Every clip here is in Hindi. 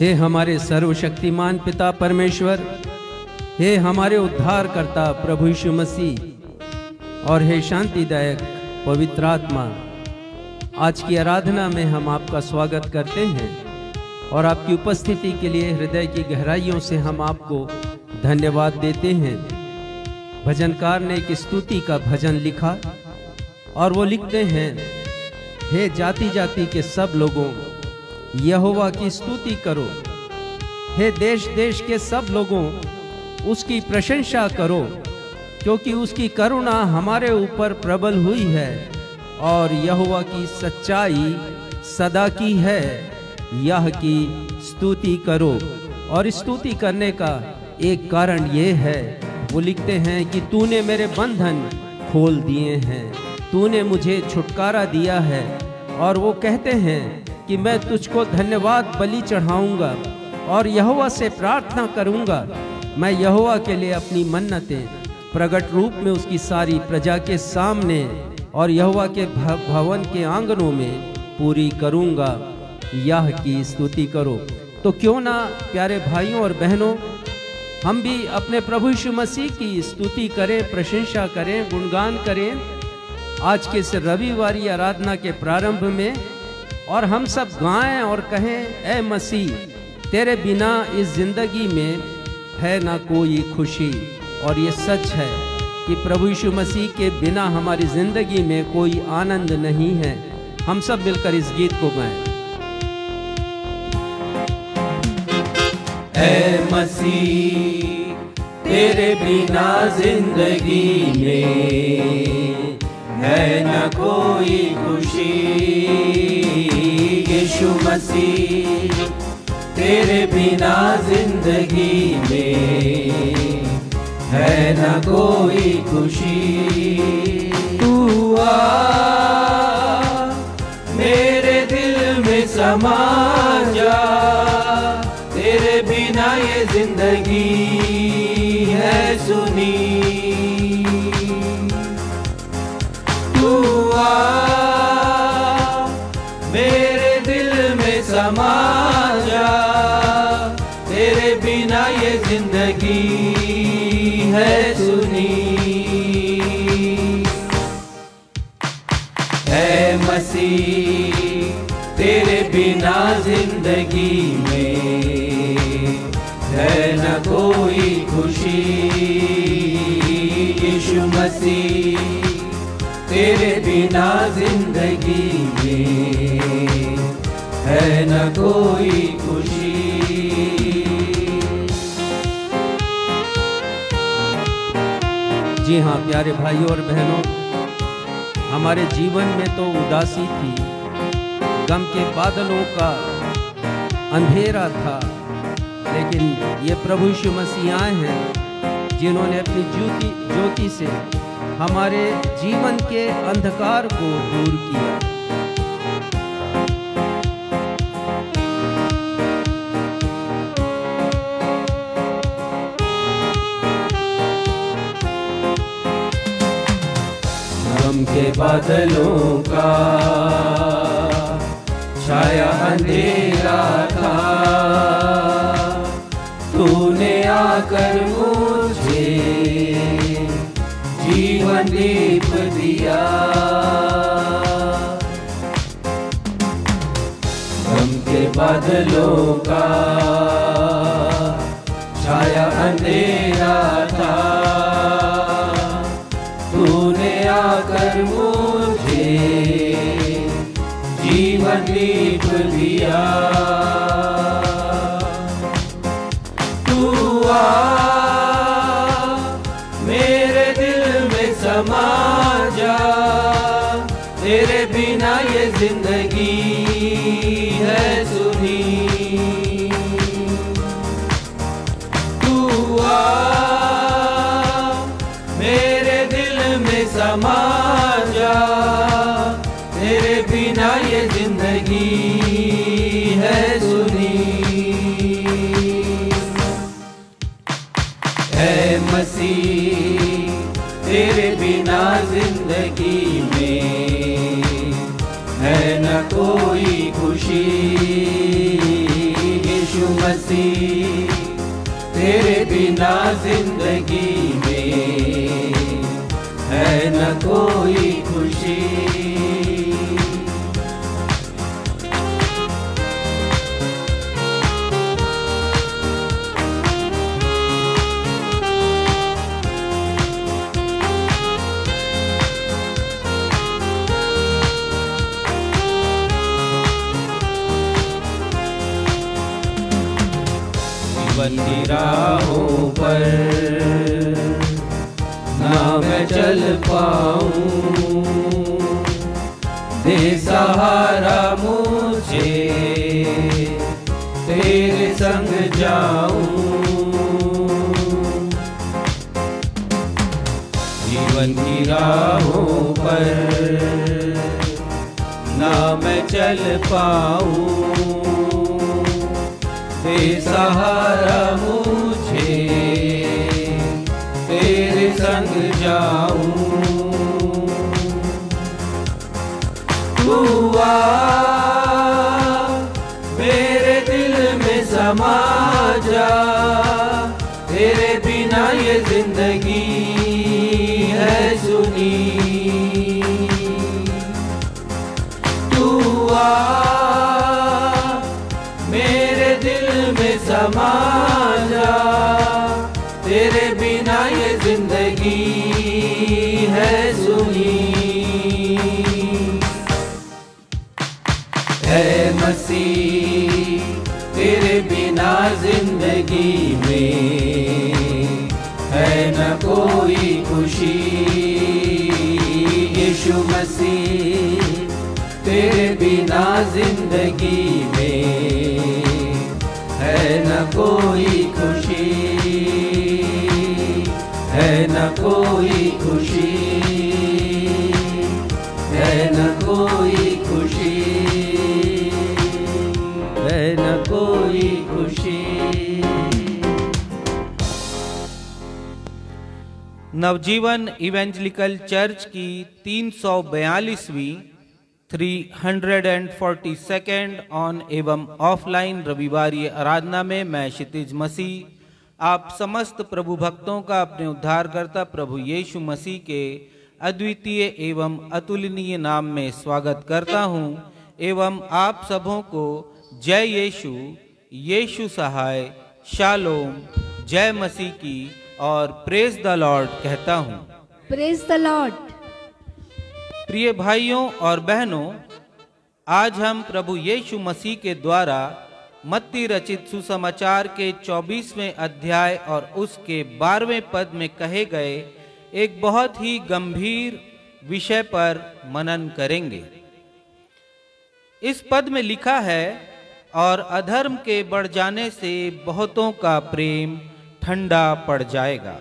हे हमारे सर्वशक्तिमान पिता परमेश्वर, हे हमारे उद्धारकर्ता प्रभु यीशु मसीह और हे शांतिदायक पवित्र आत्मा, आज की आराधना में हम आपका स्वागत करते हैं और आपकी उपस्थिति के लिए हृदय की गहराइयों से हम आपको धन्यवाद देते हैं। भजनकार ने एक स्तुति का भजन लिखा और वो लिखते हैं, हे जाति जाति के सब लोगों यहोवा की स्तुति करो, हे देश देश के सब लोगों उसकी प्रशंसा करो, क्योंकि उसकी करुणा हमारे ऊपर प्रबल हुई है और यहोवा की सच्चाई सदा की है, यह की स्तुति करो। और स्तुति करने का एक कारण ये है, वो लिखते हैं कि तूने मेरे बंधन खोल दिए हैं, तूने मुझे छुटकारा दिया है। और वो कहते हैं कि मैं तुझको धन्यवाद बलि चढ़ाऊंगा और यहोवा से प्रार्थना करूंगा। मैं यहोवा के लिए अपनी मन्नतें प्रगट रूप में उसकी सारी प्रजा के सामने और यहोवा के भवन के आंगनों में पूरी करूंगा। यह की स्तुति करो। तो क्यों ना प्यारे भाइयों और बहनों, हम भी अपने प्रभु यीशु मसीह की स्तुति करें, प्रशंसा करें, गुणगान करें आज के इस रविवारी आराधना के प्रारंभ में, और हम सब गाएं और कहें, ऐ मसीह तेरे बिना इस जिंदगी में है ना कोई खुशी। और ये सच है कि प्रभु यीशु मसीह के बिना हमारी जिंदगी में कोई आनंद नहीं है। हम सब मिलकर इस गीत को गाएं। ऐ मसीह तेरे बिना जिंदगी में है न कोई खुशी। यीशु मसीह तेरे बिना जिंदगी में है न कोई खुशी। तू आ मेरे दिल में समा जा, तेरे बिना ये जिंदगी है सुनी। तू आ मेरे दिल में समा जा, तेरे बिना ये जिंदगी है सुनी। ऐ मसीह तेरे बिना जिंदगी में है न कोई खुशी। यीशु मसीह तेरे बिना जिंदगी में है न कोई खुशी। जी हाँ प्यारे भाइयों और बहनों, हमारे जीवन में तो उदासी थी, गम के बादलों का अंधेरा था, लेकिन ये प्रभु यीशु मसीह आए हैं जिन्होंने अपनी ज्योति से हमारे जीवन के अंधकार को दूर किया। गम के बादलों का छाया अंधेरा था, तूने आकर मुझे जीवन दीप दिया। गम के बादलों का छाया अंधेरा था, तूने आकर मुझे जीवन दीप दिया। तू आ मेरे दिल में समा जा, तेरे बिना ये जिंदगी है सुनी। तू आ मेरे दिल में समा जा, तेरे बिना ये जिंदगी है सुनी। ऐ मसीह तेरे बिना जिंदगी में है न कोई खुशी। यीशु मसीह तेरे बिना जिंदगी में है न कोई खुशी। जीवन की राहों पर ना मैं चल पाऊं, दे सहारा मुझे तेरे संग जाऊं। जीवन की राहों पर ना मैं चल पाऊं, सहारा मुझे तेरे संग जाऊं। तू आ मेरे दिल में समा जा, तेरे बिना ये जिंदगी है सुनी। तू आ समा जा, तेरे बिना ये जिंदगी है सुनी। है मसीह तेरे बिना जिंदगी में है न कोई खुशी। यीशु मसीह तेरे बिना जिंदगी में है न कोई खुशी, है न कोई खुशी, है न कोई खुशी, है न कोई खुशी। नवजीवन इवेंजलिकल चर्च की 342वीं 342nd ऑन एवं ऑफलाइन रविवारीय आराधना में मैं क्षितिज मसीह आप समस्त प्रभु भक्तों का अपने उद्धारकर्ता प्रभु यीशु मसीह के अद्वितीय एवं अतुलनीय नाम में स्वागत करता हूं एवं आप सबों को जय यीशु, यीशु सहाय, शालोम, जय मसीह की और प्रेज द लॉर्ड कहता हूं। Praise the Lord. प्रिय भाइयों और बहनों, आज हम प्रभु यीशु मसीह के द्वारा मत्ती रचित सुसमाचार के 24वें अध्याय और उसके 12वें पद में कहे गए एक बहुत ही गंभीर विषय पर मनन करेंगे। इस पद में लिखा है, और अधर्म के बढ़ जाने से बहुतों का प्रेम ठंडा पड़ जाएगा।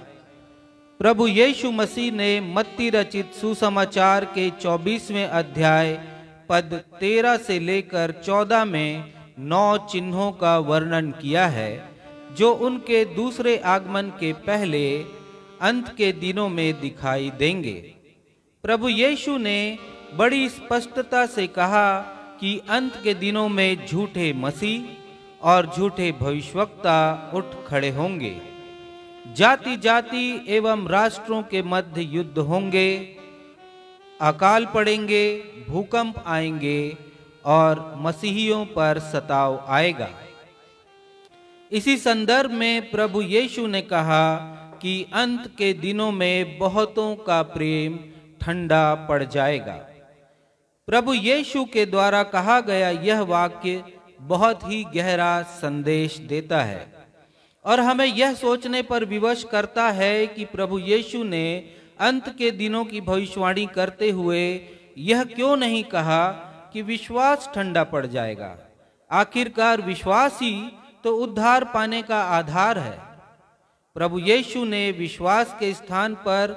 प्रभु यीशु मसीह ने मत्ती रचित सुसमाचार के 24वें अध्याय पद 13 से लेकर 14 में 9 चिन्हों का वर्णन किया है जो उनके दूसरे आगमन के पहले अंत के दिनों में दिखाई देंगे। प्रभु यीशु ने बड़ी स्पष्टता से कहा कि अंत के दिनों में झूठे मसीह और झूठे भविष्यवक्ता उठ खड़े होंगे। जाति जाति एवं राष्ट्रों के मध्य युद्ध होंगे, अकाल पड़ेंगे, भूकंप आएंगे और मसीहियों पर सताव आएगा। इसी संदर्भ में प्रभु यीशु ने कहा कि अंत के दिनों में बहुतों का प्रेम ठंडा पड़ जाएगा। प्रभु यीशु के द्वारा कहा गया यह वाक्य बहुत ही गहरा संदेश देता है और हमें यह सोचने पर विवश करता है कि प्रभु यीशु ने अंत के दिनों की भविष्यवाणी करते हुए यह क्यों नहीं कहा कि विश्वास ठंडा पड़ जाएगा। आखिरकार विश्वास ही तो उद्धार पाने का आधार है। प्रभु यीशु ने विश्वास के स्थान पर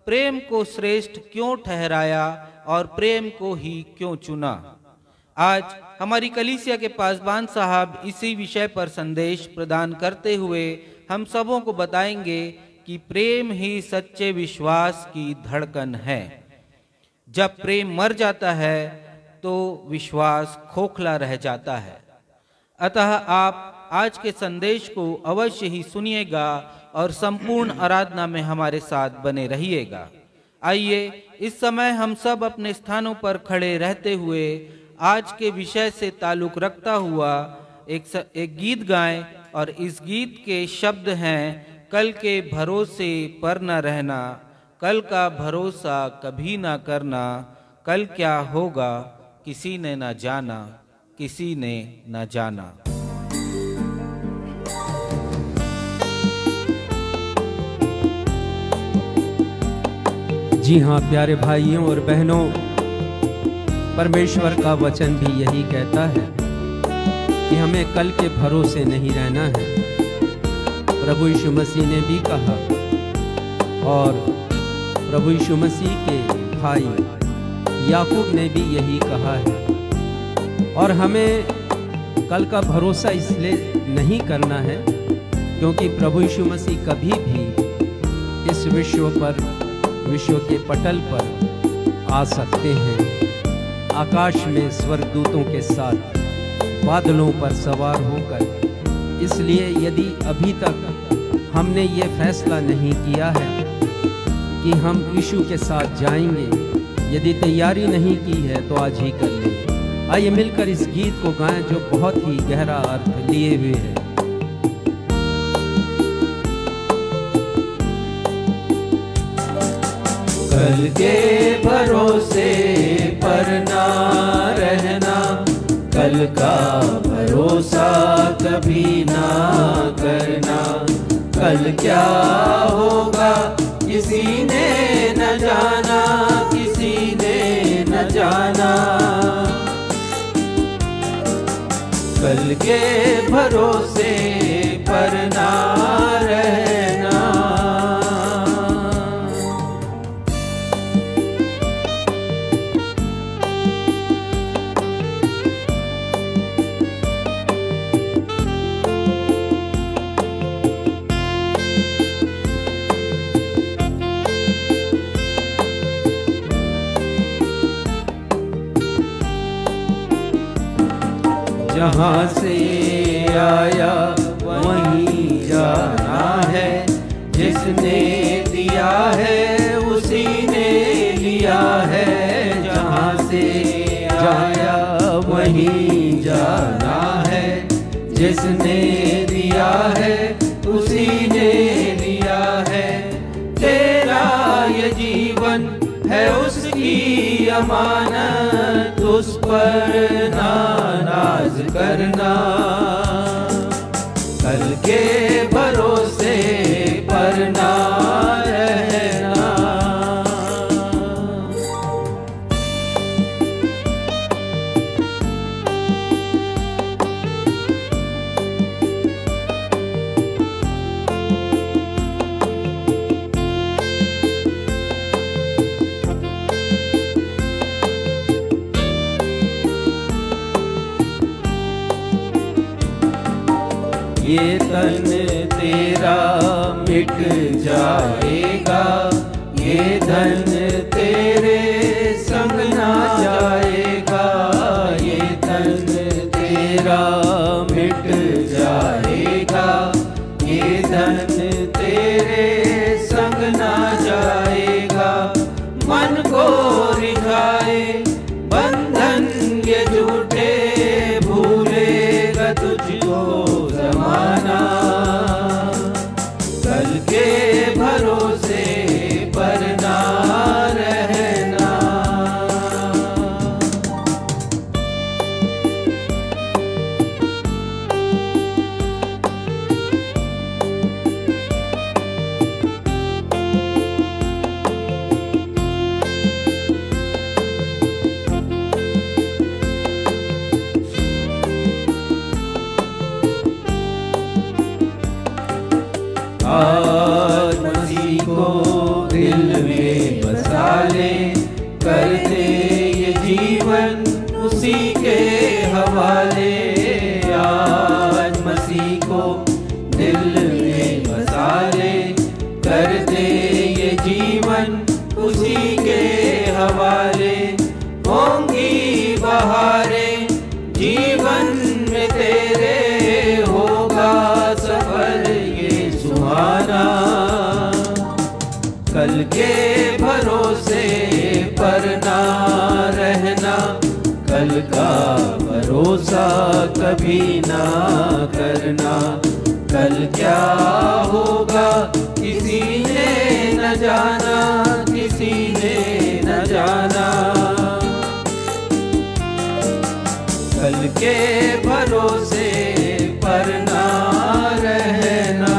प्रेम को श्रेष्ठ क्यों ठहराया और प्रेम को ही क्यों चुना। आज हमारी कलीसिया के पासबान साहब इसी विषय पर संदेश प्रदान करते हुए हम सबों को बताएंगे कि प्रेम ही सच्चे विश्वास की धड़कन है। जब प्रेम मर जाता है तो विश्वास खोखला रह जाता है। अतः आप आज के संदेश को अवश्य ही सुनिएगा और संपूर्ण आराधना में हमारे साथ बने रहिएगा। आइए इस समय हम सब अपने स्थानों पर खड़े रहते हुए आज के विषय से ताल्लुक रखता हुआ एक गीत गाएं और इस गीत के शब्द हैं, कल के भरोसे पर न रहना, कल का भरोसा कभी ना करना, कल क्या होगा किसी ने ना जाना, किसी ने ना जाना। जी हाँ प्यारे भाइयों और बहनों, परमेश्वर का वचन भी यही कहता है कि हमें कल के भरोसे नहीं रहना है। प्रभु यीशु मसीह ने भी कहा और प्रभु यीशु मसीह के भाई याकूब ने भी यही कहा है। और हमें कल का भरोसा इसलिए नहीं करना है क्योंकि प्रभु यीशु मसीह कभी भी इस विश्व के पटल पर आ सकते हैं, आकाश में स्वर्गदूतों के साथ बादलों पर सवार होकर। इसलिए यदि अभी तक हमने ये फैसला नहीं किया है कि हम यीशु के साथ जाएंगे, यदि तैयारी नहीं की है तो आज ही कर लें। आइए मिलकर इस गीत को गाएं जो बहुत ही गहरा अर्थ लिए हुए है। कल के भरोसे पर ना रहना, कल का भरोसा कभी ना करना, कल क्या होगा किसी ने न जाना, किसी ने न जाना। कल के भरोसे पर ना रहना। जहाँ से आया वहीं जाना है, जिसने दिया है उसी ने लिया है। जहाँ से आया वहीं जाना है, जिसने दिया है उसी ने लिया है। तेरा ये जीवन है उसकी अमानत, उस पर ना नाज करना। कल के भरोसे पर ना रहना। ये तन तेरा मिट जाएगा, ये धन तेरे संग ना जाएगा। ये तन तेरा मिट जाएगा, ये धन तेरे संग ना जाएगा। मन को रिझाए बंधन ये झूठे, भूलेगा तुझको जमाना। कल के भरोसे पर ना रहना। आज मसीह को दिल में बसा ले, कर दे ये जीवन उसी के हवाले। आज मसीह को दिल में बसा ले, कर दे ये जीवन उसी के हवाले। होंगी बहारें जीवन में तेरे, हो कल के भरोसे पर ना रहना, कल का भरोसा कभी ना करना। कल क्या होगा किसी ने न जाना, किसी ने न जाना। कल के भरोसे पर ना रहना।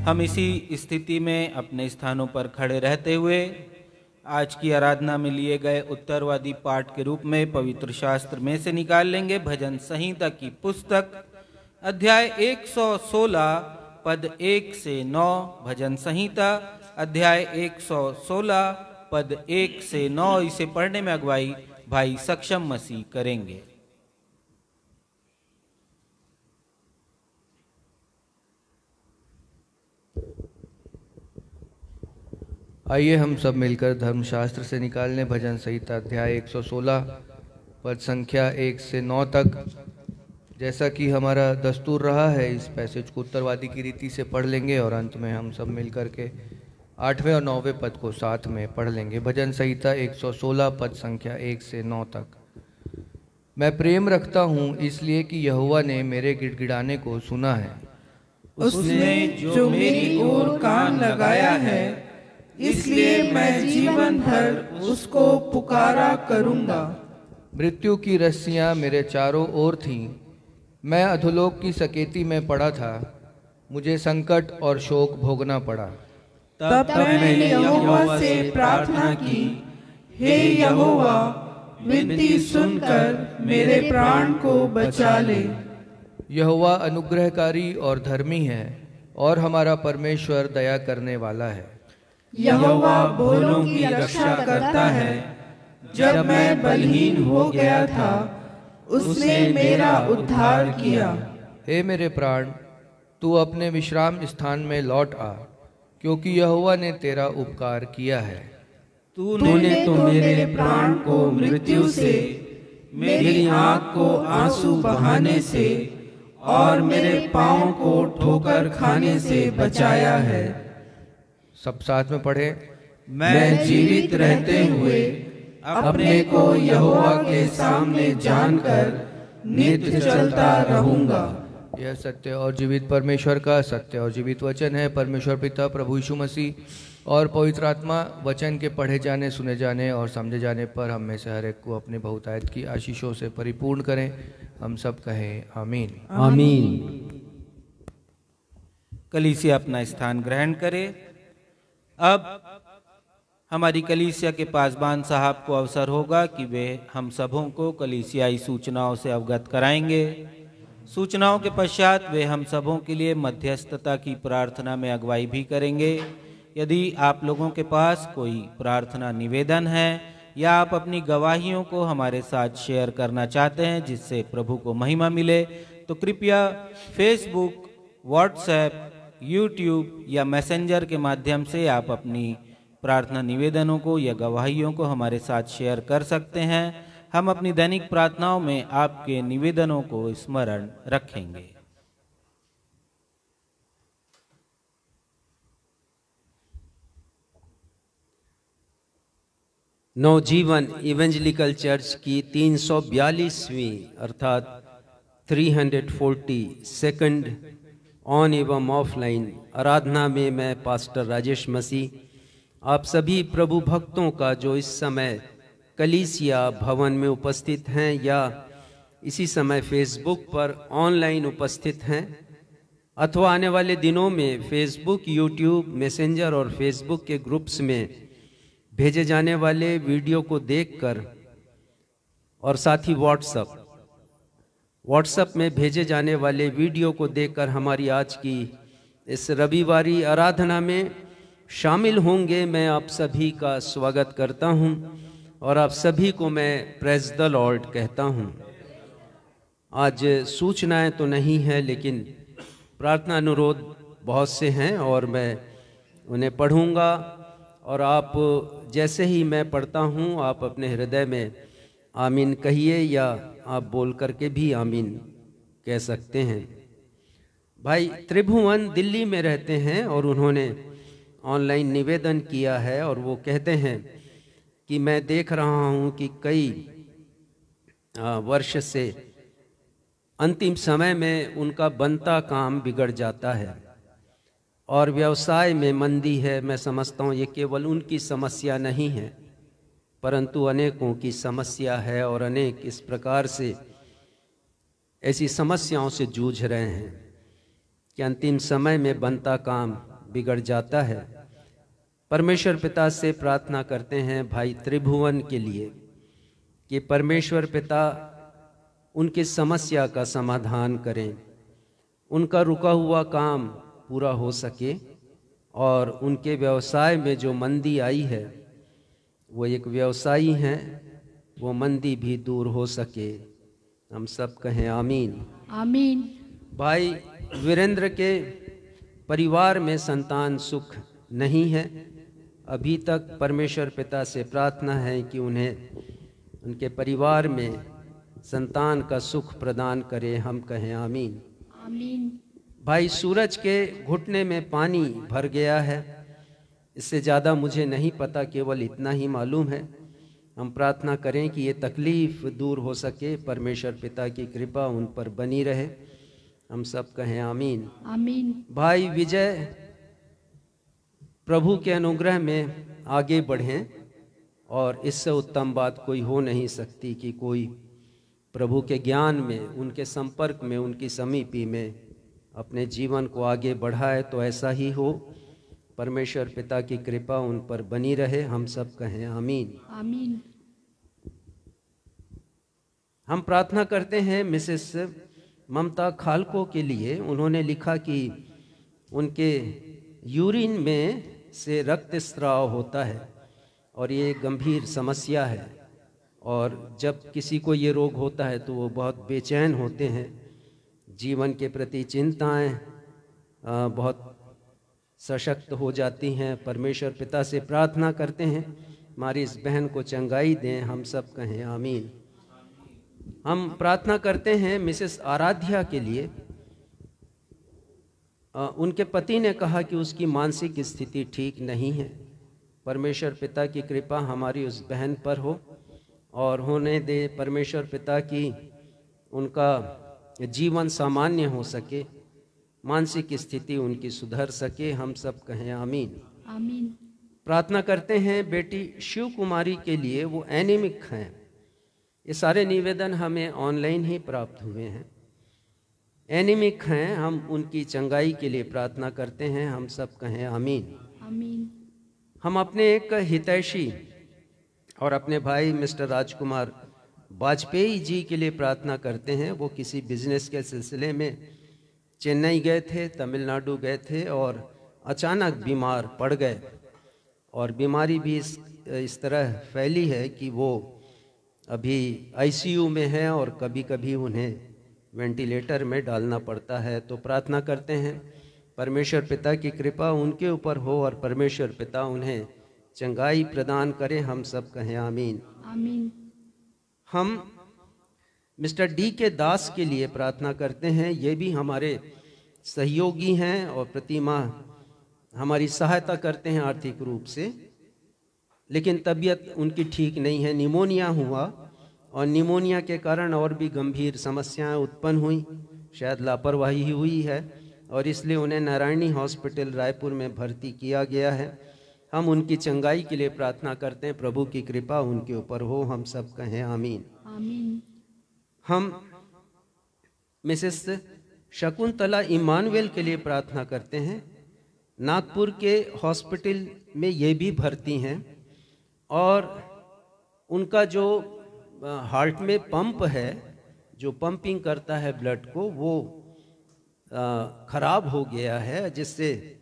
हम इसी स्थिति में अपने स्थानों पर खड़े रहते हुए आज की आराधना में लिए गए उत्तरवादी पाठ के रूप में पवित्र शास्त्र में से निकाल लेंगे भजन संहिता की पुस्तक अध्याय 116 पद 1 से 9। भजन संहिता अध्याय 116 पद 1 से 9। इसे पढ़ने में अगुवाई भाई सक्षम मसीह करेंगे। आइए हम सब मिलकर धर्मशास्त्र से निकाल लें भजन संहिता अध्याय 116 पद संख्या 1 से 9 तक। जैसा कि हमारा दस्तूर रहा है, इस पैसेज को उत्तरवादी की रीति से पढ़ लेंगे और अंत में हम सब मिलकर के 8वें और 9वें पद को साथ में पढ़ लेंगे। भजन संहिता 116 पद संख्या 1 से 9 तक। मैं प्रेम रखता हूँ इसलिए कि यहोवा ने मेरे गिड़गिड़ाने को सुना है। उसने जो मेरी ओर कान लगाया है, इसलिए मैं जीवन भर उसको पुकारा करूंगा। मृत्यु की रस्सियां मेरे चारों ओर थीं, मैं अधोलोक की सकेती में पड़ा था, मुझे संकट और शोक भोगना पड़ा। तब मैंने यहोवा से प्रार्थना की, हे यहोवा, विनती सुनकर मेरे प्राण को बचा ले। यहोवा अनुग्रहकारी और धर्मी है और हमारा परमेश्वर दया करने वाला है। यहोवा भोलों की रक्षा करता है। जब मैं बलहीन हो गया था, उसने मेरा उद्धार किया। हे मेरे प्राण, तू अपने विश्राम स्थान में लौट आ, क्योंकि यहोवा ने तेरा उपकार किया है। तूने तो मेरे प्राण को मृत्यु से, मेरी आँख को आंसू बहाने से और मेरे पाँव को ठोकर खाने से बचाया है। सब साथ में पढ़े। मैं जीवित रहते हुए अपने को यहोवा के सामने जानकर नित्य चलता रहूंगा। यह सत्य और जीवित परमेश्वर का सत्य और जीवित वचन है। परमेश्वर पिता, प्रभु यीशु मसीह और पवित्र आत्मा वचन के पढ़े जाने, सुने जाने और समझे जाने पर हम में से हर एक को अपने बहुतायत की आशीषों से परिपूर्ण करें। हम सब कहें आमीन। आमीन। कलीसिया अपना स्थान ग्रहण करे। अब हमारी कलीसिया के पासबान साहब को अवसर होगा कि वे हम सबों को कलीसियाई सूचनाओं से अवगत कराएंगे। सूचनाओं के पश्चात वे हम सबों के लिए मध्यस्थता की प्रार्थना में अगुवाई भी करेंगे। यदि आप लोगों के पास कोई प्रार्थना निवेदन है या आप अपनी गवाहियों को हमारे साथ शेयर करना चाहते हैं जिससे प्रभु को महिमा मिले, तो कृपया फेसबुक, व्हाट्सएप, यूट्यूब या मैसेंजर के माध्यम से आप अपनी प्रार्थना निवेदनों को या गवाहियों को हमारे साथ शेयर कर सकते हैं। हम अपनी दैनिक प्रार्थनाओं में आपके निवेदनों को स्मरण रखेंगे। नवजीवन इवेंजलिकल चर्च की 342वीं अर्थात 342nd ऑन एवं ऑफलाइन आराधना में मैं पास्टर राजेश मसीह आप सभी प्रभु भक्तों का जो इस समय कलीसिया भवन में उपस्थित हैं या इसी समय फेसबुक पर ऑनलाइन उपस्थित हैं अथवा आने वाले दिनों में फेसबुक, यूट्यूब, मैसेंजर और फेसबुक के ग्रुप्स में भेजे जाने वाले वीडियो को देखकर और साथ ही व्हाट्सएप में भेजे जाने वाले वीडियो को देखकर हमारी आज की इस रविवारी आराधना में शामिल होंगे। मैं आप सभी का स्वागत करता हूं और आप सभी को मैं प्रेज द लॉर्ड कहता हूं। आज सूचनाएं तो नहीं है लेकिन प्रार्थना अनुरोध बहुत से हैं और मैं उन्हें पढ़ूंगा और आप जैसे ही मैं पढ़ता हूं आप अपने हृदय में आमीन कहिए या आप बोल करके भी आमीन कह सकते हैं। भाई त्रिभुवन दिल्ली में रहते हैं और उन्होंने ऑनलाइन निवेदन किया है और वो कहते हैं कि मैं देख रहा हूँ कि कई वर्ष से अंतिम समय में उनका बनता काम बिगड़ जाता है और व्यवसाय में मंदी है। मैं समझता हूँ ये केवल उनकी समस्या नहीं है परंतु अनेकों की समस्या है और अनेक इस प्रकार से ऐसी समस्याओं से जूझ रहे हैं कि अंतिम समय में बनता काम बिगड़ जाता है। परमेश्वर पिता से प्रार्थना करते हैं भाई त्रिभुवन के लिए कि परमेश्वर पिता उनकी समस्या का समाधान करें, उनका रुका हुआ काम पूरा हो सके और उनके व्यवसाय में जो मंदी आई है, वो एक व्यवसायी हैं, वो मंदी भी दूर हो सके। हम सब कहें आमीन आमीन। भाई वीरेंद्र के परिवार में संतान सुख नहीं है। अभी तक परमेश्वर पिता से प्रार्थना है कि उन्हें उनके परिवार में संतान का सुख प्रदान करे। हम कहें आमीन आमीन। भाई सूरज के घुटने में पानी भर गया है। इससे ज़्यादा मुझे नहीं पता, केवल इतना ही मालूम है। हम प्रार्थना करें कि ये तकलीफ़ दूर हो सके, परमेश्वर पिता की कृपा उन पर बनी रहे। हम सब कहें आमीन आमीन। भाई विजय प्रभु के अनुग्रह में आगे बढ़ें और इससे उत्तम बात कोई हो नहीं सकती कि कोई प्रभु के ज्ञान में, उनके संपर्क में, उनकी समीपी में अपने जीवन को आगे बढ़ाए। तो ऐसा ही हो, परमेश्वर पिता की कृपा उन पर बनी रहे। हम सब कहें आमीन आमीन। हम प्रार्थना करते हैं मिसेस ममता खालको के लिए। उन्होंने लिखा कि उनके यूरिन में से रक्त स्राव होता है और ये गंभीर समस्या है और जब किसी को ये रोग होता है तो वो बहुत बेचैन होते हैं, जीवन के प्रति चिंताएं बहुत सशक्त हो जाती हैं। परमेश्वर पिता से प्रार्थना करते हैं हमारी इस बहन को चंगाई दें। हम सब कहें आमीन। हम प्रार्थना करते हैं मिसेस आराध्या के लिए। उनके पति ने कहा कि उसकी मानसिक स्थिति ठीक नहीं है। परमेश्वर पिता की कृपा हमारी उस बहन पर हो और होने दे। परमेश्वर पिता की उनका जीवन सामान्य हो सके, मानसिक स्थिति उनकी सुधर सके। हम सब कहें आमीन आमीन। प्रार्थना करते हैं बेटी शिव कुमारी के लिए। वो एनीमिक हैं। ये सारे निवेदन हमें ऑनलाइन ही प्राप्त हुए हैं। एनीमिक हैं, हम उनकी चंगाई के लिए प्रार्थना करते हैं। हम सब कहें आमीन आमीन। हम अपने एक हितैषी और अपने भाई मिस्टर राजकुमार वाजपेयी जी के लिए प्रार्थना करते हैं। वो किसी बिजनेस के सिलसिले में चेन्नई गए थे, तमिलनाडु गए थे और अचानक बीमार पड़ गए और बीमारी भी इस तरह फैली है कि वो अभी आईसीयू में हैं और कभी कभी उन्हें वेंटिलेटर में डालना पड़ता है। तो प्रार्थना करते हैं परमेश्वर पिता की कृपा उनके ऊपर हो और परमेश्वर पिता उन्हें चंगाई प्रदान करे। हम सब कहें आमीन आमीन। हम मिस्टर डी के दास के लिए प्रार्थना करते हैं। ये भी हमारे सहयोगी हैं और प्रतिमाह हमारी सहायता करते हैं आर्थिक रूप से, लेकिन तबीयत उनकी ठीक नहीं है। निमोनिया हुआ और निमोनिया के कारण और भी गंभीर समस्याएं उत्पन्न हुई। शायद लापरवाही हुई है और इसलिए उन्हें नारायणी हॉस्पिटल रायपुर में भर्ती किया गया है। हम उनकी चंगाई के लिए प्रार्थना करते हैं, प्रभु की कृपा उनके ऊपर हो। हम सब कहें आमीन आमीन। हम मिसेस शकुंतला इमानुएल के लिए प्रार्थना करते हैं। नागपुर के हॉस्पिटल में ये भी भर्ती हैं और उनका जो हार्ट में पंप है, जो पंपिंग करता है ब्लड को, वो खराब हो गया है, जिससे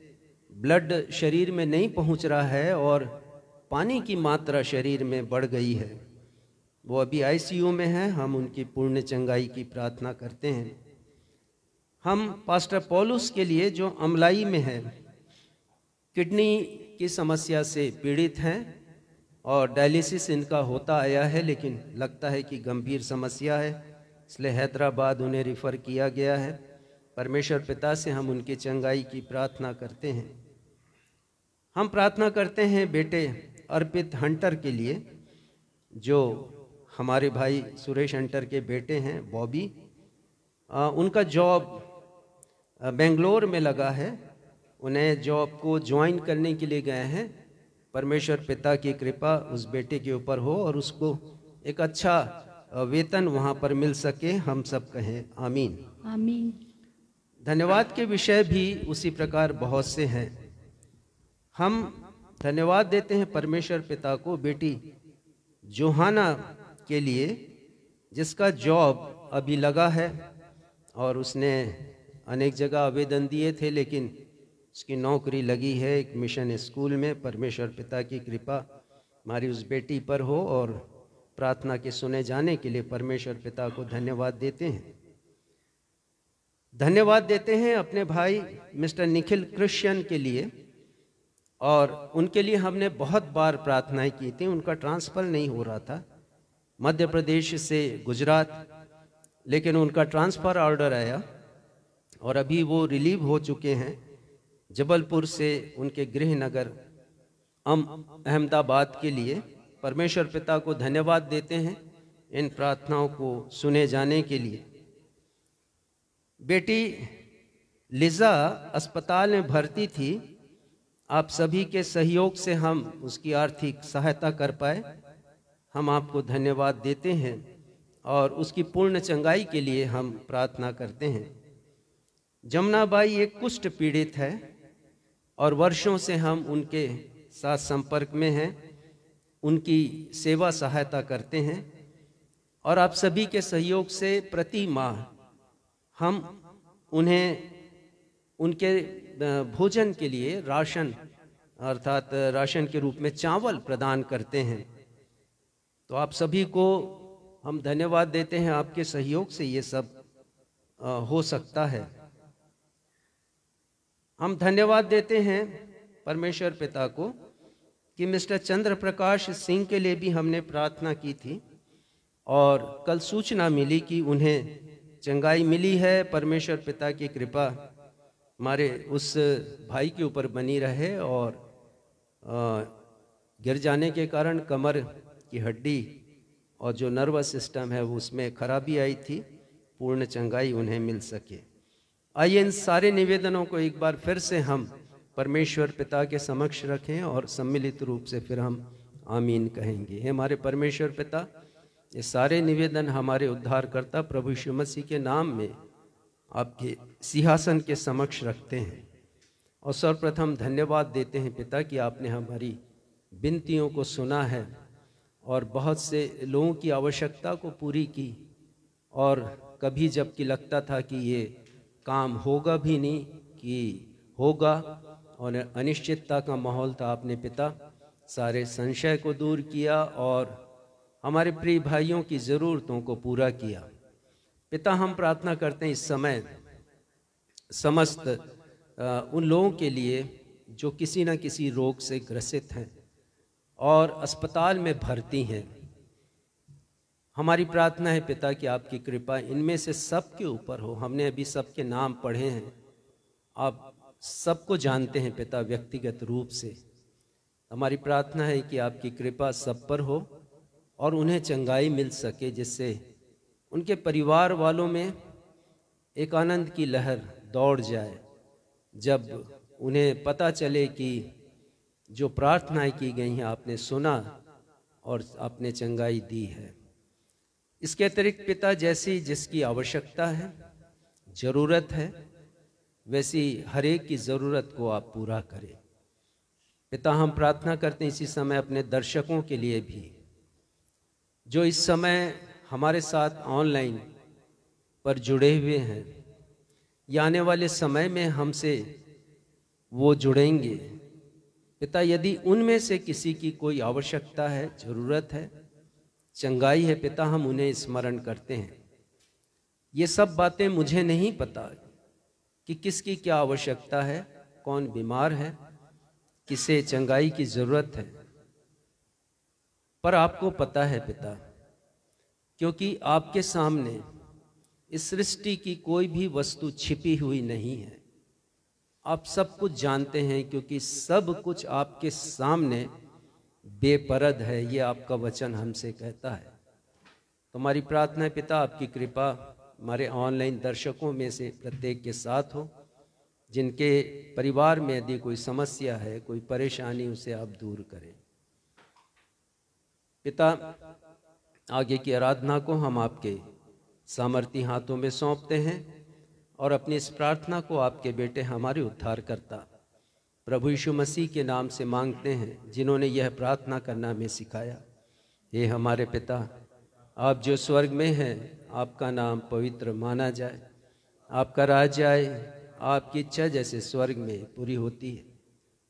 ब्लड शरीर में नहीं पहुंच रहा है और पानी की मात्रा शरीर में बढ़ गई है। वो अभी आईसीयू में है। हम उनकी पूर्ण चंगाई की प्रार्थना करते हैं। हम पास्टर पौलुस के लिए जो अमलाई में है, किडनी की समस्या से पीड़ित हैं और डायलिसिस इनका होता आया है, लेकिन लगता है कि गंभीर समस्या है, इसलिए हैदराबाद उन्हें रिफ़र किया गया है। परमेश्वर पिता से हम उनकी चंगाई की प्रार्थना करते हैं। हम प्रार्थना करते हैं बेटे अर्पित हंटर के लिए, जो हमारे भाई सुरेश हंटर के बेटे हैं, बॉबी। उनका जॉब बेंगलोर में लगा है, उन्हें जॉब को ज्वाइन करने के लिए गए हैं। परमेश्वर पिता की कृपा उस बेटे के ऊपर हो और उसको एक अच्छा वेतन वहाँ पर मिल सके, हम सब कहें आमीन। आमीन। धन्यवाद के विषय भी उसी प्रकार बहुत से हैं। हम धन्यवाद देते हैं परमेश्वर पिता को बेटी जोहाना के लिए, जिसका जॉब अभी लगा है और उसने अनेक जगह आवेदन दिए थे, लेकिन उसकी नौकरी लगी है एक मिशन स्कूल में। परमेश्वर पिता की कृपा हमारी उस बेटी पर हो और प्रार्थना के सुने जाने के लिए परमेश्वर पिता को धन्यवाद देते हैं। धन्यवाद देते हैं अपने भाई मिस्टर निखिल क्रिश्चियन के लिए, और उनके लिए हमने बहुत बार प्रार्थनाएं की थी। उनका ट्रांसफ़र नहीं हो रहा था मध्य प्रदेश से गुजरात, लेकिन उनका ट्रांसफ़र ऑर्डर आया और अभी वो रिलीव हो चुके हैं जबलपुर से उनके गृह नगर अहमदाबाद के लिए। परमेश्वर पिता को धन्यवाद देते हैं इन प्रार्थनाओं को सुने जाने के लिए। बेटी लिजा अस्पताल में भर्ती थी, आप सभी के सहयोग से हम उसकी आर्थिक सहायता कर पाए, हम आपको धन्यवाद देते हैं और उसकी पूर्ण चंगाई के लिए हम प्रार्थना करते हैं। जमुनाबाई एक कुष्ठ पीड़ित है और वर्षों से हम उनके साथ संपर्क में हैं, उनकी सेवा सहायता करते हैं और आप सभी के सहयोग से प्रति माह हम उन्हें उनके भोजन के लिए राशन अर्थात राशन के रूप में चावल प्रदान करते हैं। तो आप सभी को हम धन्यवाद देते हैं, आपके सहयोग से ये सब हो सकता है। हम धन्यवाद देते हैं परमेश्वर पिता को कि मिस्टर चंद्र प्रकाश सिंह के लिए भी हमने प्रार्थना की थी और कल सूचना मिली कि उन्हें चंगाई मिली है। परमेश्वर पिता की कृपा हमारे उस भाई के ऊपर बनी रहे और गिर जाने के कारण कमर की हड्डी और जो नर्वस सिस्टम है उसमें खराबी आई थी, पूर्ण चंगाई उन्हें मिल सके। आइए इन सारे निवेदनों को एक बार फिर से हम परमेश्वर पिता के समक्ष रखें और सम्मिलित रूप से फिर हम आमीन कहेंगे। हे हमारे परमेश्वर पिता, ये सारे निवेदन हमारे उद्धारकर्ता प्रभु यीशु मसीह के नाम में आपके सिंहासन के समक्ष रखते हैं और सर्वप्रथम धन्यवाद देते हैं पिता कि आपने हमारी विनतियों को सुना है और बहुत से लोगों की आवश्यकता को पूरी की। और कभी जबकि लगता था कि ये काम होगा भी नहीं कि होगा और अनिश्चितता का माहौल था, आपने पिता सारे संशय को दूर किया और हमारे प्रिय भाइयों की ज़रूरतों को पूरा किया। पिता हम प्रार्थना करते हैं इस समय समस्त उन लोगों के लिए जो किसी न किसी रोग से ग्रसित हैं और अस्पताल में भर्ती हैं। हमारी प्रार्थना है पिता कि आपकी कृपा इनमें से सबके ऊपर हो। हमने अभी सबके नाम पढ़े हैं, आप सबको जानते हैं पिता व्यक्तिगत रूप से। हमारी प्रार्थना है कि आपकी कृपा सब पर हो और उन्हें चंगाई मिल सके, जिससे उनके परिवार वालों में एक आनंद की लहर दौड़ जाए जब उन्हें पता चले कि जो प्रार्थनाएं की गई हैं आपने सुना और आपने चंगाई दी है। इसके अतिरिक्त पिता जैसी जिसकी आवश्यकता है, ज़रूरत है, वैसी हर एक की ज़रूरत को आप पूरा करें। पिता हम प्रार्थना करते हैं इसी समय अपने दर्शकों के लिए भी जो इस समय हमारे साथ ऑनलाइन पर जुड़े हुए हैं या आने वाले समय में हमसे वो जुड़ेंगे। पिता यदि उनमें से किसी की कोई आवश्यकता है, ज़रूरत है, चंगाई है, पिता हम उन्हें स्मरण करते हैं। ये सब बातें मुझे नहीं पता कि किसकी क्या आवश्यकता है, कौन बीमार है, किसे चंगाई की ज़रूरत है, पर आपको पता है पिता, क्योंकि आपके सामने इस सृष्टि की कोई भी वस्तु छिपी हुई नहीं है। आप सब कुछ जानते हैं क्योंकि सब कुछ आपके सामने बेपरद है, ये आपका वचन हमसे कहता है। तुम्हारी प्रार्थना है पिता, आपकी कृपा हमारे ऑनलाइन दर्शकों में से प्रत्येक के साथ हो। जिनके परिवार में यदि कोई समस्या है, कोई परेशानी, उसे आप दूर करें। पिता, आगे की आराधना को हम आपके सामर्थी हाथों में सौंपते हैं और अपनी इस प्रार्थना को आपके बेटे हमारे उद्धारकर्ता प्रभु यीशु मसीह के नाम से मांगते हैं, जिन्होंने यह प्रार्थना करना हमें सिखाया। हे हमारे पिता, आप जो स्वर्ग में हैं, आपका नाम पवित्र माना जाए, आपका राज्य आए, आपकी इच्छा जैसे स्वर्ग में पूरी होती है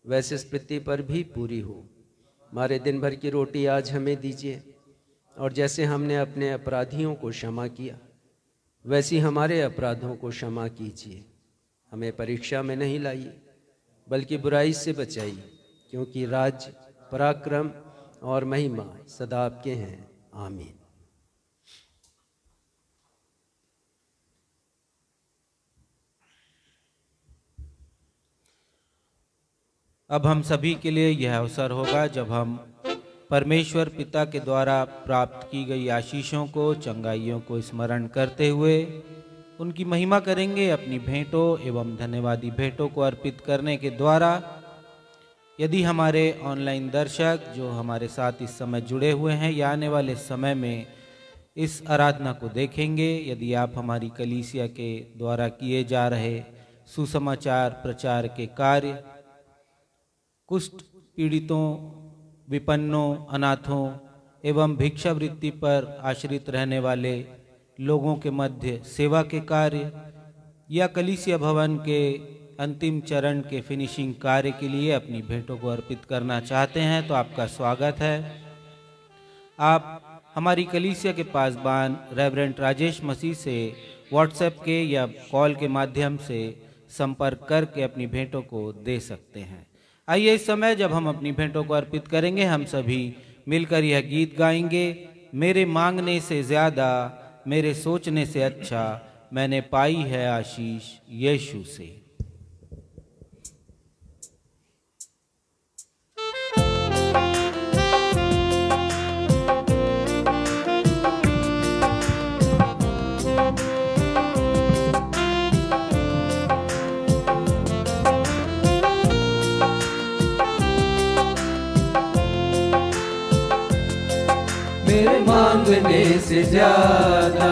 वैसे इस पृथ्वी पर भी पूरी हो। हमारे दिन भर की रोटी आज हमें दीजिए, और जैसे हमने अपने अपराधियों को क्षमा किया वैसी हमारे अपराधों को क्षमा कीजिए। हमें परीक्षा में नहीं लाइए बल्कि बुराई से बचाइए, क्योंकि राज्य, पराक्रम और महिमा सदा आपके हैं। आमीन। अब हम सभी के लिए यह अवसर होगा जब हम परमेश्वर पिता के द्वारा प्राप्त की गई आशीषों को, चंगाइयों को स्मरण करते हुए उनकी महिमा करेंगे। अपनी भेंटों एवं धन्यवादी भेंटों को अर्पित करने के द्वारा यदि हमारे ऑनलाइन दर्शक जो हमारे साथ इस समय जुड़े हुए हैं या आने वाले समय में इस आराधना को देखेंगे, यदि आप हमारी कलीसिया के द्वारा किए जा रहे सुसमाचार प्रचार के कार्य, कुष्ठ पीड़ितों, विपन्नों, अनाथों एवं भिक्षावृत्ति पर आश्रित रहने वाले लोगों के मध्य सेवा के कार्य या कलीसिया भवन के अंतिम चरण के फिनिशिंग कार्य के लिए अपनी भेंटों को अर्पित करना चाहते हैं तो आपका स्वागत है। आप हमारी कलीसिया के पासबान रेवरेंड राजेश मसीह से व्हाट्सएप के या कॉल के माध्यम से संपर्क करके अपनी भेंटों को दे सकते हैं। आइए इस समय जब हम अपनी भेंटों को अर्पित करेंगे, हम सभी मिलकर यह गीत गाएंगे। मेरे मांगने से ज़्यादा, मेरे सोचने से अच्छा, मैंने पाई है आशीष यीशु से। मेरे मांगने से ज्यादा,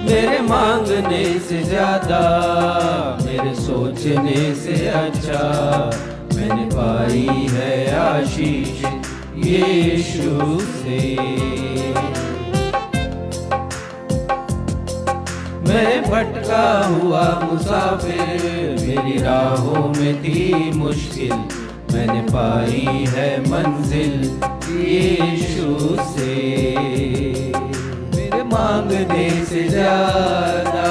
मेरे मांगने से ज्यादा, मेरे सोचने से अच्छा, मैंने पाई है आशीष यीशु से। मैं भटका हुआ मुसाफिर, मेरी राहों में थी मुश्किल, मैंने पाई है मंजिल यीशु से। मेरे मांगने से ज्यादा,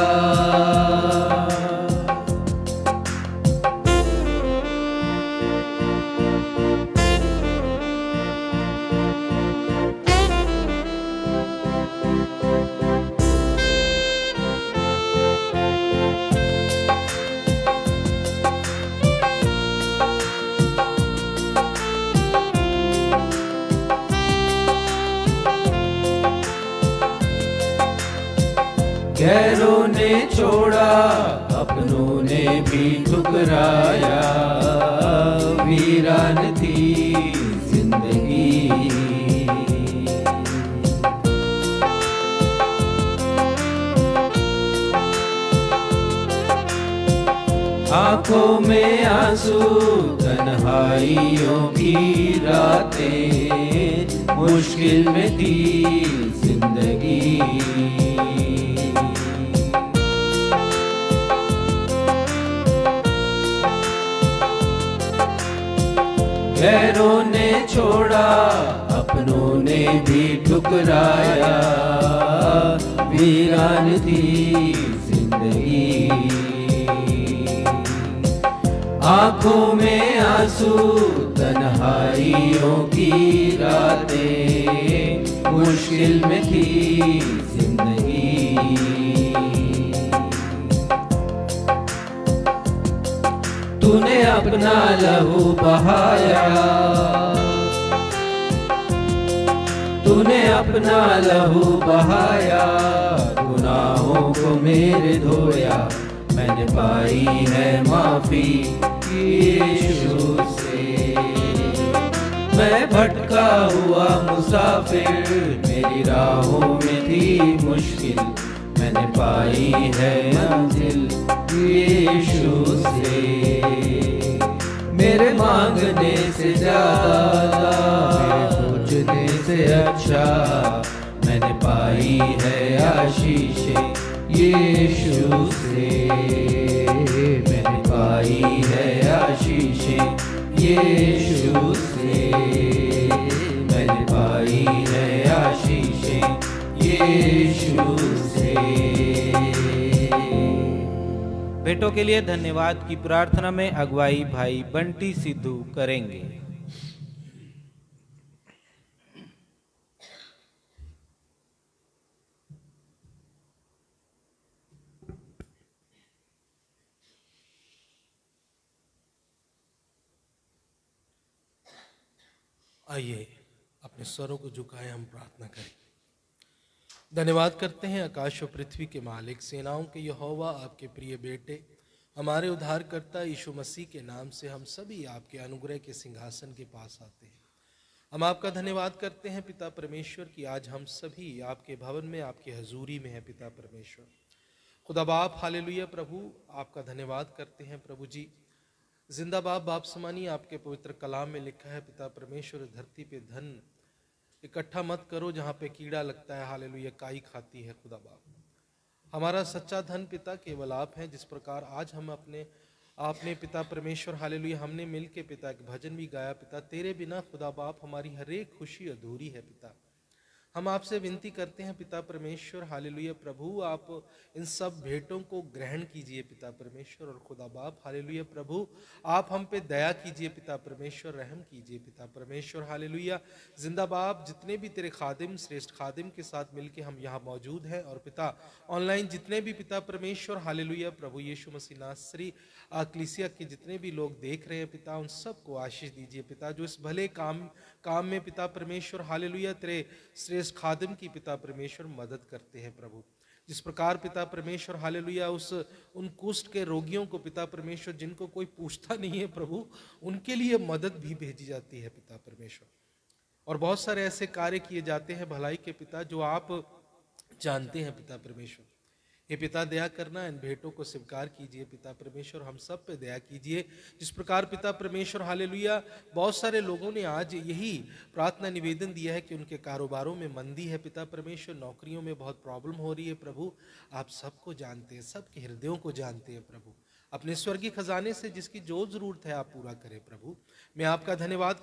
गैरों ने छोड़ा, अपनों ने भी ठुकराया, वीरान थी जिंदगी। आंखों में आंसू, तन्हाइयों की रातें, मुश्किल में थी जिंदगी। गैरों ने छोड़ा, अपनों ने भी ठुकराया, वीरान थी जिंदगी। आंखों में आंसू, तन्हाइयों की रातें, मुश्किल में थी जिंदगी, तूने अपना लहू बहाया, तूने अपना लहू बहाया, गुनाहों को मेरे धोया, मैंने पाई है माफी यीशु से। मैं भटका हुआ मुसाफिर, मेरी राहों में थी मुश्किल, मैंने पाई है मंजिल यीशु से। मेरे मांगने से ज्यादा, मेरे सोचने से अच्छा, मैंने पाई है आशीषें यीशु से। मैंने पाई है आशीषें यीशु से, मैंने पाई है आशीषें यीशु से। भेंटों के लिए धन्यवाद की प्रार्थना में अगुवाई भाई बंटी सिद्धू करेंगे। आइए अपने स्वरों को झुकाएं, हम प्रार्थना करें। धन्यवाद करते हैं आकाश और पृथ्वी के मालिक, सेनाओं के यहोवा, आपके प्रिय बेटे हमारे उद्धारकर्ता यीशु मसीह के नाम से हम सभी आपके अनुग्रह के सिंहासन के पास आते हैं। हम आपका धन्यवाद करते हैं पिता परमेश्वर की आज हम सभी आपके भवन में, आपकी हजूरी में हैं। पिता परमेश्वर खुदा बाप, हालेलुया प्रभु, आपका धन्यवाद करते हैं प्रभु जी। जिंदा बाप समानी आपके पवित्र कलाम में लिखा है पिता परमेश्वर, धरती पे धन इकट्ठा मत करो जहाँ पे कीड़ा लगता है, हालेलुया, काई खाती है। खुदा बाप, हमारा सच्चा धन पिता केवल आप हैं। जिस प्रकार आज हम आपने पिता परमेश्वर, हालेलुया, हमने मिल के पिता एक भजन भी गाया पिता, तेरे बिना खुदा बाप हमारी हर एक खुशी अधूरी है। पिता हम आपसे विनती करते हैं पिता परमेश्वर, हालेलुया प्रभु, आप इन सब भेंटों को ग्रहण कीजिए पिता परमेश्वर। और खुदा बाप, हालेलुया प्रभु, आप हम पे दया कीजिए पिता परमेश्वर, रहम कीजिए पिता परमेश्वर, हालेलुया। जिंदा बाप, जितने भी तेरे खादिम, श्रेष्ठ खादिम के साथ मिलके हम यहाँ मौजूद हैं, और पिता ऑनलाइन जितने भी पिता परमेश्वर, हालेलुया प्रभु यीशु मसीह नासरी कलीसिया के जितने भी लोग देख रहे हैं पिता, उन सबको आशीष दीजिए पिता, जो इस भले काम में पिता परमेश्वर, हालेलुया, तेरे श्रेष्ठ खादिम की पिता परमेश्वर मदद करते हैं प्रभु। जिस प्रकार पिता परमेश्वर, हालेलुया, उन कुष्ठ के रोगियों को पिता परमेश्वर, जिनको कोई पूछता नहीं है प्रभु, उनके लिए मदद भी भेजी जाती है पिता परमेश्वर। और बहुत सारे ऐसे कार्य किए जाते हैं भलाई के पिता, जो आप जानते हैं पिता परमेश्वर। हे पिता, दया करना, इन भेंटों को स्वीकार कीजिए पिता परमेश्वर, हम सब पे दया कीजिए। जिस प्रकार पिता परमेश्वर, हालेलुया, बहुत सारे लोगों ने आज यही प्रार्थना निवेदन दिया है कि उनके कारोबारों में मंदी है पिता परमेश्वर, नौकरियों में बहुत प्रॉब्लम हो रही है प्रभु, आप सबको जानते हैं, सबके हृदयों को जानते हैं प्रभु। अपने स्वर्गीय खजाने से जिसकी जो जरूरत है आप पूरा करें प्रभु। मैं आपका धन्यवाद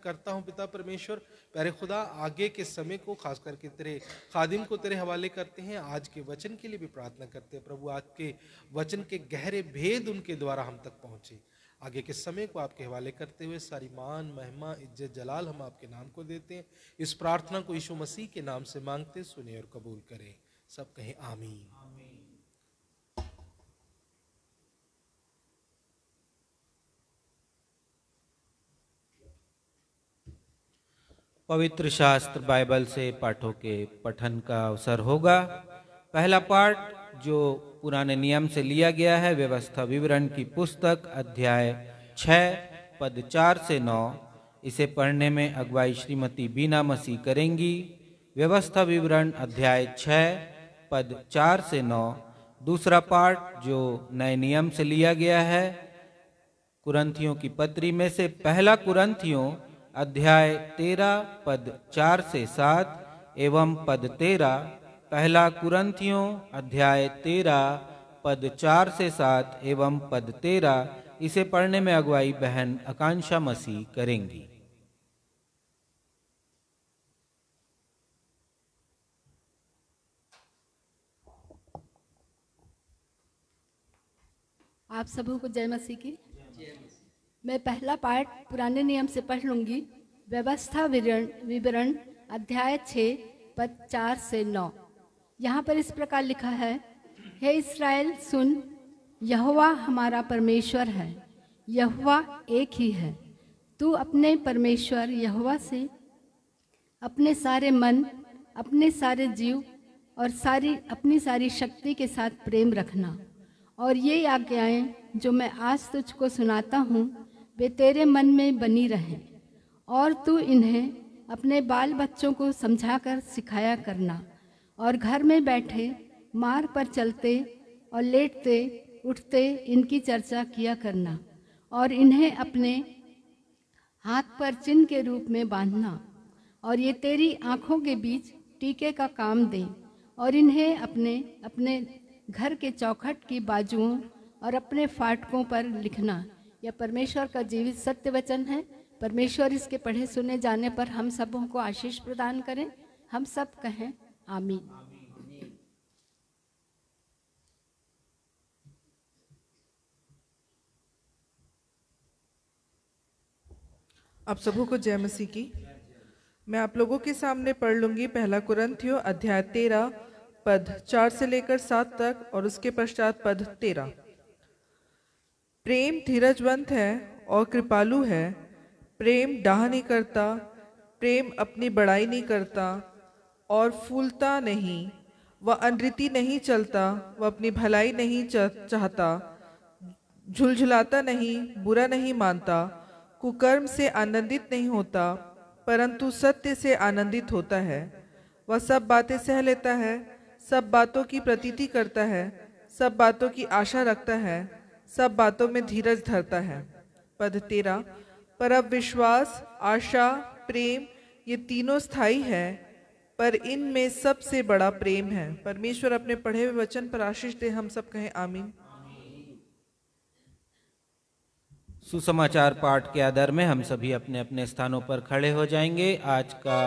करता हूँ पिता परमेश्वर। प्यारे खुदा, आगे के समय को खास करके तेरे खादिम को तेरे हवाले करते हैं। आज के वचन के लिए भी प्रार्थना करते हैं प्रभु, आज के वचन के गहरे भेद उनके द्वारा हम तक पहुँचे। आगे के समय को आपके हवाले करते हुए सारी मान, महिमा, इज्जत, जलाल हम आपके नाम को देते हैं। इस प्रार्थना को यीशु मसीह के नाम से मांगते, सुने और कबूल करें। सब कहें आमीन। पवित्र शास्त्र बाइबल से पाठों के पठन का अवसर होगा। पहला पाठ जो पुराने नियम से लिया गया है, व्यवस्था विवरण की पुस्तक अध्याय 6 पद 4 से 9। इसे पढ़ने में अगुवाई श्रीमती बीना मसीह करेंगी। व्यवस्था विवरण अध्याय 6 पद 4 से 9। दूसरा पाठ जो नए नियम से लिया गया है, कुरंथियों की पत्री में से पहला कुरंथियों अध्याय 13 पद 4 से 7 एवं पद 13। पहला कुरंथियों अध्याय 13 पद 4 से 7 एवं पद 13। इसे पढ़ने में अगुवाई बहन आकांक्षा मसीह करेंगी। आप सबों को जय मसीह की। मैं पहला पाठ पुराने नियम से पढ़ लूंगी। व्यवस्था विवरण अध्याय 6 पद 4 से 9। यहाँ पर इस प्रकार लिखा है, हे इस्राएल सुन, यहोवा हमारा परमेश्वर है, यहोवा एक ही है। तू अपने परमेश्वर यहोवा से अपने सारे मन, अपने सारे जीव और अपनी सारी शक्ति के साथ प्रेम रखना। और ये आज्ञाएं जो मैं आज तुझको सुनाता हूँ वे तेरे मन में बनी रहें, और तू इन्हें अपने बाल बच्चों को समझाकर सिखाया करना। और घर में बैठे, मार्ग पर चलते और लेटते उठते इनकी चर्चा किया करना, और इन्हें अपने हाथ पर चिन्ह के रूप में बांधना। और ये तेरी आँखों के बीच टीके का काम दें, और इन्हें अपने अपने घर के चौखट की बाजुओं और अपने फाटकों पर लिखना। यह परमेश्वर का जीवित सत्य वचन है। परमेश्वर इसके पढ़े सुने जाने पर हम सबों को आशीष प्रदान करें। हम सब कहें आमीन। आप सबों को जय मसीह की। मैं आप लोगों के सामने पढ़ लूंगी पहला कुरिन्थियों अध्याय 13 पद 4 से लेकर 7 तक और उसके पश्चात पद 13। प्रेम धीरजवंत है और कृपालु है। प्रेम डाह नहीं करता, प्रेम अपनी बड़ाई नहीं करता और फूलता नहीं। वह अनरीति नहीं चलता, वह अपनी भलाई नहीं चाहता, झुलझुलाता नहीं, बुरा नहीं मानता, कुकर्म से आनंदित नहीं होता, परंतु सत्य से आनंदित होता है। वह सब बातें सह लेता है, सब बातों की प्रतीति करता है, सब बातों की आशा रखता है, सब बातों में धीरज धरता है। पद 13। पर अब विश्वास, आशा, प्रेम ये तीनों स्थायी है, पर इनमें सबसे बड़ा प्रेम है। परमेश्वर अपने पढ़े हुए वचन पर आशीष दे। हम सब कहें आमीन। सुसमाचार पाठ के आधार में हम सभी अपने अपने स्थानों पर खड़े हो जाएंगे। आज का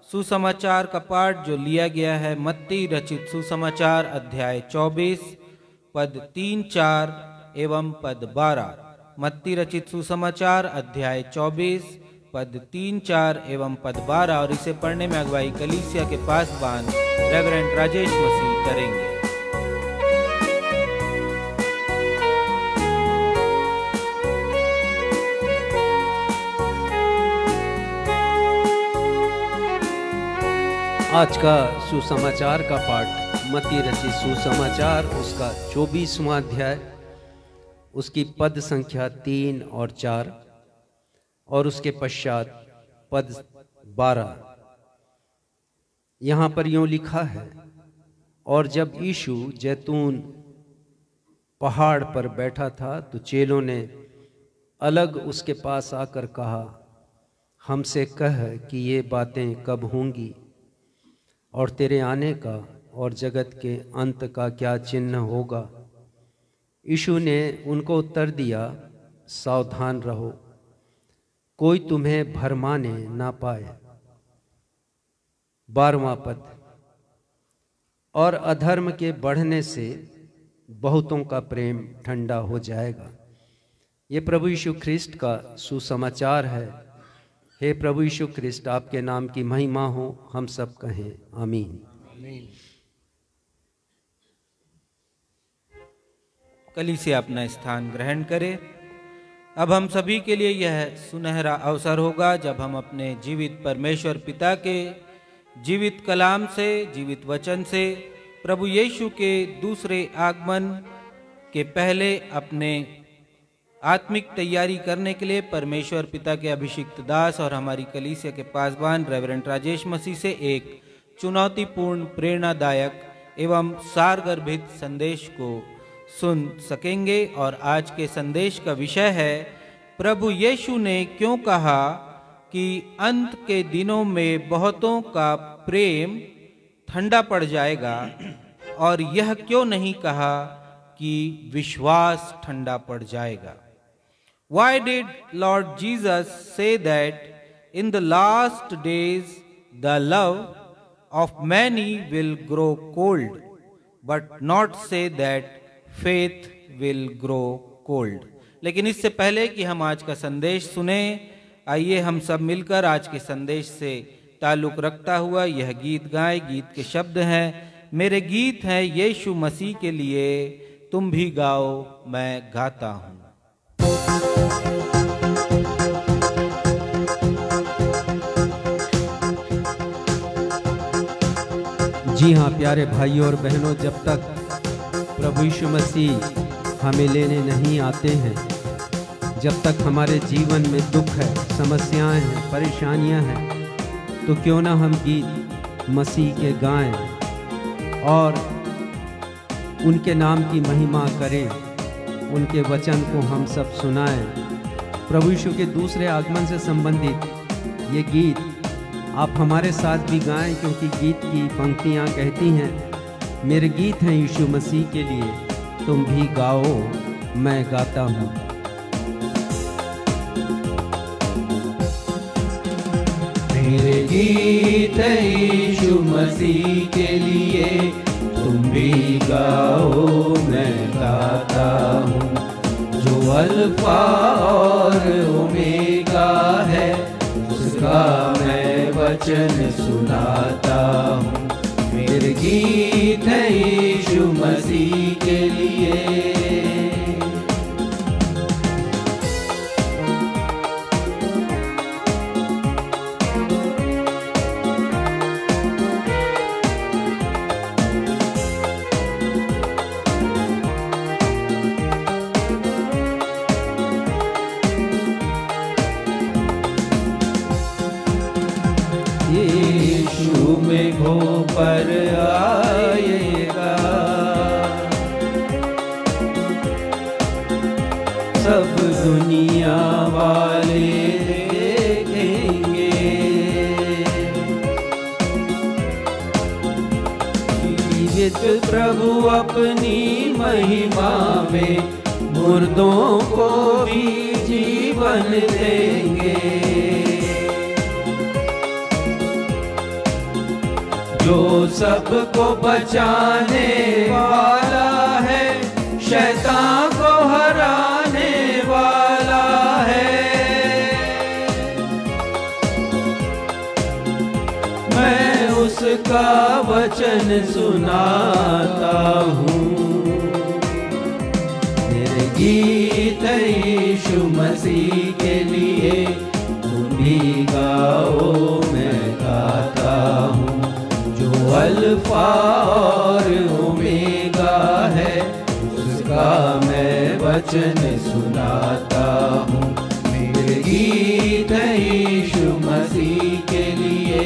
सुसमाचार का पाठ जो लिया गया है मत्ती रचित सुसमाचार अध्याय 24 पद 3, 4 एवं पद 12। मत्ती रचित सुसमाचार अध्याय 24 पद 3, 4 एवं पद 12। और इसे पढ़ने में अगुवाई कलीसिया के पासवान रेवरेंड राजेश मसीह करेंगे। आज का सुसमाचार का पाठ मत्ती रचित सुसमाचार उसका 24वां अध्याय, उसकी पद संख्या 3 और 4 और उसके पश्चात पद 12। यहाँ पर यूं लिखा है, और जब यीशु जैतून पहाड़ पर बैठा था तो चेलों ने अलग उसके पास आकर कहा, हमसे कह कि ये बातें कब होंगी और तेरे आने का और जगत के अंत का क्या चिन्ह होगा। यीशु ने उनको उत्तर दिया, सावधान रहो, कोई तुम्हें भरमाने ना पाए। 12वां पद। और अधर्म के बढ़ने से बहुतों का प्रेम ठंडा हो जाएगा। ये प्रभु यीशु ख्रिस्ट का सुसमाचार है। हे प्रभु यीशु ख्रिस्ट, आपके नाम की महिमा हो। हम सब कहें आमीन। कलीसिया अपना स्थान ग्रहण करे। अब हम सभी के लिए यह सुनहरा अवसर होगा जब हम अपने जीवित परमेश्वर पिता के जीवित कलाम से, जीवित वचन से प्रभु यीशु के दूसरे आगमन के पहले अपने आत्मिक तैयारी करने के लिए परमेश्वर पिता के अभिषिक्त दास और हमारी कलीसिया के पासवान रेवरेंड राजेश मसीह से एक चुनौतीपूर्ण, प्रेरणादायक एवं सारगर्भित संदेश को सुन सकेंगे। और आज के संदेश का विषय है, प्रभु यीशु ने क्यों कहा कि अंत के दिनों में बहुतों का प्रेम ठंडा पड़ जाएगा, और यह क्यों नहीं कहा कि विश्वास ठंडा पड़ जाएगा। Why did Lord Jesus say that in the last days the love of many will grow cold, but not say that faith will grow cold? लेकिन इससे पहले कि हम आज का संदेश सुने, आइए हम सब मिलकर आज के संदेश से ताल्लुक रखता हुआ यह गीत गाएं। गीत के शब्द हैं, मेरे गीत हैं यीशु मसीह के लिए, तुम भी गाओ मैं गाता हूँ। जी हाँ प्यारे भाइयों और बहनों, जब तक प्रभु यीशु मसीह हमें लेने नहीं आते हैं, जब तक हमारे जीवन में दुख है, समस्याएं हैं, परेशानियां हैं, तो क्यों ना हम गीत मसीह के गाएं और उनके नाम की महिमा करें, उनके वचन को हम सब सुनाएं। प्रभु यीशु के दूसरे आगमन से संबंधित ये गीत आप हमारे साथ भी गाएं, क्योंकि गीत की पंक्तियां कहती हैं, मेरे गीत हैं यीशु मसीह के लिए, तुम भी गाओ मैं गाता हूँ। मेरे गीत है यीशु मसीह के लिए, तुम भी गाओ मैं गाता हूँ। जो अल्फा और ओमेगा है, उसका मैं वचन सुनाता हूँ। मेरे गीत है यीशु मसीह के लिए। यीशु मेघों पर आएगा, सब दुनिया वाले देखेंगे। जीवित प्रभु अपनी महिमा में मुर्दों को भी जीवन देंगे। जो सबको बचाने वाला है, शैतान को हराने वाला है। मैं उसका वचन सुनाता हूँ। मेरे गीत है यीशु मसीह के लिए, तुम भी गाओ मैं गाता हूँ। जो अल्फा और ओमेगा है, उसका मैं वचन सुनाता हूँ। मेरे गीत है यीशु मसीह के लिए।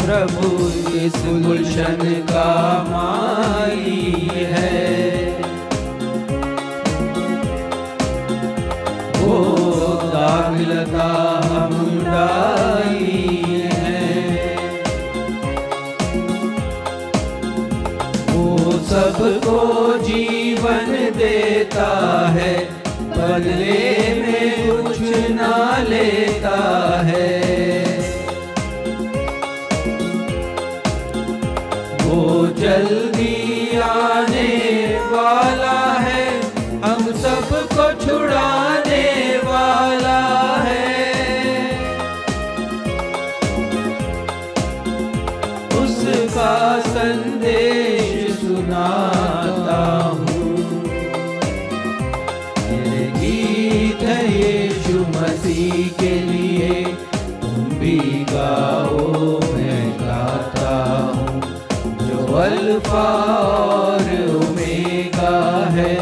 प्रभु इस गुलशन का माली है, वो दाग लगा हम डाली है। वो सबको जीवन देता है, बदले में कुछ ना लेता है। वो जल्दी आने वाला है, हम सबको छुड़ाने वाला है। उसका संदेश सुनाता हूँ। मेरे गीत है यीशु मसीह के लिए, तुम भी गाओ मैं गाता हूँ। अल्फा और ओमेगा है,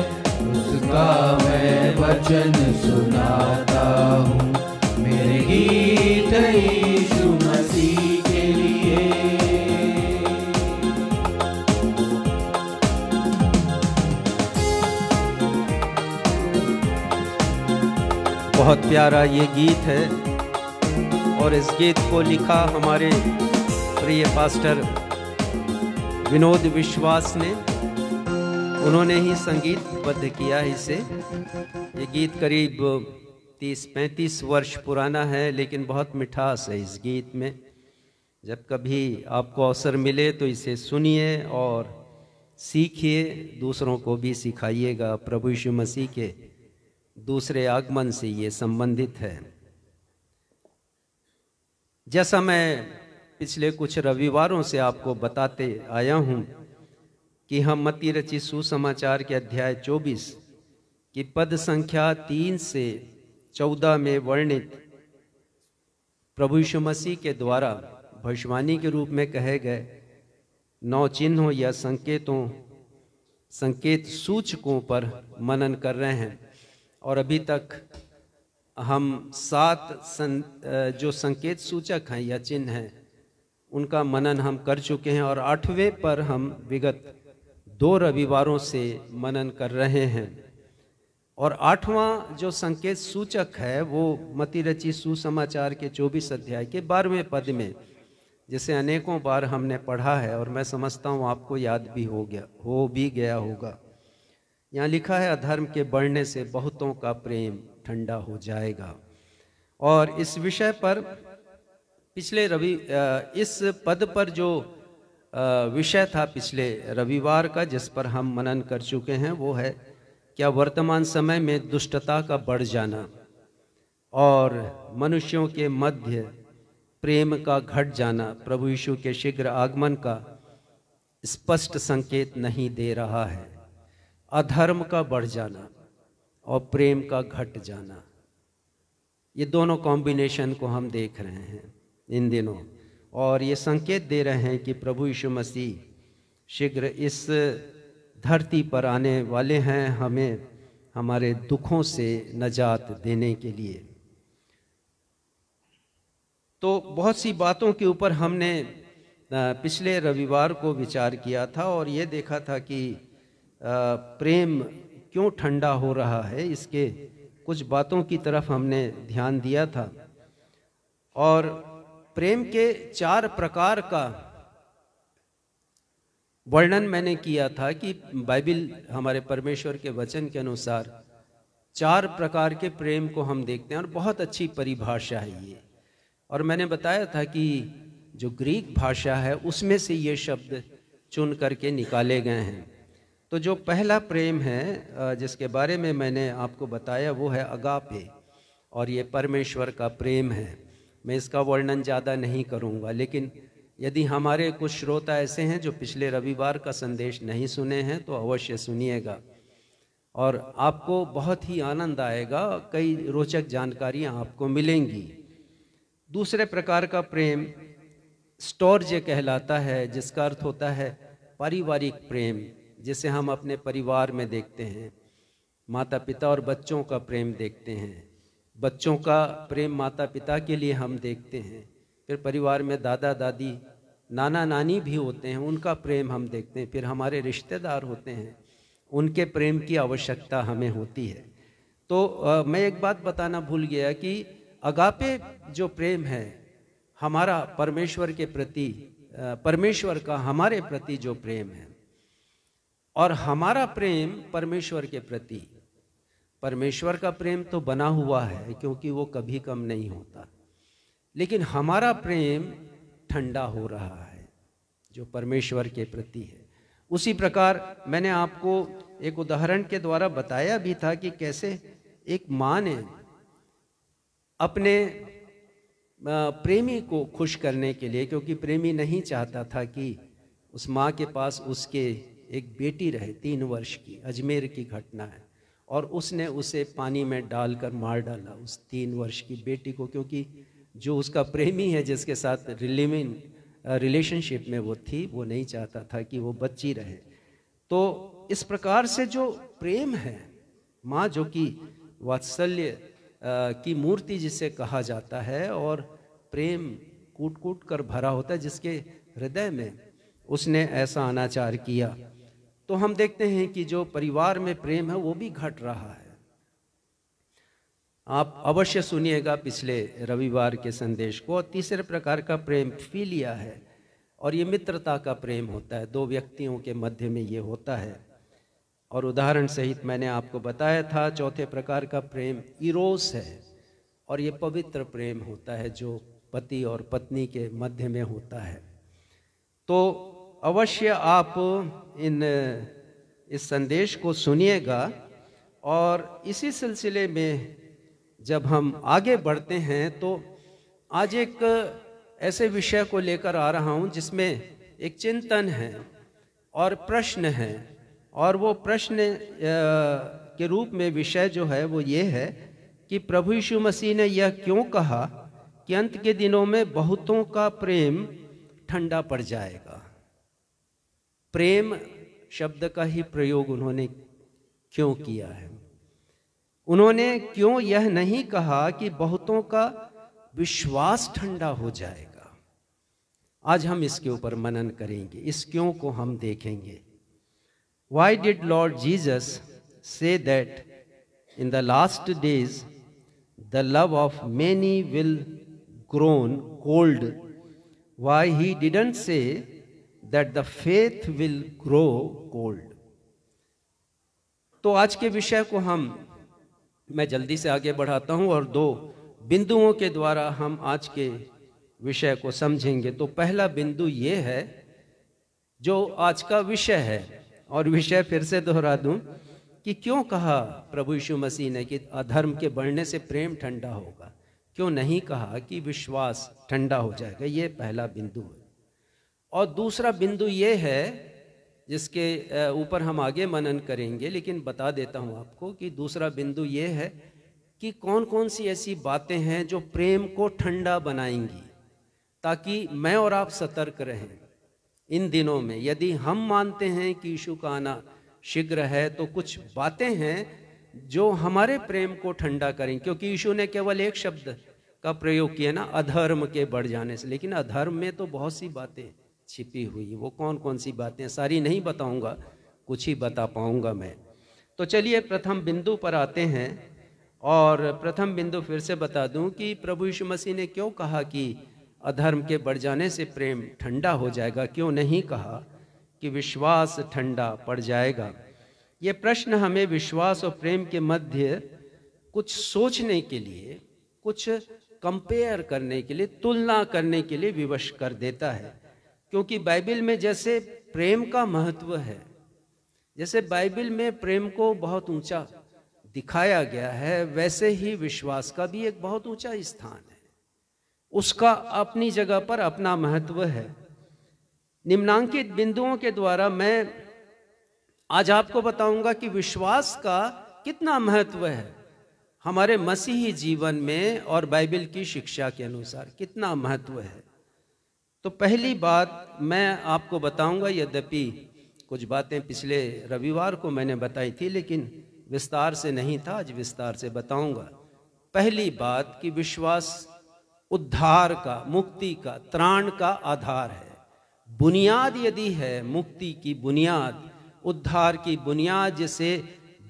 उसका मैं वचन सुनाता हूँ। मेरे गीत है यीशु मसीह के लिए। बहुत प्यारा ये गीत है और इस गीत को लिखा हमारे प्रिय पास्टर विनोद विश्वास ने। उन्होंने ही संगीतबद्ध किया इसे। ये गीत करीब 30-35 वर्ष पुराना है, लेकिन बहुत मिठास है इस गीत में। जब कभी आपको अवसर मिले तो इसे सुनिए और सीखिए, दूसरों को भी सिखाइएगा। प्रभु यीशु मसीह के दूसरे आगमन से ये संबंधित है। जैसा मैं पिछले कुछ रविवारों से आपको बताते आया हूँ कि हम मत्ती रचित सुसमाचार के अध्याय 24 की पद संख्या 3 से 14 में वर्णित प्रभु यीशु मसीह के द्वारा भविष्यवाणी के रूप में कहे गए 9 चिन्हों या संकेत सूचकों पर मनन कर रहे हैं। और अभी तक हम 7 जो संकेत सूचक हैं या चिन्ह हैं उनका मनन हम कर चुके हैं, और 8वें पर हम विगत 2 रविवारों से मनन कर रहे हैं। और 8वां जो संकेत सूचक है वो मत्ती रचित सुसमाचार के 24 अध्याय के 12वें पद में, जिसे अनेकों बार हमने पढ़ा है और मैं समझता हूँ आपको याद भी हो गया होगा। यहाँ लिखा है, अधर्म के बढ़ने से बहुतों का प्रेम ठंडा हो जाएगा। और इस विषय पर इस पद पर जो विषय था पिछले रविवार का, जिस पर हम मनन कर चुके हैं, वो है क्या वर्तमान समय में दुष्टता का बढ़ जाना और मनुष्यों के मध्य प्रेम का घट जाना प्रभु यीशु के शीघ्र आगमन का स्पष्ट संकेत नहीं दे रहा है। अधर्म का बढ़ जाना और प्रेम का घट जाना, ये दोनों कॉम्बिनेशन को हम देख रहे हैं इन दिनों, और ये संकेत दे रहे हैं कि प्रभु यीशु मसीह शीघ्र इस धरती पर आने वाले हैं हमें हमारे दुखों से निजात देने के लिए। तो बहुत सी बातों के ऊपर हमने पिछले रविवार को विचार किया था और ये देखा था कि प्रेम क्यों ठंडा हो रहा है, इसके कुछ बातों की तरफ हमने ध्यान दिया था। और प्रेम के 4 प्रकार का वर्णन मैंने किया था कि बाइबल हमारे परमेश्वर के वचन के अनुसार 4 प्रकार के प्रेम को हम देखते हैं, और बहुत अच्छी परिभाषा है ये। और मैंने बताया था कि जो ग्रीक भाषा है उसमें से ये शब्द चुन करके निकाले गए हैं। तो जो पहला प्रेम है जिसके बारे में मैंने आपको बताया वो है अगापे, और ये परमेश्वर का प्रेम है। मैं इसका वर्णन ज़्यादा नहीं करूँगा, लेकिन यदि हमारे कुछ श्रोता ऐसे हैं जो पिछले रविवार का संदेश नहीं सुने हैं तो अवश्य सुनिएगा और आपको बहुत ही आनंद आएगा, कई रोचक जानकारियाँ आपको मिलेंगी। दूसरे प्रकार का प्रेम स्टोर्जे कहलाता है, जिसका अर्थ होता है पारिवारिक प्रेम, जिसे हम अपने परिवार में देखते हैं। माता पिता और बच्चों का प्रेम देखते हैं, बच्चों का प्रेम माता पिता के लिए हम देखते हैं। फिर परिवार में दादा दादी नाना नानी भी होते हैं, उनका प्रेम हम देखते हैं। फिर हमारे रिश्तेदार होते हैं, उनके प्रेम की आवश्यकता हमें होती है। तो मैं एक बात बताना भूल गया कि अगापे जो प्रेम है हमारा परमेश्वर के प्रति, परमेश्वर का हमारे प्रति जो प्रेम है, और हमारा प्रेम परमेश्वर के प्रति, परमेश्वर का प्रेम तो बना हुआ है क्योंकि वो कभी कम नहीं होता, लेकिन हमारा प्रेम ठंडा हो रहा है जो परमेश्वर के प्रति है। उसी प्रकार मैंने आपको एक उदाहरण के द्वारा बताया भी था कि कैसे एक माँ ने अपने प्रेमी को खुश करने के लिए, क्योंकि प्रेमी नहीं चाहता था कि उस माँ के पास उसके एक बेटी रहे 3 वर्ष की, अजमेर की घटना है, और उसने उसे पानी में डालकर मार डाला उस 3 वर्ष की बेटी को, क्योंकि जो उसका प्रेमी है जिसके साथ रिलेशनशिप में वो थी, वो नहीं चाहता था कि वो बच्ची रहे। तो इस प्रकार से जो प्रेम है, माँ जो कि वात्सल्य की मूर्ति जिसे कहा जाता है, और प्रेम कूट कूट कर भरा होता है, जिसके हृदय में उसने ऐसा अनाचार किया, तो हम देखते हैं कि जो परिवार में प्रेम है वो भी घट रहा है। आप अवश्य सुनिएगा पिछले रविवार के संदेश को। तीसरे प्रकार का प्रेम फिलिया है, और ये मित्रता का प्रेम होता है, 2 व्यक्तियों के मध्य में ये होता है। और उदाहरण सहित मैंने आपको बताया था चौथे प्रकार का प्रेम इरोस है, और ये पवित्र प्रेम होता है जो पति और पत्नी के मध्य में होता है। तो अवश्य आप इस संदेश को सुनिएगा, और इसी सिलसिले में जब हम आगे बढ़ते हैं तो आज एक ऐसे विषय को लेकर आ रहा हूं जिसमें एक चिंतन है और प्रश्न है, और वो प्रश्न के रूप में विषय जो है वो ये है कि प्रभु यीशु मसीह ने यह क्यों कहा कि अंत के दिनों में बहुतों का प्रेम ठंडा पड़ जाएगा। प्रेम शब्द का ही प्रयोग उन्होंने क्यों किया है? उन्होंने क्यों यह नहीं कहा कि बहुतों का विश्वास ठंडा हो जाएगा? आज हम इसके ऊपर मनन करेंगे, इस क्यों को हम देखेंगे। Why did Lord Jesus say that in the last days the love of many will grow cold? Why he didn't say that the faith will grow cold? तो आज के विषय को मैं जल्दी से आगे बढ़ाता हूं और 2 बिंदुओं के द्वारा हम आज के विषय को समझेंगे। तो पहला बिंदु ये है जो आज का विषय है, और विषय फिर से दोहरा दूं कि क्यों कहा प्रभु यीशु मसीह ने कि अधर्म के बढ़ने से प्रेम ठंडा होगा, क्यों नहीं कहा कि विश्वास ठंडा हो जाएगा। ये पहला बिंदु है। और दूसरा बिंदु ये है जिसके ऊपर हम आगे मनन करेंगे, लेकिन बता देता हूं आपको कि दूसरा बिंदु ये है कि कौन कौन सी ऐसी बातें हैं जो प्रेम को ठंडा बनाएंगी, ताकि मैं और आप सतर्क रहें इन दिनों में। यदि हम मानते हैं कि यीशु का आना शीघ्र है, तो कुछ बातें हैं जो हमारे प्रेम को ठंडा करें, क्योंकि यीशु ने केवल एक शब्द का प्रयोग किया ना, अधर्म के बढ़ जाने से, लेकिन अधर्म में तो बहुत सी बातें छिपी हुई। वो कौन कौन सी बातें, सारी नहीं बताऊंगा, कुछ ही बता पाऊंगा मैं। तो चलिए प्रथम बिंदु पर आते हैं, और प्रथम बिंदु फिर से बता दूं कि प्रभु यीशु मसीह ने क्यों कहा कि अधर्म के बढ़ जाने से प्रेम ठंडा हो जाएगा, क्यों नहीं कहा कि विश्वास ठंडा पड़ जाएगा। ये प्रश्न हमें विश्वास और प्रेम के मध्य कुछ सोचने के लिए, कुछ कंपेयर करने के लिए, तुलना करने के लिए विवश कर देता है। क्योंकि बाइबल में जैसे प्रेम का महत्व है, जैसे बाइबल में प्रेम को बहुत ऊंचा दिखाया गया है, वैसे ही विश्वास का भी एक बहुत ऊंचा स्थान है। उसका अपनी जगह पर अपना महत्व है। निम्नांकित बिंदुओं के द्वारा मैं आज आपको बताऊंगा कि विश्वास का कितना महत्व है हमारे मसीही जीवन में, और बाइबल की शिक्षा के अनुसार कितना महत्व है। तो पहली बात मैं आपको बताऊंगा, यद्यपि कुछ बातें पिछले रविवार को मैंने बताई थी, लेकिन विस्तार से नहीं था, आज विस्तार से बताऊंगा। पहली बात कि विश्वास उद्धार का, मुक्ति का, त्राण का आधार है। बुनियाद यदि है, मुक्ति की बुनियाद, उद्धार की बुनियाद, जिसे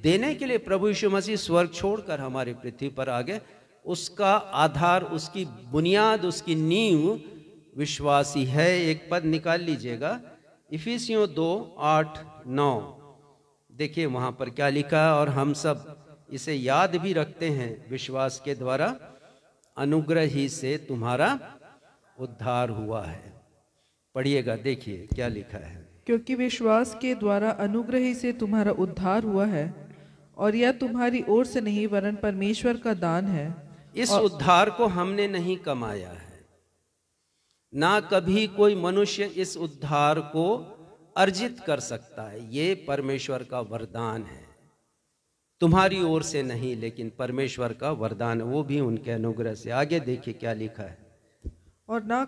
देने के लिए प्रभु यीशु मसीह स्वर्ग छोड़कर हमारे पृथ्वी पर आ गए, उसका आधार, उसकी बुनियाद, उसकी नींव विश्वासी है। एक पद निकाल लीजिएगा, इफिसियों 2:8-9। देखिए वहां पर क्या लिखा है, और हम सब इसे याद भी रखते हैं। विश्वास के द्वारा अनुग्रह ही से तुम्हारा उद्धार हुआ है। पढ़िएगा, देखिए क्या लिखा है। क्योंकि विश्वास के द्वारा अनुग्रह ही से तुम्हारा उद्धार हुआ है, और यह तुम्हारी ओर से नहीं वरन परमेश्वर का दान है। इस उद्धार को हमने नहीं कमाया है, ना कभी कोई मनुष्य इस उद्धार को अर्जित कर सकता है। ये परमेश्वर का वरदान है, तुम्हारी ओर से नहीं, लेकिन परमेश्वर का वरदान, वो भी उनके अनुग्रह से। आगे देखिए क्या लिखा है। और ना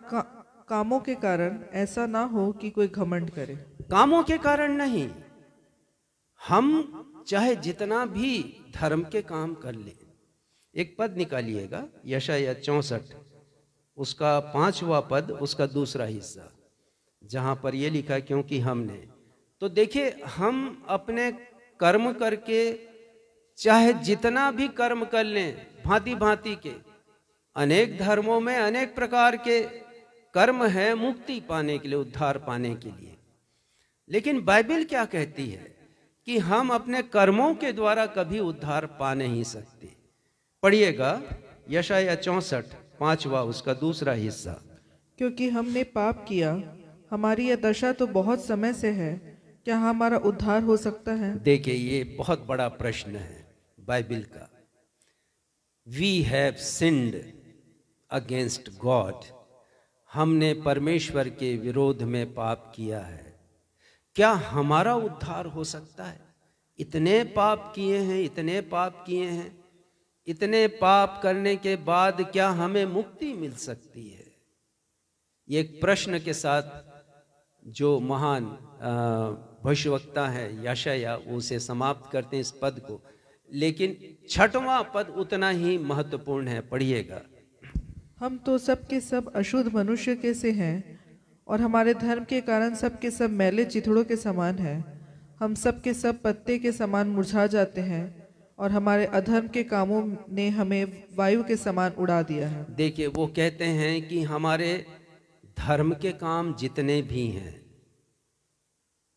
कामों के कारण, ऐसा ना हो कि कोई घमंड करे। कामों के कारण नहीं, हम चाहे जितना भी धर्म के काम कर ले। एक पद निकालिएगा, यशायाह 64 उसका 5वां पद, उसका दूसरा हिस्सा, जहां पर यह लिखा क्योंकि हमने। तो देखिए, हम अपने कर्म करके चाहे जितना भी कर्म कर लें, भांति भांति के अनेक धर्मों में अनेक प्रकार के कर्म है मुक्ति पाने के लिए, उद्धार पाने के लिए। लेकिन बाइबल क्या कहती है कि हम अपने कर्मों के द्वारा कभी उद्धार पा नहीं सकते। पढ़िएगा यशायाह 64 5वां उसका दूसरा हिस्सा। क्योंकि हमने पाप किया, हमारी यह दशा तो बहुत समय से है, क्या हमारा उद्धार हो सकता है? देखिए, ये बहुत बड़ा प्रश्न है बाइबल का। We have sinned against God, हमने परमेश्वर के विरोध में पाप किया है, क्या हमारा उद्धार हो सकता है? इतने पाप किए हैं, इतने पाप किए हैं, इतने पाप करने के बाद क्या हमें मुक्ति मिल सकती है? ये एक प्रश्न के साथ जो महान भविष्यवक्ता है यशायाह उसे समाप्त करते हैं इस पद को। लेकिन 6वां पद उतना ही महत्वपूर्ण है, पढ़िएगा। हम तो सब के सब अशुद्ध मनुष्य के से हैं, और हमारे धर्म के कारण सब के सब मैले चिथड़ों के समान हैं। हम सब के सब पत्ते के समान मुरझा जाते हैं, और हमारे अधर्म के कामों ने हमें वायु के समान उड़ा दिया है। देखिए, वो कहते हैं कि हमारे धर्म के काम जितने भी हैं,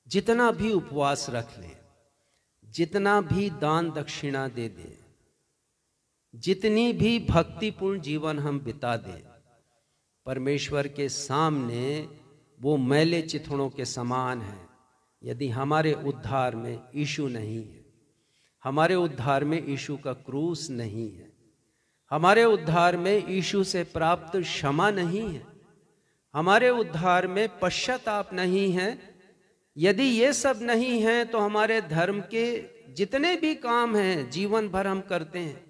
जितना भी उपवास रख लें, जितना भी दान दक्षिणा दे दें, जितनी भी भक्तिपूर्ण जीवन हम बिता दें, परमेश्वर के सामने वो मैले चिथड़ों के समान है यदि हमारे उद्धार में यीशु नहीं है, हमारे उद्धार में यीशु का क्रूस नहीं है, हमारे उद्धार में यीशु से प्राप्त क्षमा नहीं है, हमारे उद्धार में पश्चाताप नहीं है। यदि ये सब नहीं है तो हमारे धर्म के जितने भी काम हैं जीवन भर हम करते हैं,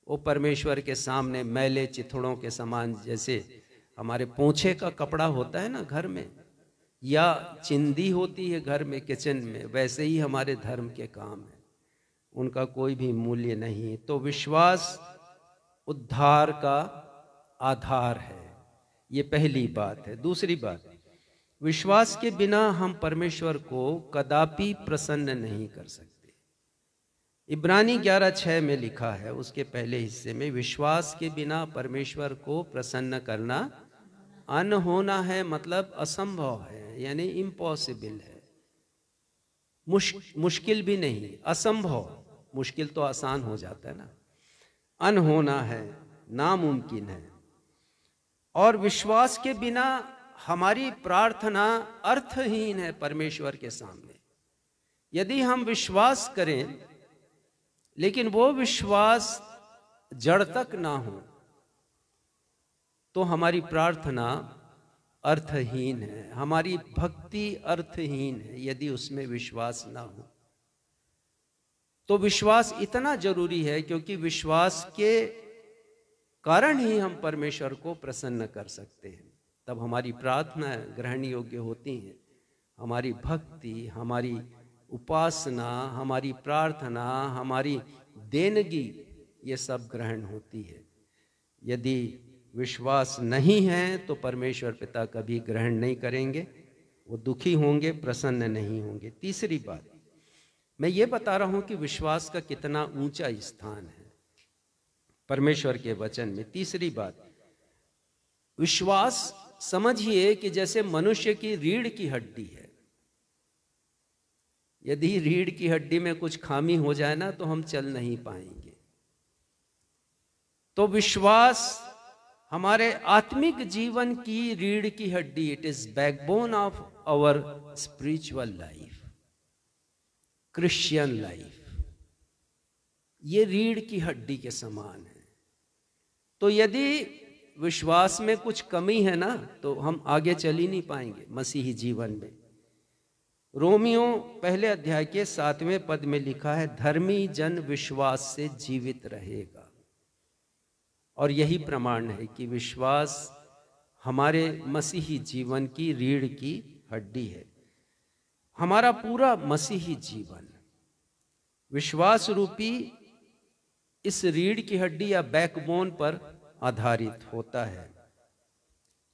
वो परमेश्वर के सामने मैले चिथड़ों के समान, जैसे हमारे पोंछे का कपड़ा होता है ना घर में, या चिंदी होती है घर में किचन में, वैसे ही हमारे धर्म के काम हैं, उनका कोई भी मूल्य नहीं। तो विश्वास उद्धार का आधार है, ये पहली बात है। दूसरी बात, विश्वास के बिना हम परमेश्वर को कदापि प्रसन्न नहीं कर सकते। इब्रानी 11:6 में लिखा है, उसके पहले हिस्से में, विश्वास के बिना परमेश्वर को प्रसन्न करना अनहोना है, मतलब असंभव है, यानी इम्पॉसिबल है, मुश्किल भी नहीं, असंभव। मुश्किल तो आसान हो जाता है ना, अनहोना है, नामुमकिन है। और विश्वास के बिना हमारी प्रार्थना अर्थहीन है परमेश्वर के सामने। यदि हम विश्वास करें लेकिन वो विश्वास जड़ तक ना हो तो हमारी प्रार्थना अर्थहीन है, हमारी भक्ति अर्थहीन है यदि उसमें विश्वास ना हो। तो विश्वास इतना जरूरी है क्योंकि विश्वास के कारण ही हम परमेश्वर को प्रसन्न कर सकते हैं, तब हमारी प्रार्थना ग्रहण योग्य होती हैं, हमारी भक्ति, हमारी उपासना, हमारी प्रार्थना, हमारी देनगी, ये सब ग्रहण होती है। यदि विश्वास नहीं है तो परमेश्वर पिता कभी ग्रहण नहीं करेंगे, वो दुखी होंगे, प्रसन्न नहीं होंगे। तीसरी बात, मैं ये बता रहा हूं कि विश्वास का कितना ऊंचा स्थान है परमेश्वर के वचन में। तीसरी बात, विश्वास समझिए कि जैसे मनुष्य की रीढ़ की हड्डी है। यदि रीढ़ की हड्डी में कुछ खामी हो जाए ना तो हम चल नहीं पाएंगे। तो विश्वास हमारे आत्मिक जीवन की रीढ़ की हड्डी, it is backbone of our spiritual life, Christian life. ये रीढ़ की हड्डी के समान है। तो यदि विश्वास में कुछ कमी है ना तो हम आगे चल ही नहीं पाएंगे मसीही जीवन में। रोमियो 1 अध्याय के 7वें पद में लिखा है, धर्मी जन विश्वास से जीवित रहेगा। और यही प्रमाण है कि विश्वास हमारे मसीही जीवन की रीढ़ की हड्डी है। हमारा पूरा मसीही जीवन विश्वास रूपी इस रीढ़ की हड्डी या बैकबोन पर आधारित होता है।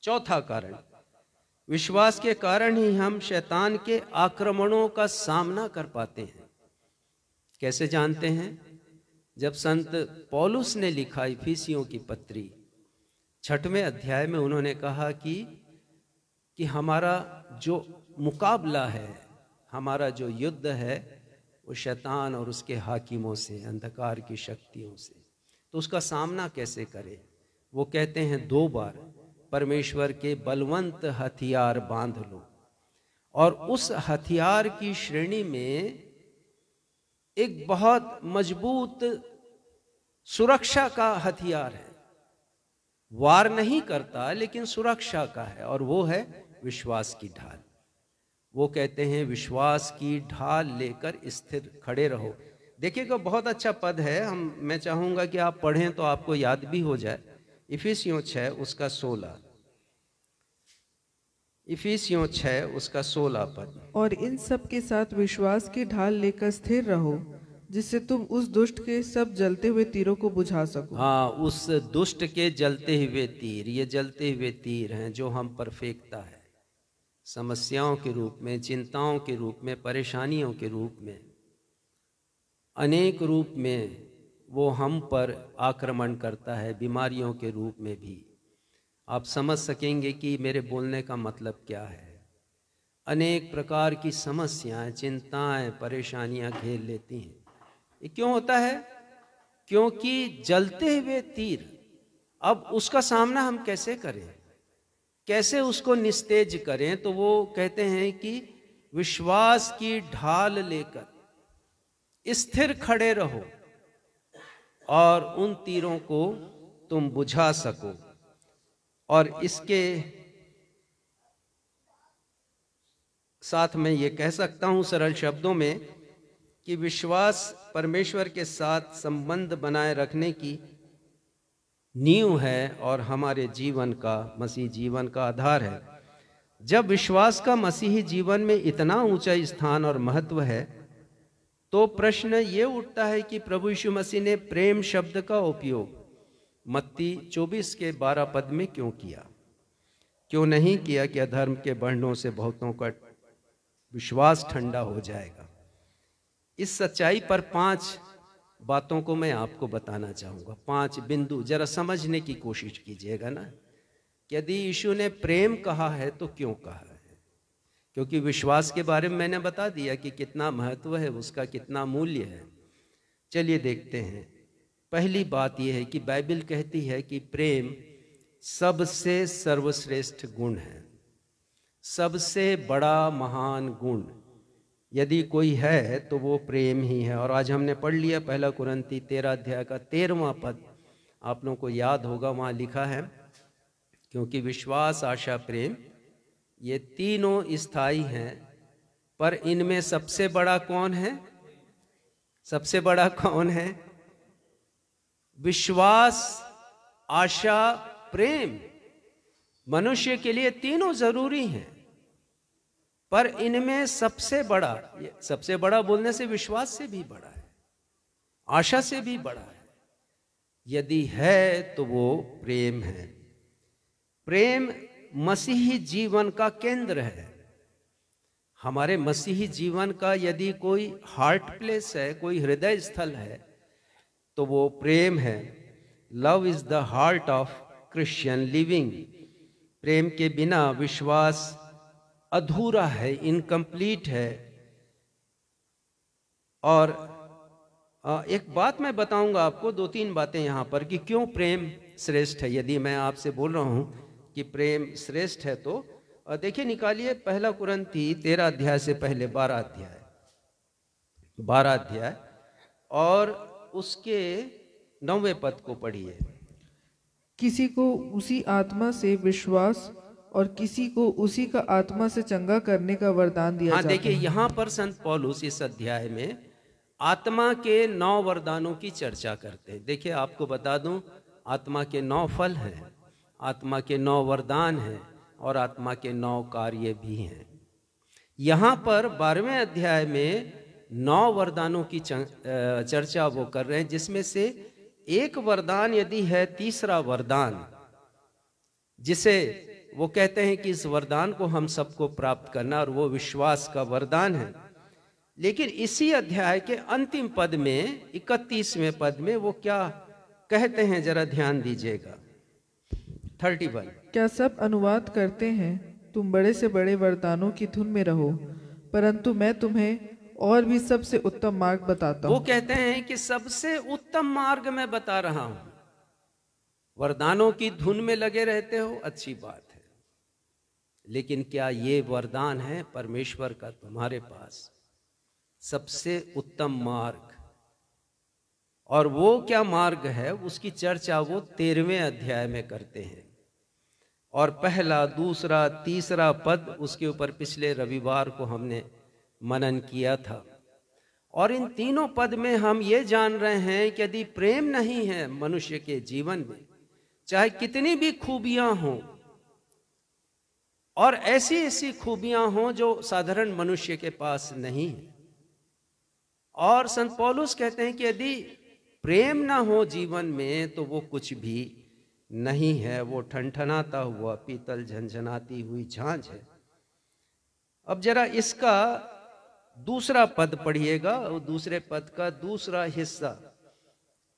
चौथा कारण, विश्वास के कारण ही हम शैतान के आक्रमणों का सामना कर पाते हैं। कैसे जानते हैं? जब संत पौलुस ने लिखा इफिसियों की पत्री 6वें अध्याय में, उन्होंने कहा कि हमारा जो मुकाबला है, हमारा जो युद्ध है वो शैतान और उसके हाकिमों से, अंधकार की शक्तियों से। तो उसका सामना कैसे करें? वो कहते हैं 2 बार परमेश्वर के बलवंत हथियार बांध लो। और उस हथियार की श्रेणी में एक बहुत मजबूत सुरक्षा का हथियार है। वार नहीं करता लेकिन सुरक्षा का है, और वो है विश्वास की ढाल। वो कहते हैं विश्वास की ढाल लेकर स्थिर खड़े रहो। देखिएगा बहुत अच्छा पद है, मैं चाहूंगा कि आप पढ़ें तो आपको याद भी हो जाए। इफिसियों 6 उसका 16, इफिसियों 6 उसका 16 पद। और इन सब के साथ विश्वास की ढाल लेकर स्थिर रहो, जिससे तुम उस दुष्ट के सब जलते हुए तीरों को बुझा सको। हाँ, उस दुष्ट के जलते हुए तीर, ये जलते हुए तीर हैं जो हम पर फेंकता है, समस्याओं के रूप में, चिंताओं के रूप में, परेशानियों के रूप में, अनेक रूप में वो हम पर आक्रमण करता है, बीमारियों के रूप में भी। आप समझ सकेंगे कि मेरे बोलने का मतलब क्या है। अनेक प्रकार की समस्याएं, चिंताएं, परेशानियां घेर लेती हैं। ये क्यों होता है? क्योंकि जलते हुए तीर, अब उसका सामना हम कैसे करें, कैसे उसको निस्तेज करें? तो वो कहते हैं कि विश्वास की ढाल लेकर स्थिर खड़े रहो और उन तीरों को तुम बुझा सको। और इसके साथ मैं ये कह सकता हूं सरल शब्दों में कि विश्वास परमेश्वर के साथ संबंध बनाए रखने की नींव है और हमारे जीवन का, मसीह जीवन का आधार है। जब विश्वास का मसीही जीवन में इतना ऊंचा स्थान और महत्व है तो प्रश्न ये उठता है कि प्रभु यीशु मसीह ने प्रेम शब्द का उपयोग मत्ती 24 के 12 पद में क्यों किया? क्यों नहीं किया कि अधर्म के बढ़ने से बहुतों का विश्वास ठंडा हो जाएगा। इस सच्चाई पर 5 बातों को मैं आपको बताना चाहूँगा, 5 बिंदु, जरा समझने की कोशिश कीजिएगा ना। यदि यीशु ने प्रेम कहा है तो क्यों कहा है? क्योंकि विश्वास के बारे में मैंने बता दिया कि कितना महत्व है, उसका कितना मूल्य है। चलिए देखते हैं। पहली बात यह है कि बाइबल कहती है कि प्रेम सबसे सर्वश्रेष्ठ गुण है, सबसे बड़ा महान गुण यदि कोई है तो वो प्रेम ही है। और आज हमने पढ़ लिया 1 कुरिन्थी 13 अध्याय का 13वां पद, आप लोगों को याद होगा, वहाँ लिखा है क्योंकि विश्वास, आशा, प्रेम ये तीनों स्थायी हैं, पर इनमें सबसे बड़ा कौन है? सबसे बड़ा कौन है? विश्वास, आशा, प्रेम। मनुष्य के लिए तीनों जरूरी हैं, पर इनमें सबसे बड़ा, सबसे बड़ा बोलने से विश्वास से भी बड़ा है, आशा से भी बड़ा है, यदि है तो वो प्रेम है। प्रेम मसीही जीवन का केंद्र है। हमारे मसीही जीवन का यदि कोई हार्ट प्लेस है, कोई हृदय स्थल है, तो वो प्रेम है। Love is the heart of Christian living. प्रेम के बिना विश्वास अधूरा है, इनकम्प्लीट है। और एक बात मैं बताऊंगा आपको, 2-3 बातें यहाँ पर कि क्यों प्रेम श्रेष्ठ है। यदि मैं आपसे बोल रहा हूँ कि प्रेम श्रेष्ठ है तो देखिए, निकालिए 1 कुरिन्थी 13 अध्याय से पहले 12 अध्याय और उसके 9वें पद को पढ़िए। किसी को उसी आत्मा से विश्वास और किसी को उसी का आत्मा से चंगा करने का वरदान दिया जाता है। देखिए यहाँ पर संत पौलुस इस अध्याय में आत्मा के 9 वरदानों की चर्चा करते हैं। देखिए आपको बता दूं, आत्मा के 9 फल हैं, आत्मा के 9 वरदान हैं और आत्मा के 9 कार्य भी हैं। यहाँ पर 12वें अध्याय में 9 वरदानों की चर्चा वो कर रहे हैं, जिसमें से एक वरदान यदि है, तीसरा वरदान, जिसे वो कहते हैं कि इस वरदान को हम सबको प्राप्त करना, और वो विश्वास का वरदान है। लेकिन इसी अध्याय के अंतिम पद में 31वें पद में वो क्या कहते हैं, जरा ध्यान दीजिएगा। 31। क्या सब अनुवाद करते हैं? तुम बड़े से बड़े वरदानों की धुन में रहो। परंतु मैं तुम्हें और भी सबसे उत्तम मार्ग बताता वो हूँ। कहते हैं कि सबसे उत्तम मार्ग मैं बता रहा हूं। वरदानों की धुन में लगे रहते हो, अच्छी बात है, लेकिन क्या ये वरदान है परमेश्वर का तुम्हारे पास? सबसे उत्तम मार्ग, और वो क्या मार्ग है उसकी चर्चा वो 13वें अध्याय में करते हैं। और पहला, दूसरा, तीसरा पद, उसके ऊपर पिछले रविवार को हमने मनन किया था। और इन तीनों पद में हम ये जान रहे हैं कि यदि प्रेम नहीं है मनुष्य के जीवन में, चाहे कितनी भी खूबियां हों, और ऐसी ऐसी खूबियां हों जो साधारण मनुष्य के पास नहीं है, और संत पौलुस कहते हैं कि यदि प्रेम ना हो जीवन में तो वो कुछ भी नहीं है, वो ठनठनाता हुआ पीतल झनझनाती हुई झांझ है। अब जरा इसका दूसरा पद पढ़िएगा, और दूसरे पद का दूसरा हिस्सा,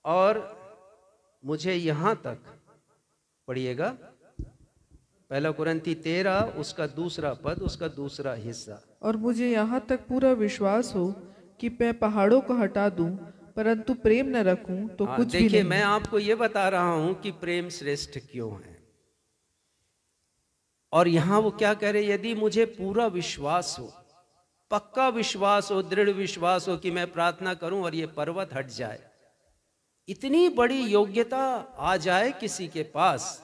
और मुझे यहां तक पढ़िएगा। पहला कुरिन्थी 13 उसका दूसरा पद, उसका दूसरा हिस्सा। और मुझे यहाँ तक पूरा विश्वास हो कि मैं पहाड़ों को हटा दूं, परंतु प्रेम न रखूं तो कुछ भी देखिए, नहीं। मैं आपको ये बता रहा हूं कि प्रेम श्रेष्ठ क्यों है। और यहां वो क्या कह रहे, यदि मुझे पूरा विश्वास हो, पक्का विश्वास हो, दृढ़ विश्वास हो कि मैं प्रार्थना करूं और ये पर्वत हट जाए, इतनी बड़ी योग्यता आ जाए किसी के पास,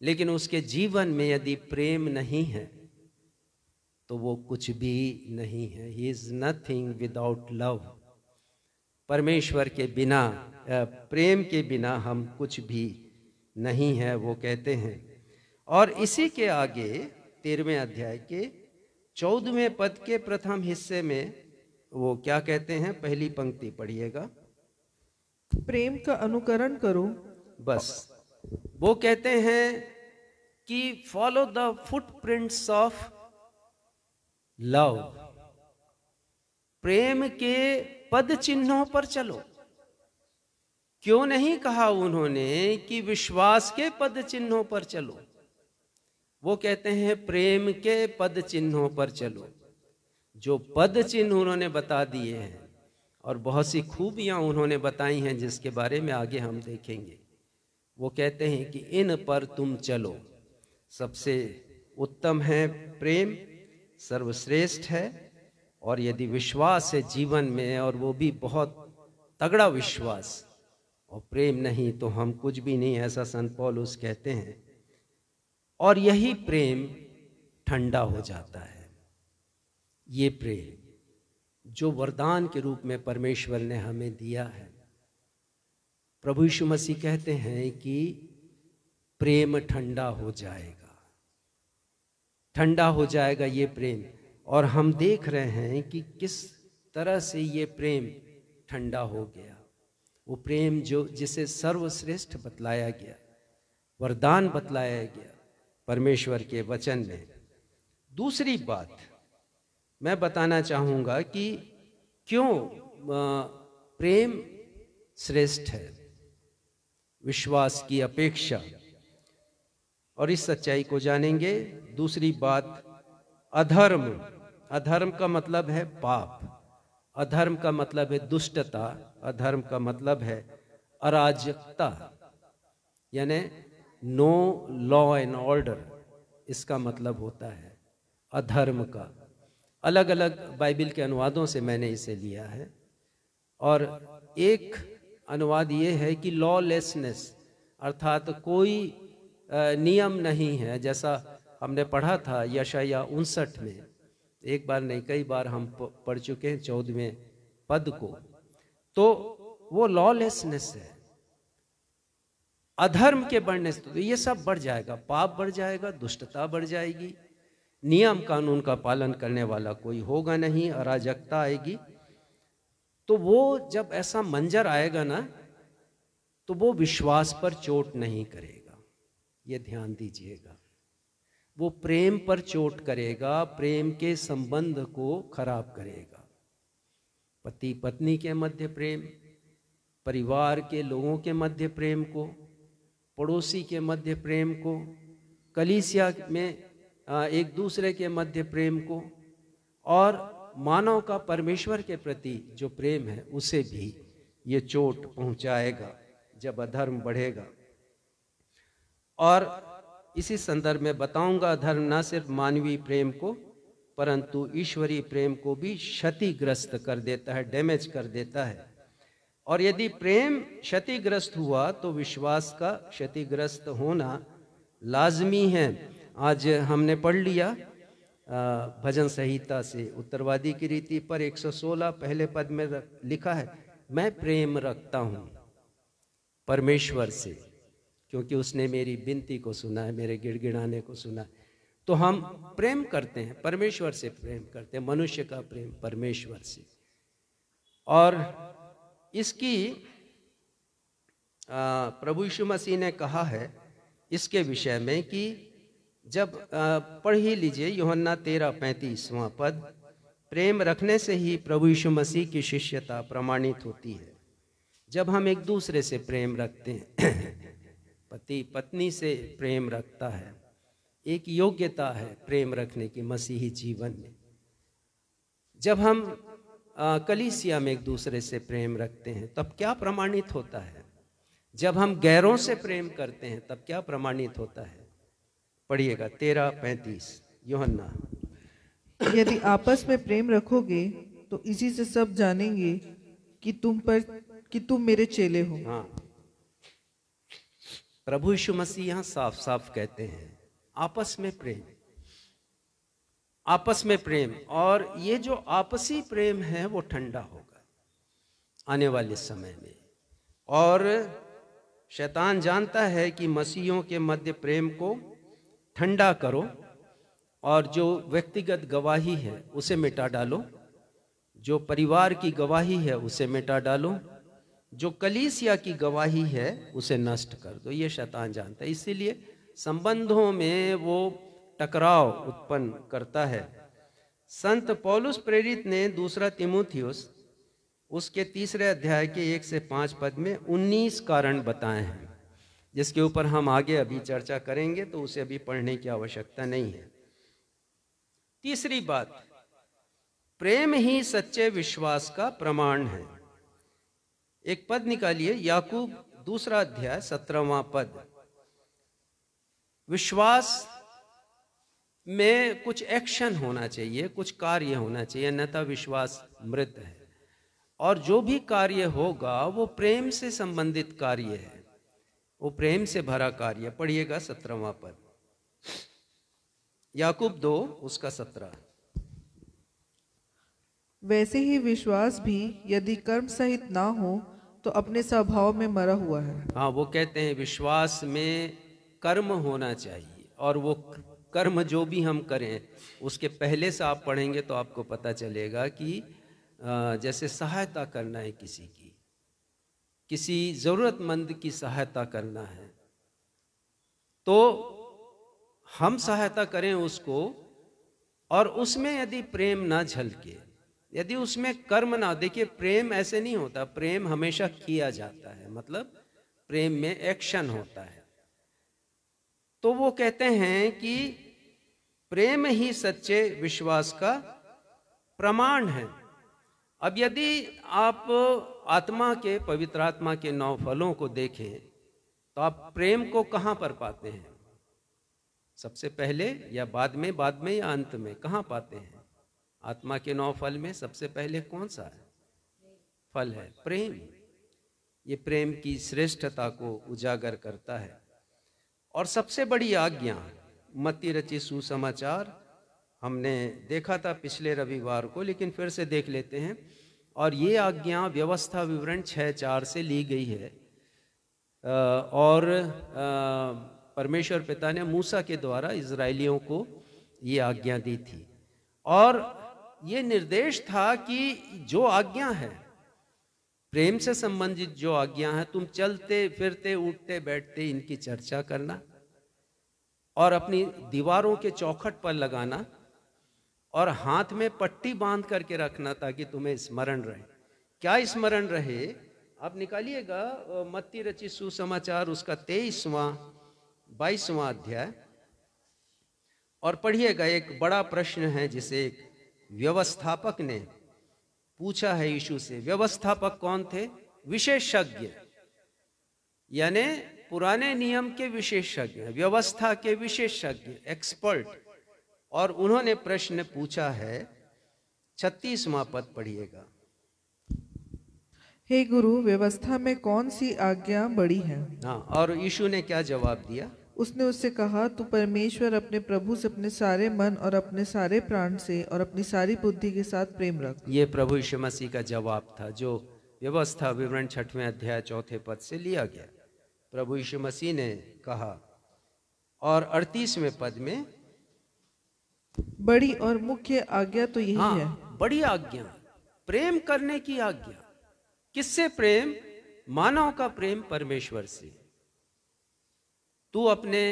लेकिन उसके जीवन में यदि प्रेम नहीं है तो वो कुछ भी नहीं है। He is nothing without love. परमेश्वर के बिना, प्रेम के बिना हम कुछ भी नहीं है, वो कहते हैं। और इसी के आगे 13वें अध्याय के 14वें पद के प्रथम हिस्से में वो क्या कहते हैं, पहली पंक्ति पढ़िएगा। प्रेम का अनुकरण करो। बस वो कहते हैं कि follow the footprints of love, प्रेम के पद चिन्हों पर चलो। क्यों नहीं कहा उन्होंने कि विश्वास के पद चिन्हों पर चलो? वो कहते हैं प्रेम के पद चिन्हों पर चलो। जो पद चिन्ह उन्होंने बता दिए हैं और बहुत सी खूबियां उन्होंने बताई हैं जिसके बारे में आगे हम देखेंगे, वो कहते हैं कि इन पर तुम चलो। सबसे उत्तम है प्रेम, सर्वश्रेष्ठ है। और यदि विश्वास है जीवन में, और वो भी बहुत तगड़ा विश्वास, और प्रेम नहीं तो हम कुछ भी नहीं, ऐसा संत पौलुस कहते हैं। और यही प्रेम ठंडा हो जाता है। ये प्रेम जो वरदान के रूप में परमेश्वर ने हमें दिया है, प्रभु यीशु मसीह कहते हैं कि प्रेम ठंडा हो जाएगा, ठंडा हो जाएगा ये प्रेम। और हम देख रहे हैं कि किस तरह से ये प्रेम ठंडा हो गया। वो प्रेम जो जिसे सर्वश्रेष्ठ बतलाया गया, वरदान बतलाया गया परमेश्वर के वचन में। दूसरी बात मैं बताना चाहूँगा कि क्यों प्रेम श्रेष्ठ है विश्वास की अपेक्षा, और इस सच्चाई को जानेंगे। दूसरी बात, अधर्म। अधर्म का मतलब है पाप, अधर्म का मतलब है दुष्टता, अधर्म का मतलब है अराजकता, यानी नो लॉ एंड ऑर्डर, इसका मतलब होता है अधर्म का। अलग अलग बाइबल के अनुवादों से मैंने इसे लिया है। और एक अनुवाद ये है कि लॉलेसनेस, अर्थात कोई नियम नहीं है, जैसा हमने पढ़ा था यशाया 59 में। एक बार नहीं, कई बार हम पढ़ चुके हैं 14वें पद को। तो वो लॉलेसनेस है, अधर्म के बढ़ने से तो ये सब बढ़ जाएगा, पाप बढ़ जाएगा, दुष्टता बढ़ जाएगी, नियम कानून का पालन करने वाला कोई होगा नहीं, अराजकता आएगी। तो वो जब ऐसा मंजर आएगा ना, तो वो विश्वास पर चोट नहीं करेगा, ये ध्यान दीजिएगा। वो प्रेम पर चोट करेगा, प्रेम के संबंध को खराब करेगा। पति पत्नी के मध्य प्रेम, परिवार के लोगों के मध्य प्रेम को, पड़ोसी के मध्य प्रेम को, कलीसिया में एक दूसरे के मध्य प्रेम को, और मानव का परमेश्वर के प्रति जो प्रेम है उसे भी ये चोट पहुंचाएगा जब अधर्म बढ़ेगा। और इसी संदर्भ में बताऊंगा, धर्म न सिर्फ मानवीय प्रेम को परंतु ईश्वरीय प्रेम को भी क्षतिग्रस्त कर देता है, डैमेज कर देता है। और यदि प्रेम क्षतिग्रस्त हुआ तो विश्वास का क्षतिग्रस्त होना लाजमी है। आज हमने पढ़ लिया भजन संहिता से उत्तरवादी की रीति पर 116 पहले पद में लिखा है, मैं प्रेम रखता हूँ परमेश्वर से क्योंकि उसने मेरी विनती को सुना है, मेरे गिड़गिड़ाने को सुना है। तो हम प्रेम करते हैं, परमेश्वर से प्रेम करते हैं, मनुष्य का प्रेम परमेश्वर से। और इसकी प्रभु यीशु मसीह ने कहा है इसके विषय में कि जब पढ़ ही लीजिए यूहन्ना 13:35वां पद, प्रेम रखने से ही प्रभु यीशु मसीह की शिष्यता प्रमाणित होती है। जब हम एक दूसरे से प्रेम रखते हैं, पति पत्नी से प्रेम रखता है, एक योग्यता है प्रेम रखने की मसीही जीवन में। जब हम कलीसिया में एक दूसरे से प्रेम रखते हैं तब क्या प्रमाणित होता है? जब हम गैरों से प्रेम करते हैं तब क्या प्रमाणित होता है? पढ़िएगा 13:35 यूहन्ना। यदि आपस में प्रेम रखोगे तो इसी से सब जानेंगे कि तुम मेरे चेले हो। हाँ, प्रभु यीशु मसीह यहाँ साफ साफ कहते हैं आपस में प्रेम, आपस में प्रेम। और ये जो आपसी प्रेम है वो ठंडा होगा आने वाले समय में। और शैतान जानता है कि मसीहियों के मध्य प्रेम को ठंडा करो और जो व्यक्तिगत गवाही है उसे मिटा डालो, जो परिवार की गवाही है उसे मिटा डालो, जो कलीसिया की गवाही है उसे नष्ट कर दो। ये शैतान जानता है, इसीलिए संबंधों में वो टकराव उत्पन्न करता है। संत पौलुस प्रेरित ने दूसरा तीमुथियुस उसके 3 अध्याय के 1 से 5 पद में 19 कारण बताए हैं, जिसके ऊपर हम आगे अभी चर्चा करेंगे, तो उसे अभी पढ़ने की आवश्यकता नहीं है। तीसरी बात, प्रेम ही सच्चे विश्वास का प्रमाण है। एक पद निकालिए, याकूब 2 अध्याय 17वां पद। विश्वास में कुछ एक्शन होना चाहिए, कुछ कार्य होना चाहिए, अन्यथा विश्वास मृत है। और जो भी कार्य होगा वो प्रेम से संबंधित कार्य है, वो प्रेम से भरा कार्य। पढ़िएगा 17वां पद, याकूब 2 उसका 17। वैसे ही विश्वास भी यदि कर्म सहित ना हो तो अपने स्वभाव में मरा हुआ है। हाँ, वो कहते हैं विश्वास में कर्म होना चाहिए, और वो कर्म जो भी हम करें उसके पहले से आप पढ़ेंगे तो आपको पता चलेगा कि जैसे सहायता करना है किसी की, किसी ज़रूरतमंद की सहायता करना है, तो हम सहायता करें उसको, और उसमें यदि प्रेम ना झलके, यदि उसमें कर्म ना, देखिए प्रेम ऐसे नहीं होता, प्रेम हमेशा किया जाता है, मतलब प्रेम में एक्शन होता है। तो वो कहते हैं कि प्रेम ही सच्चे विश्वास का प्रमाण है। अब यदि आप आत्मा के, पवित्र आत्मा के 9 फलों को देखें तो आप प्रेम को कहाँ पर पाते हैं? सबसे पहले या बाद में या अंत में, कहाँ पाते हैं? आत्मा के 9 फल में सबसे पहले कौन सा है फल है? प्रेम। ये प्रेम की श्रेष्ठता को उजागर करता है। और सबसे बड़ी आज्ञा मत्ती रचित सुसमाचार हमने देखा था पिछले रविवार को, लेकिन फिर से देख लेते हैं। और ये आज्ञा व्यवस्था विवरण 6:4 से ली गई है, और परमेश्वर पिता ने मूसा के द्वारा इजरायलियों को ये आज्ञा दी थी। और ये निर्देश था कि जो आज्ञा है, प्रेम से संबंधित जो आज्ञा है, तुम चलते फिरते उठते बैठते इनकी चर्चा करना और अपनी दीवारों के चौखट पर लगाना और हाथ में पट्टी बांध करके रखना ताकि तुम्हें स्मरण रहे। क्या स्मरण रहे? आप निकालिएगा मत्ती रचित सुसमाचार उसका 23वां 22वां अध्याय और पढ़िएगा। एक बड़ा प्रश्न है जिसे एक व्यवस्थापक ने पूछा है यीशु से। व्यवस्थापक कौन थे? विशेषज्ञ, यानी पुराने नियम के विशेषज्ञ, व्यवस्था के विशेषज्ञ, एक्सपर्ट। और उन्होंने प्रश्न पूछा है, 36वां पद पढ़िएगा। हे गुरु, व्यवस्था में कौन सी आज्ञा बड़ी है? हाँ, और यीशु ने क्या जवाब दिया? उसने उससे कहा, तू परमेश्वर अपने प्रभु से अपने सारे मन और अपने सारे प्राण से और अपनी सारी बुद्धि के साथ प्रेम रख। ये प्रभु यीशु मसीह का जवाब था, जो व्यवस्था विवरण 6वें अध्याय 4 पद से लिया गया। प्रभु यीशु मसीह ने कहा। और 38वें पद में बड़ी और मुख्य आज्ञा तो यही है। बड़ी आज्ञा, प्रेम करने की आज्ञा। किससे प्रेम? मानव का प्रेम परमेश्वर से। तू अपने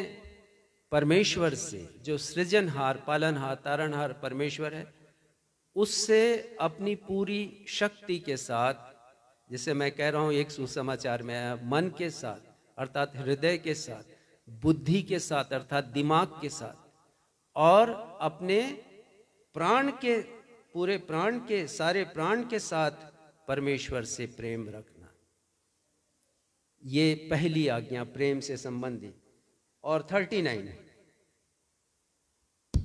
परमेश्वर से, जो सृजनहार, पालनहार, तारणहार परमेश्वर है, उससे अपनी पूरी शक्ति के साथ, जिसे मैं कह रहा हूं एक सुसमाचार में आया, मन के साथ अर्थात हृदय के साथ, बुद्धि के साथ अर्थात दिमाग के साथ, और अपने प्राण के, पूरे प्राण के, सारे प्राण के साथ परमेश्वर से प्रेम रखना। ये पहली आज्ञा प्रेम से संबंधित। और 39,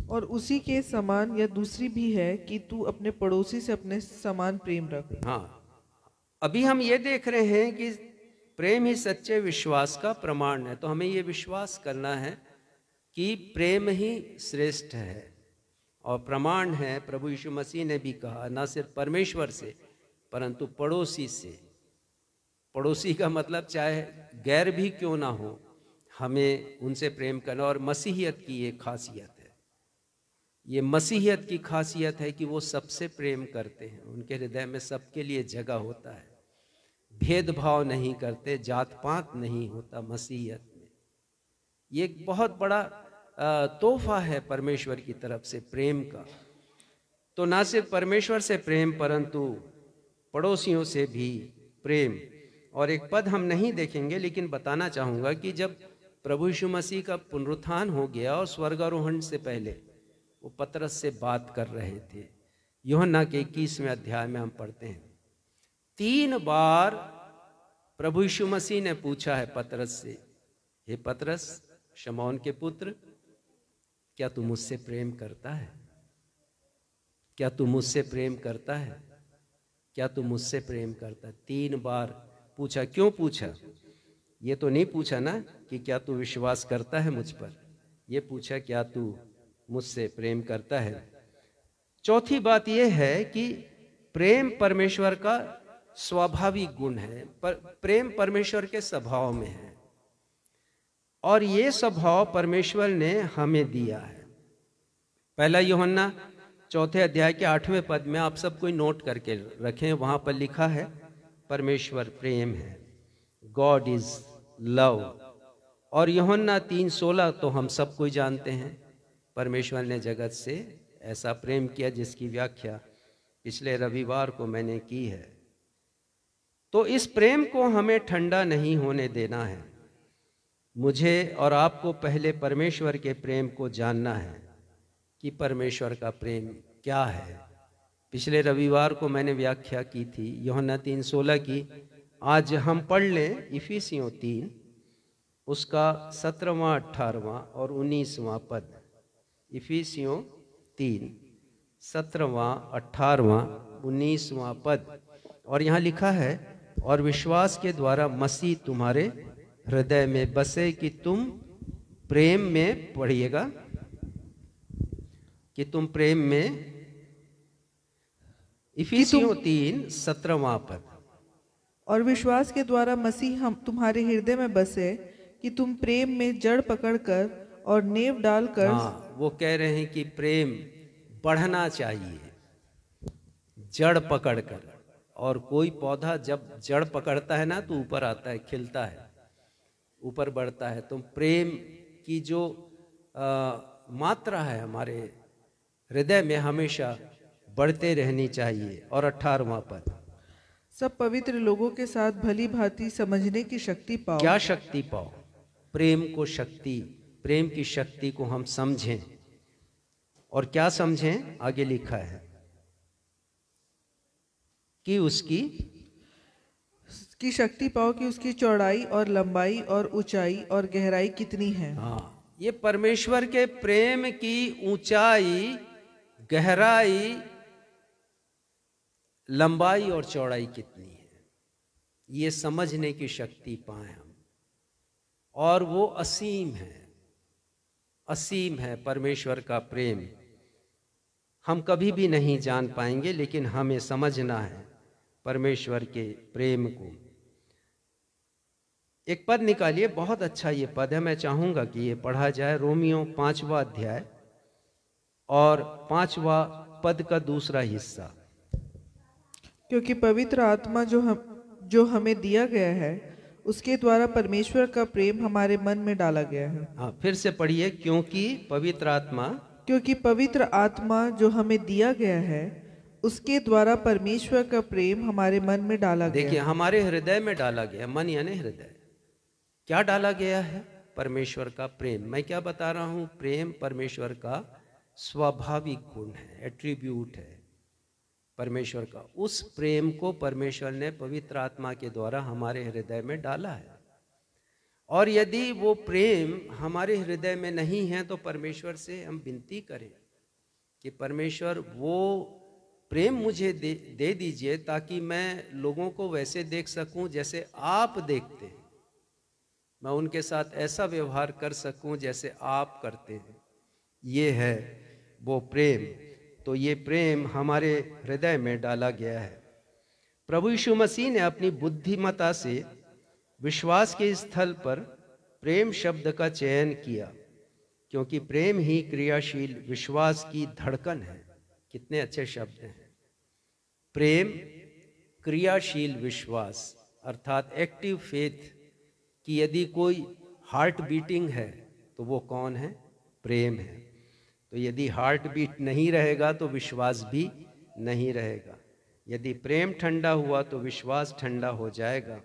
और उसी के समान या दूसरी भी है कि तू अपने पड़ोसी से अपने समान प्रेम रख। हाँ, अभी हम ये देख रहे हैं कि प्रेम ही सच्चे विश्वास का प्रमाण है। तो हमें ये विश्वास करना है कि प्रेम ही श्रेष्ठ है और प्रमाण है। प्रभु यीशु मसीह ने भी कहा, ना सिर्फ परमेश्वर से परंतु पड़ोसी से। पड़ोसी का मतलब चाहे गैर भी क्यों ना हो, हमें उनसे प्रेम करना। और मसीहियत की ये खासियत है, ये मसीहियत की खासियत है कि वो सबसे प्रेम करते हैं। उनके हृदय में सबके लिए जगह होता है, भेदभाव नहीं करते, जात पात नहीं होता मसीहियत में। ये एक बहुत बड़ा तोहफा है परमेश्वर की तरफ से प्रेम का। तो ना सिर्फ परमेश्वर से प्रेम परंतु पड़ोसियों से भी प्रेम। और एक पद हम नहीं देखेंगे, लेकिन बताना चाहूँगा कि जब प्रभु यीशु मसीह का पुनरुत्थान हो गया और स्वर्गारोहण से पहले वो पतरस से बात कर रहे थे। यूहन्ना के 21वें अध्याय में हम पढ़ते हैं, 3 बार प्रभु यीशु मसीह ने पूछा है पतरस से, हे पतरस, शमौन के पुत्र, क्या तू मुझसे प्रेम करता है? क्या तू मुझसे प्रेम करता है? क्या तू मुझसे प्रेम करता है? 3 बार पूछा। क्यों पूछा? ये तो नहीं पूछा ना कि क्या तू विश्वास करता है मुझ पर, ये पूछा क्या तू मुझसे प्रेम करता है। चौथी बात यह है कि प्रेम परमेश्वर का स्वाभाविक गुण है। प्रेम परमेश्वर के स्वभाव में है और ये स्वभाव परमेश्वर ने हमें दिया है। पहला यूहन्ना 4 अध्याय के 8वें पद में आप सब कोई नोट करके रखें, वहां पर लिखा है परमेश्वर प्रेम है, गॉड इज लव। और यूहन्ना 3:16 तो हम सब कोई जानते हैं, परमेश्वर ने जगत से ऐसा प्रेम किया जिसकी व्याख्या पिछले रविवार को मैंने की है। तो इस प्रेम को हमें ठंडा नहीं होने देना है। मुझे और आपको पहले परमेश्वर के प्रेम को जानना है कि परमेश्वर का प्रेम क्या है। पिछले रविवार को मैंने व्याख्या की थी यूहन्ना 3:16 की। आज हम पढ़ लें इफिसियों 3 उसका 17वां, 18वां और 19वां पद। इफिसियों 3 17वां, 18वां, 19वां पद। और यहाँ लिखा है, और विश्वास के द्वारा मसीह तुम्हारे हृदय में बसे कि तुम प्रेम में, पढ़िएगा, कि तुम प्रेम में। इफिसियों 3 17वां पद। और विश्वास के द्वारा मसीह हम तुम्हारे हृदय में बसे कि तुम प्रेम में जड़ पकड़कर और नेव डालकर। हाँ, वो कह रहे हैं कि प्रेम बढ़ना चाहिए जड़ पकड़कर। और कोई पौधा जब जड़ पकड़ता है ना तो ऊपर आता है, खिलता है, ऊपर बढ़ता है। तो प्रेम की जो मात्रा है हमारे हृदय में हमेशा बढ़ते रहनी चाहिए। और 18वां पद, सब पवित्र लोगों के साथ भली भांति समझने की शक्ति पाओ। क्या शक्ति पाओ? प्रेम को शक्ति, प्रेम की शक्ति को हम समझें। और क्या समझें? आगे लिखा है कि उसकी की शक्ति पाओ कि उसकी चौड़ाई और लंबाई और ऊंचाई और गहराई कितनी है। हाँ, ये परमेश्वर के प्रेम की ऊंचाई, गहराई, लंबाई और चौड़ाई कितनी है, ये समझने की शक्ति पाए हम। और वो असीम है, असीम है परमेश्वर का प्रेम। हम कभी भी नहीं जान पाएंगे, लेकिन हमें समझना है परमेश्वर के प्रेम को। एक पद निकालिए, बहुत अच्छा ये पद है, मैं चाहूंगा कि ये पढ़ा जाए। रोमियो 5वां अध्याय और 5वां पद का दूसरा हिस्सा। क्योंकि पवित्र आत्मा जो हमें दिया गया है, उसके द्वारा परमेश्वर का प्रेम हमारे मन में डाला गया है। हाँ, फिर से पढ़िए। क्योंकि पवित्र आत्मा जो हमें दिया गया है, उसके द्वारा परमेश्वर का प्रेम हमारे मन में डाला गया। देखिए, हमारे हृदय में डाला गया। मन यानी हृदय। क्या डाला गया है? परमेश्वर का प्रेम। मैं क्या बता रहा हूं? प्रेम परमेश्वर का स्वाभाविक गुण है, एट्रीब्यूट है परमेश्वर का। उस प्रेम को परमेश्वर ने पवित्र आत्मा के द्वारा हमारे हृदय में डाला है। और यदि वो प्रेम हमारे हृदय में नहीं है तो परमेश्वर से हम विनती करें कि परमेश्वर वो प्रेम मुझे दे दीजिए, ताकि मैं लोगों को वैसे देख सकूं जैसे आप देखते हैं। मैं उनके साथ ऐसा व्यवहार कर सकूं जैसे आप करते हैं। ये है वो प्रेम। तो ये प्रेम हमारे हृदय में डाला गया है। प्रभु यीशु मसीह ने अपनी बुद्धिमता से विश्वास के स्थल पर प्रेम शब्द का चयन किया, क्योंकि प्रेम ही क्रियाशील विश्वास की धड़कन है। कितने अच्छे शब्द हैं। प्रेम, क्रियाशील विश्वास, अर्थात एक्टिव फेथ कि यदि कोई हार्ट बीटिंग है तो वो कौन है? प्रेम है। तो यदि हार्ट बीट नहीं रहेगा तो विश्वास भी नहीं रहेगा। यदि प्रेम ठंडा हुआ तो विश्वास ठंडा हो जाएगा।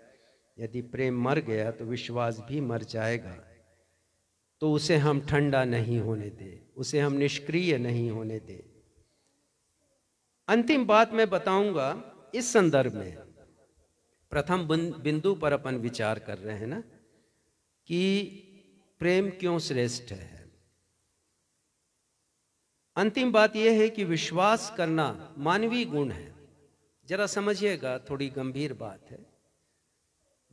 यदि प्रेम मर गया तो विश्वास भी मर जाएगा। तो उसे हम ठंडा नहीं होने दें, उसे हम निष्क्रिय नहीं होने दें। अंतिम बात मैं बताऊंगा इस संदर्भ में। प्रथम बिंदु पर अपन विचार कर रहे हैं ना कि प्रेम क्यों श्रेष्ठ है। अंतिम बात यह है कि विश्वास करना मानवीय गुण है। जरा समझिएगा, थोड़ी गंभीर बात है।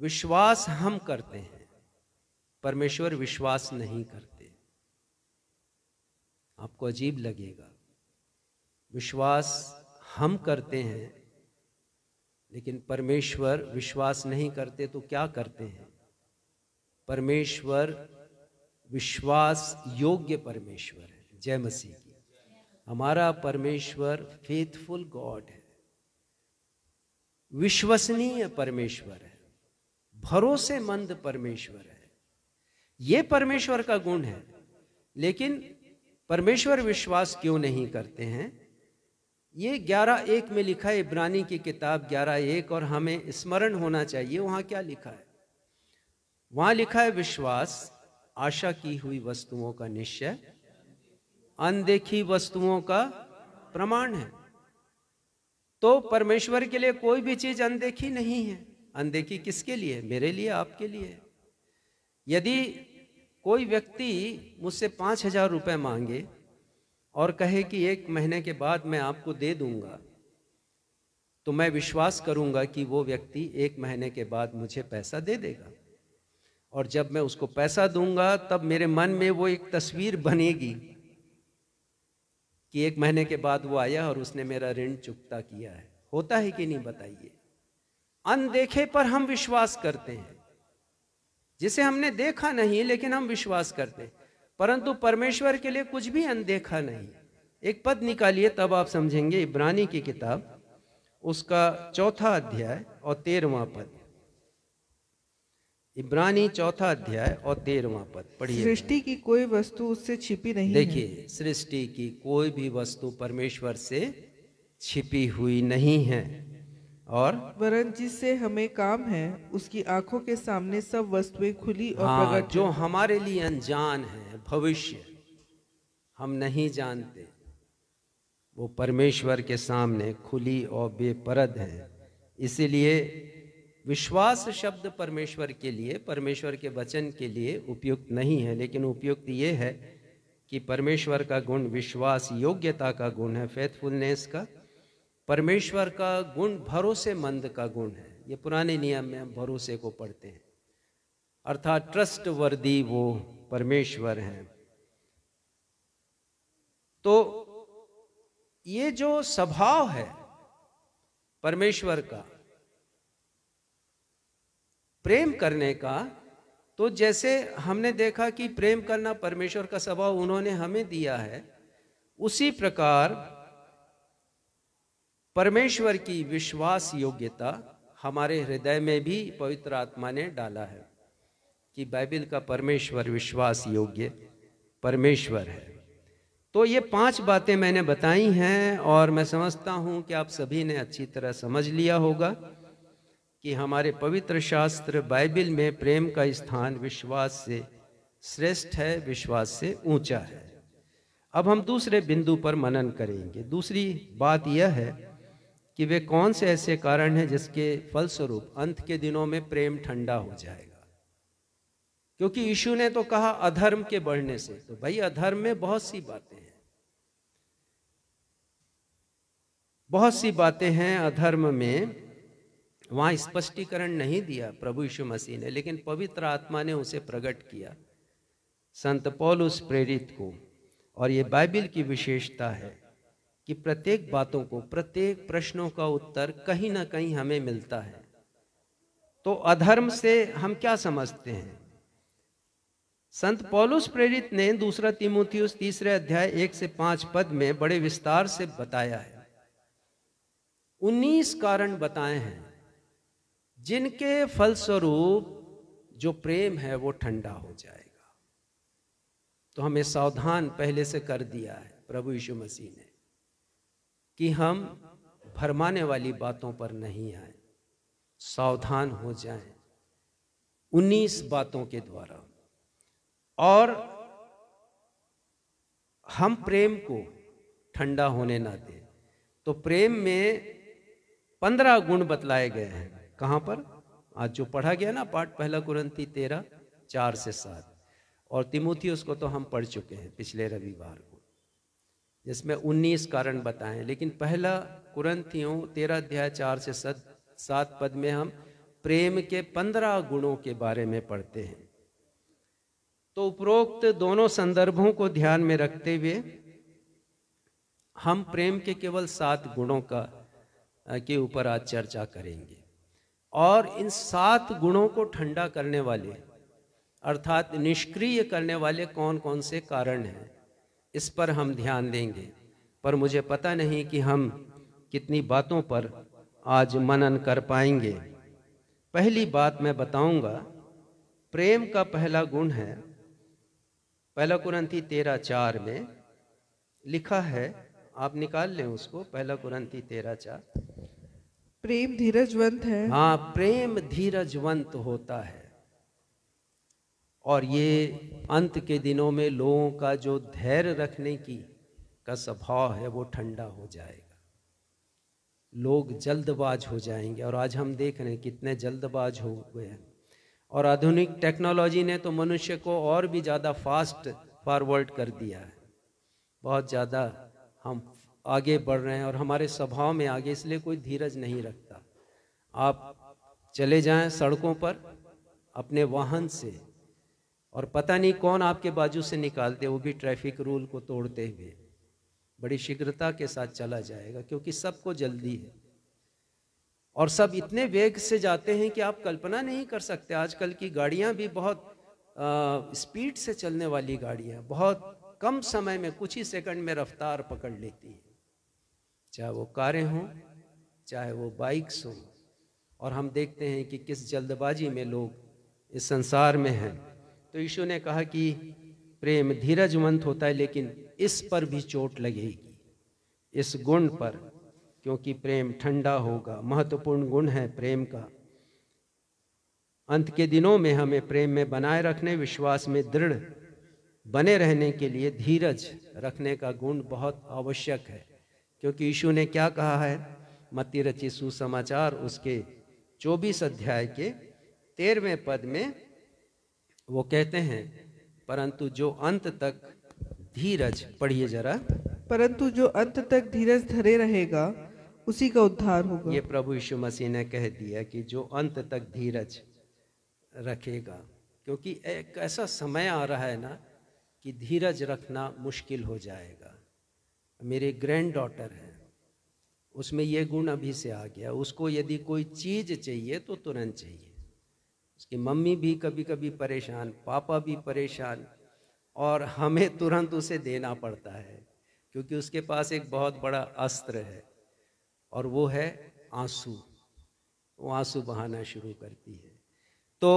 विश्वास हम करते हैं, परमेश्वर विश्वास नहीं करते। आपको अजीब लगेगा। विश्वास हम करते हैं लेकिन परमेश्वर विश्वास नहीं करते। तो क्या करते हैं? परमेश्वर विश्वास योग्य परमेश्वर है। जय मसीह की। हमारा परमेश्वर फेथफुल गॉड है, विश्वसनीय परमेश्वर है, भरोसेमंद परमेश्वर है। ये परमेश्वर का गुण है। लेकिन परमेश्वर विश्वास क्यों नहीं करते हैं? ये 11:1 में लिखा है, इब्रानी की किताब 11:1, और हमें स्मरण होना चाहिए वहां क्या लिखा है। वहां लिखा है, विश्वास आशा की हुई वस्तुओं का निश्चय, अनदेखी वस्तुओं का प्रमाण है। तो परमेश्वर के लिए कोई भी चीज अनदेखी नहीं है। अनदेखी किसके लिए? मेरे लिए, आपके लिए। यदि कोई व्यक्ति मुझसे 5,000 रुपए मांगे और कहे कि 1 महीने के बाद मैं आपको दे दूंगा, तो मैं विश्वास करूंगा कि वो व्यक्ति 1 महीने के बाद मुझे पैसा दे देगा। और जब मैं उसको पैसा दूंगा तब मेरे मन में वो एक तस्वीर बनेगी कि 1 महीने के बाद वो आया और उसने मेरा ऋण चुकता किया है। होता है कि नहीं बताइए? अनदेखे पर हम विश्वास करते हैं, जिसे हमने देखा नहीं लेकिन हम विश्वास करते हैं। परंतु परमेश्वर के लिए कुछ भी अनदेखा नहीं। एक पद निकालिए तब आप समझेंगे। इब्रानी की किताब उसका 4था अध्याय और 13वां पद। इब्रानी 4था अध्याय और 13वां पद पढ़िए। सृष्टि की कोई वस्तु उससे छिपी नहीं है। देखिए, सृष्टि की कोई भी वस्तु परमेश्वर से छिपी हुई नहीं है। और वरन जिससे हमें काम है उसकी आंखों के सामने सब वस्तुएं खुली और प्रकट। जो हमारे लिए अनजान है, भविष्य हम नहीं जानते, वो परमेश्वर के सामने खुली और बेपरद है। इसीलिए विश्वास शब्द परमेश्वर के लिए, परमेश्वर के वचन के लिए उपयुक्त नहीं है, लेकिन उपयुक्त ये है कि परमेश्वर का गुण विश्वास योग्यता का गुण है, फेथफुलनेस का। परमेश्वर का गुण भरोसेमंद का गुण है। ये पुराने नियम में हम भरोसे को पढ़ते हैं, अर्थात ट्रस्ट वर्दी वो परमेश्वर हैं। तो ये जो स्वभाव है परमेश्वर का प्रेम करने का, तो जैसे हमने देखा कि प्रेम करना परमेश्वर का स्वभाव उन्होंने हमें दिया है, उसी प्रकार परमेश्वर की विश्वास योग्यता हमारे हृदय में भी पवित्र आत्मा ने डाला है कि बाइबल का परमेश्वर विश्वास योग्य परमेश्वर है। तो ये 5 बातें मैंने बताई हैं और मैं समझता हूं कि आप सभी ने अच्छी तरह समझ लिया होगा कि हमारे पवित्र शास्त्र बाइबल में प्रेम का स्थान विश्वास से श्रेष्ठ है, विश्वास से ऊंचा है। अब हम दूसरे बिंदु पर मनन करेंगे। दूसरी बात यह है कि वे कौन से ऐसे कारण हैं जिसके फलस्वरूप अंत के दिनों में प्रेम ठंडा हो जाएगा। क्योंकि यीशु ने तो कहा अधर्म के बढ़ने से, तो भाई अधर्म में बहुत सी बातें हैं, बहुत सी बातें हैं अधर्म में। वहां स्पष्टीकरण नहीं दिया प्रभु यीशु मसीह ने, लेकिन पवित्र आत्मा ने उसे प्रकट किया संत पौलुस प्रेरित को। और ये बाइबल की विशेषता है कि प्रत्येक बातों को, प्रत्येक प्रश्नों का उत्तर कहीं ना कहीं हमें मिलता है। तो अधर्म से हम क्या समझते हैं? संत पौलुस प्रेरित ने 2 तीमुथियुस 3 अध्याय 1 से 5 पद में बड़े विस्तार से बताया है। 19 कारण बताए हैं जिनके फलस्वरूप जो प्रेम है वो ठंडा हो जाएगा। तो हमें सावधान पहले से कर दिया है प्रभु यीशु मसीह ने कि हम भरमाने वाली बातों पर नहीं आए, सावधान हो जाएं 19 बातों के द्वारा। और हम प्रेम को ठंडा होने ना दें। तो प्रेम में 15 गुण बतलाए गए हैं। कहां पर? आज जो पढ़ा गया ना पाठ, 1 कुरिन्थी 13 4 से 7, और तीमुथियुस को तो हम पढ़ चुके हैं पिछले रविवार को, जिसमें 19 कारण बताएं। लेकिन 1 कुरिन्थियों 13 अध्याय 4 से 7 पद में हम प्रेम के 15 गुणों के बारे में पढ़ते हैं। तो उपरोक्त दोनों संदर्भों को ध्यान में रखते हुए हम प्रेम के केवल 7 गुणों के ऊपर आज चर्चा करेंगे। और इन 7 गुणों को ठंडा करने वाले अर्थात निष्क्रिय करने वाले कौन कौन से कारण हैं, इस पर हम ध्यान देंगे। पर मुझे पता नहीं कि हम कितनी बातों पर आज मनन कर पाएंगे। पहली बात मैं बताऊंगा, प्रेम का पहला गुण है 1 कुरिन्थी 13 4 में लिखा है, आप निकाल लें उसको। 1 कुरिन्थी 13 4। प्रेम धीरजवंत है। हाँ, प्रेम धीरजवंत होता है। और ये अंत के दिनों में लोगों का जो धैर्य रखने का स्वभाव है वो ठंडा हो जाएगा। लोग जल्दबाज हो जाएंगे, और आज हम देख रहे हैं कितने जल्दबाज हो गए हैं। और आधुनिक टेक्नोलॉजी ने तो मनुष्य को और भी ज़्यादा फास्ट फॉरवर्ड कर दिया है। बहुत ज़्यादा हम आगे बढ़ रहे हैं और हमारे स्वभाव में आगे, इसलिए कोई धीरज नहीं रखता। आप चले जाएं सड़कों पर अपने वाहन से, और पता नहीं कौन आपके बाजू से निकालते, वो भी ट्रैफिक रूल को तोड़ते हुए बड़ी शीघ्रता के साथ चला जाएगा, क्योंकि सबको जल्दी है। और सब इतने वेग से जाते हैं कि आप कल्पना नहीं कर सकते। आजकल की गाड़ियां भी बहुत स्पीड से चलने वाली गाड़ियां, बहुत कम समय में कुछ ही सेकंड में रफ्तार पकड़ लेती हैं, चाहे वो कारें हों चाहे वो बाइक्स हों। और हम देखते हैं कि किस जल्दबाजी में लोग इस संसार में हैं। तो यीशु ने कहा कि प्रेम धीरजवंत होता है, लेकिन इस पर भी चोट लगेगी, इस गुण पर, क्योंकि प्रेम ठंडा होगा। महत्वपूर्ण गुण है प्रेम का। अंत के दिनों में हमें प्रेम में बनाए रखने, विश्वास में दृढ़ बने रहने के लिए धीरज रखने का गुण बहुत आवश्यक है। क्योंकि यीशु ने क्या कहा है मत्ती रचित सुसमाचार उसके 24 अध्याय के 13वें पद में वो कहते हैं, परंतु जो अंत तक धीरज, पढ़िए जरा, परंतु जो अंत तक धीरज धरे रहेगा उसी का उद्धार होगा। ये प्रभु यीशु मसीह ने कह दिया कि जो अंत तक धीरज रखेगा, क्योंकि एक ऐसा समय आ रहा है ना कि धीरज रखना मुश्किल हो जाएगा। मेरी ग्रैंड डॉटर है, उसमें ये गुण अभी से आ गया। उसको यदि कोई चीज़ चाहिए तो तुरंत चाहिए। उसकी मम्मी भी कभी कभी परेशान, पापा भी परेशान, और हमें तुरंत उसे देना पड़ता है, क्योंकि उसके पास एक बहुत बड़ा अस्त्र है और वो है आंसू। वो आंसू बहाना शुरू करती है। तो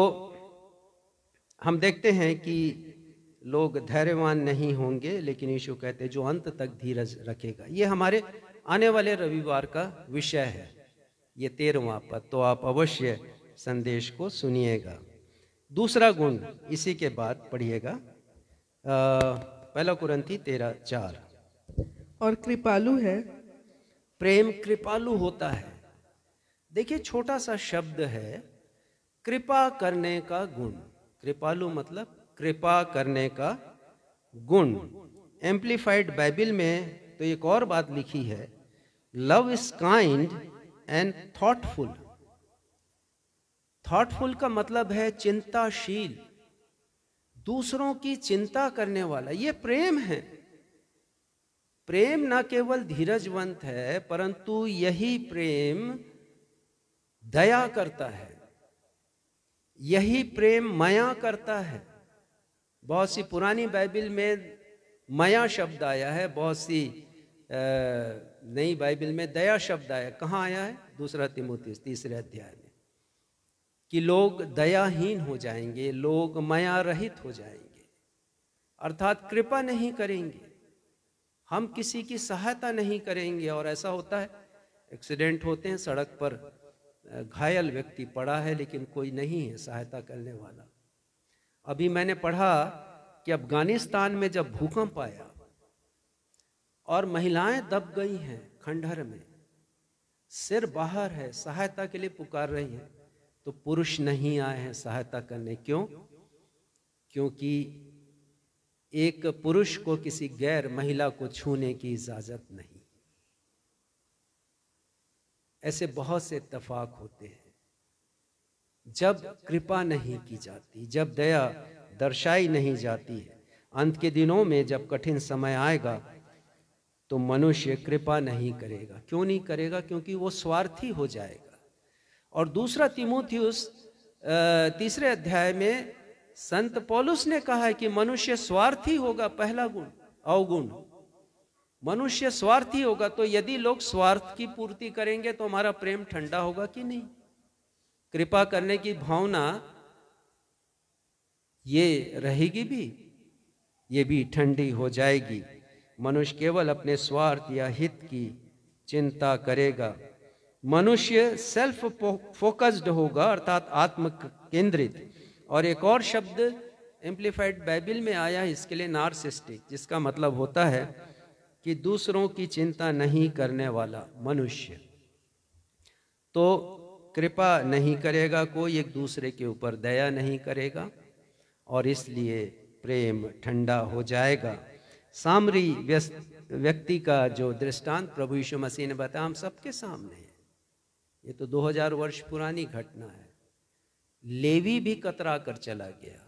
हम देखते हैं कि लोग धैर्यवान नहीं होंगे, लेकिन यीशु कहते हैं जो अंत तक धीरज रखेगा। ये हमारे आने वाले रविवार का विषय है, ये 13वां पद, तो आप अवश्य संदेश को सुनिएगा। दूसरा गुण इसी के बाद पढ़िएगा, 1 कुरिन्थी 13:4। और कृपालु है। प्रेम कृपालु होता है। देखिए, छोटा सा शब्द है, कृपा करने का गुण। कृपालु मतलब कृपा करने का गुण। एम्प्लीफाइड बाइबल में तो एक और बात लिखी है, love is kind and thoughtful. Thoughtful का मतलब है चिंताशील, दूसरों की चिंता करने वाला। ये प्रेम है। प्रेम न केवल धीरजवंत है, परंतु यही प्रेम दया करता है, यही प्रेम माया करता है। बहुत सी पुरानी बाइबल में माया शब्द आया है, बहुत सी नई बाइबल में दया शब्द आया। कहाँ आया है? 2 तीमुथियुस 3 अध्याय में, कि लोग दयाहीन हो जाएंगे, लोग माया रहित हो जाएंगे, अर्थात कृपा नहीं करेंगे, हम किसी की सहायता नहीं करेंगे। और ऐसा होता है, एक्सीडेंट होते हैं, सड़क पर घायल व्यक्ति पड़ा है लेकिन कोई नहीं है सहायता करने वाला। अभी मैंने पढ़ा कि अफगानिस्तान में जब भूकंप आया और महिलाएं दब गई हैं खंडहर में, सिर बाहर है, सहायता के लिए पुकार रही हैं, तो पुरुष नहीं आए हैं सहायता करने। क्यों? क्योंकि एक पुरुष को किसी गैर महिला को छूने की इजाजत नहीं। ऐसे बहुत से इत्तेफाक होते हैं जब कृपा नहीं की जाती, जब दया दर्शाई नहीं जाती है। अंत के दिनों में जब कठिन समय आएगा तो मनुष्य कृपा नहीं करेगा। क्यों नहीं करेगा? क्योंकि वो स्वार्थी हो जाएगा। और 2 तीमुथियुस 3 अध्याय में संत पौलुस ने कहा है कि मनुष्य स्वार्थी होगा। पहला गुण, अवगुण, मनुष्य स्वार्थी होगा। तो यदि लोग स्वार्थ की पूर्ति करेंगे तो हमारा प्रेम ठंडा होगा कि नहीं? कृपा करने की भावना ये रहेगी भी, ये भी ठंडी हो जाएगी। मनुष्य केवल अपने स्वार्थ या हित की चिंता करेगा। मनुष्य सेल्फ फोकस्ड होगा, अर्थात आत्म केंद्रित। और एक और शब्द एम्प्लीफाइड बाइबल में आया है इसके लिए, नार्सिस्टिक, जिसका मतलब होता है कि दूसरों की चिंता नहीं करने वाला मनुष्य। तो कृपा नहीं करेगा कोई, एक दूसरे के ऊपर दया नहीं करेगा, और इसलिए प्रेम ठंडा हो जाएगा। सामरी व्यक्ति का जो दृष्टांत प्रभु यीशु मसीह ने बताया हम सबके सामने है। ये तो 2000 वर्ष पुरानी घटना है। लेवी भी कतरा कर चला गया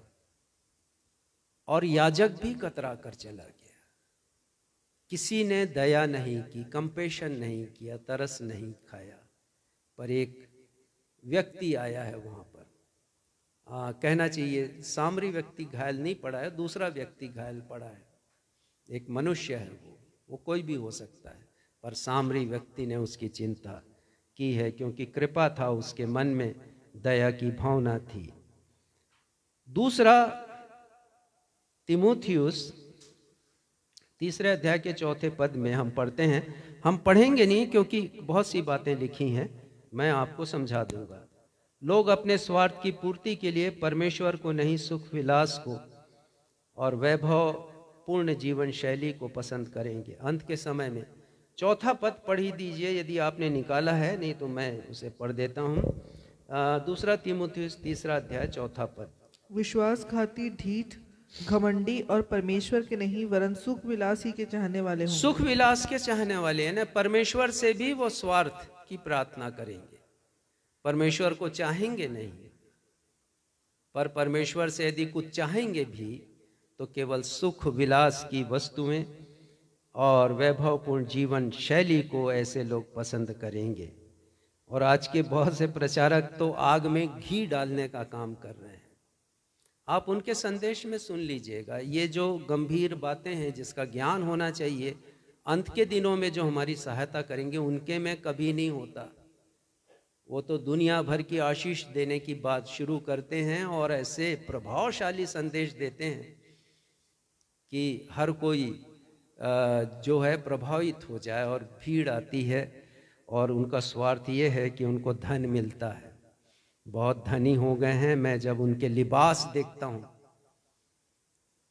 और याजक भी कतरा कर चला गया। किसी ने दया नहीं की, कंपेशन नहीं किया, तरस नहीं खाया। पर एक व्यक्ति आया है वहां पर, कहना चाहिए सामरी व्यक्ति घायल नहीं पड़ा है, दूसरा व्यक्ति घायल पड़ा है। एक मनुष्य है, वो कोई भी हो सकता है, पर सामरी व्यक्ति ने उसकी चिंता की है, क्योंकि कृपा था उसके मन में, दया की भावना थी। 2 तीमुथियुस 3 अध्याय के 4 पद में हम पढ़ते हैं। हम पढ़ेंगे नहीं क्योंकि बहुत सी बातें लिखी हैं, मैं आपको समझा दूंगा। लोग अपने स्वार्थ की पूर्ति के लिए परमेश्वर को नहीं, सुख विलास को और वैभव पूर्ण जीवन शैली को पसंद करेंगे। अंत के समय में चौथा पद पढ़ ही दीजिए यदि आपने निकाला है, नहीं तो मैं उसे पढ़ देता हूँ। दूसरा तीमुथियुस 3 अध्याय 4 पद। विश्वासघाती, ढीठ, घमंडी और परमेश्वर के नहीं वरन सुख विलास ही के चाहने वाले हों। सुख विलास के चाहने वाले हैं ना, परमेश्वर से भी वो स्वार्थ की प्रार्थना करेंगे, परमेश्वर को चाहेंगे नहीं। पर परमेश्वर से यदि कुछ चाहेंगे भी तो केवल सुख विलास की वस्तुएं और वैभवपूर्ण जीवन शैली को ऐसे लोग पसंद करेंगे। और आज के बहुत से प्रचारक तो आग में घी डालने का काम कर रहे हैं। आप उनके संदेश में सुन लीजिएगा, ये जो गंभीर बातें हैं जिसका ज्ञान होना चाहिए, अंत के दिनों में जो हमारी सहायता करेंगे उनके में कभी नहीं होता। वो तो दुनिया भर की आशीष देने की बात शुरू करते हैं और ऐसे प्रभावशाली संदेश देते हैं कि हर कोई जो है प्रभावित हो जाए, और भीड़ आती है और उनका स्वार्थ ये है कि उनको धन मिलता है। बहुत धनी हो गए हैं। मैं जब उनके लिबास देखता हूँ,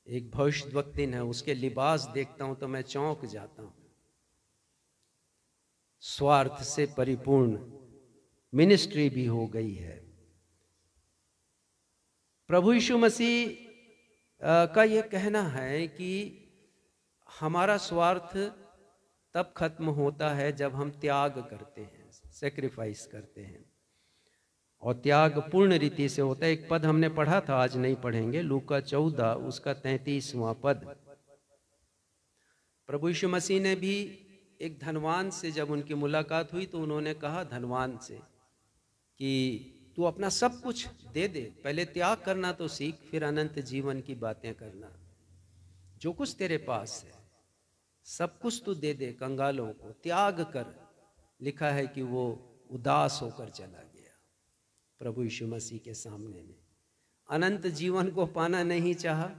एक भविष्यवक्ता है, उसके लिबास देखता हूँ तो मैं चौंक जाता हूँ। स्वार्थ से परिपूर्ण मिनिस्ट्री भी हो गई है। प्रभु यीशु मसीह का यह कहना है कि हमारा स्वार्थ तब खत्म होता है जब हम त्याग करते हैं, सेक्रीफाइस करते हैं, और त्याग पूर्ण रीति से होता है। एक पद हमने पढ़ा था, आज नहीं पढ़ेंगे, लूका 14 उसका 33वां पद। प्रभु यीशु मसीह ने भी एक धनवान से जब उनकी मुलाकात हुई तो उन्होंने कहा धनवान से कि तू अपना सब कुछ दे दे, पहले त्याग करना तो सीख, फिर अनंत जीवन की बातें करना। जो कुछ तेरे पास है सब कुछ तू दे दे कंगालों को, त्याग कर। लिखा है कि वो उदास होकर चला गया प्रभु यीशु मसीह के सामने में। अनंत जीवन को पाना नहीं चाहा,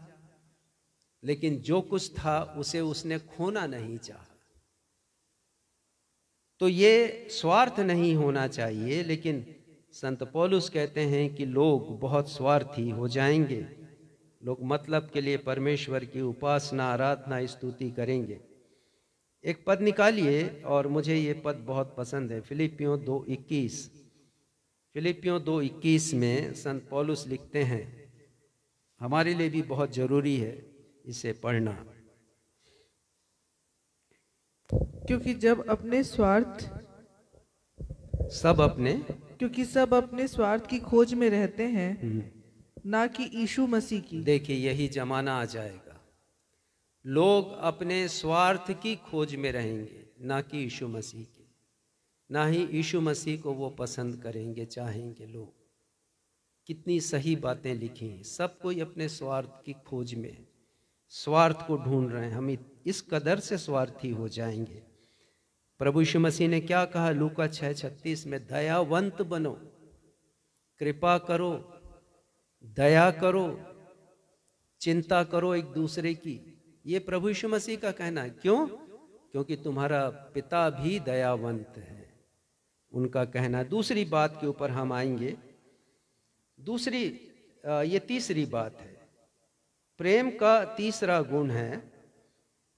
लेकिन जो कुछ था उसे उसने खोना नहीं चाहा। तो ये स्वार्थ नहीं होना चाहिए, लेकिन संत पौलुस कहते हैं कि लोग बहुत स्वार्थी हो जाएंगे। लोग मतलब के लिए परमेश्वर की उपासना, आराधना, स्तुति करेंगे। एक पद निकालिए, और मुझे ये पद बहुत पसंद है, फिलिपियों 2:21। फिलिपियों 2:21 में संत पौलुस लिखते हैं, हमारे लिए भी बहुत जरूरी है इसे पढ़ना। क्योंकि सब अपने स्वार्थ की खोज में रहते हैं, ना कि यीशु मसीह की। देखिए, यही जमाना आ जाएगा, लोग अपने स्वार्थ की खोज में रहेंगे, ना कि यीशु मसीह की। ना ही यीशु मसीह को वो पसंद करेंगे, चाहेंगे लोग। कितनी सही बातें लिखी हैं। सब कोई अपने स्वार्थ की खोज में, स्वार्थ को ढूंढ रहे हैं। हम इस कदर से स्वार्थी हो जाएंगे। प्रभु यीशु मसीह ने क्या कहा लूका 6:36 में, दयावंत बनो, कृपा करो, दया करो, चिंता करो एक दूसरे की। ये प्रभु यीशु मसीह का कहना है। क्यों? क्योंकि तुम्हारा पिता भी दयावंत है, उनका कहना। दूसरी बात के ऊपर हम आएंगे। ये तीसरी बात है, प्रेम का तीसरा गुण है।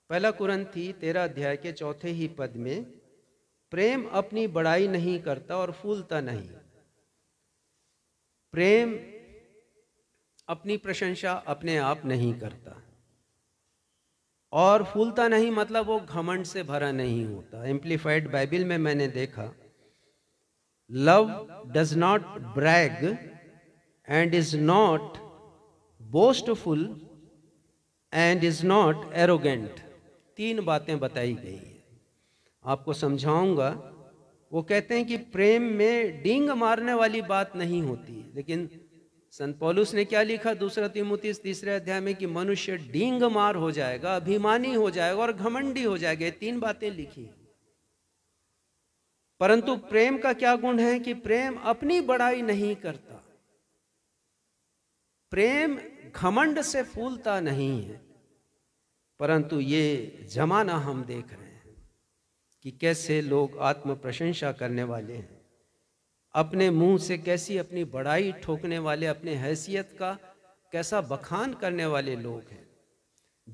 1 कुरिन्थी 13 अध्याय के 4 ही पद में, प्रेम अपनी बड़ाई नहीं करता और फूलता नहीं। प्रेम अपनी प्रशंसा अपने आप नहीं करता, और फूलता नहीं मतलब वो घमंड से भरा नहीं होता। एम्प्लीफाइड बाइबल में मैंने देखा, love does not brag and is not boastful and is not arrogant. 3 बातें बताई गई है, आपको समझाऊंगा। वो कहते हैं कि प्रेम में डींग मारने वाली बात नहीं होती, लेकिन संत पौलुस ने क्या लिखा 2 तीमुथियुस 3 अध्याय में कि मनुष्य डींग मार हो जाएगा, अभिमानी हो जाएगा और घमंडी हो जाएगा। 3 बातें लिखी। परंतु प्रेम का क्या गुण है कि प्रेम अपनी बड़ाई नहीं करता, प्रेम घमंड से फूलता नहीं है। परंतु ये जमाना हम देख रहे हैं कि कैसे लोग आत्म प्रशंसा करने वाले हैं, अपने मुंह से कैसी अपनी बड़ाई ठोकने वाले, अपने हैसियत का कैसा बखान करने वाले लोग हैं।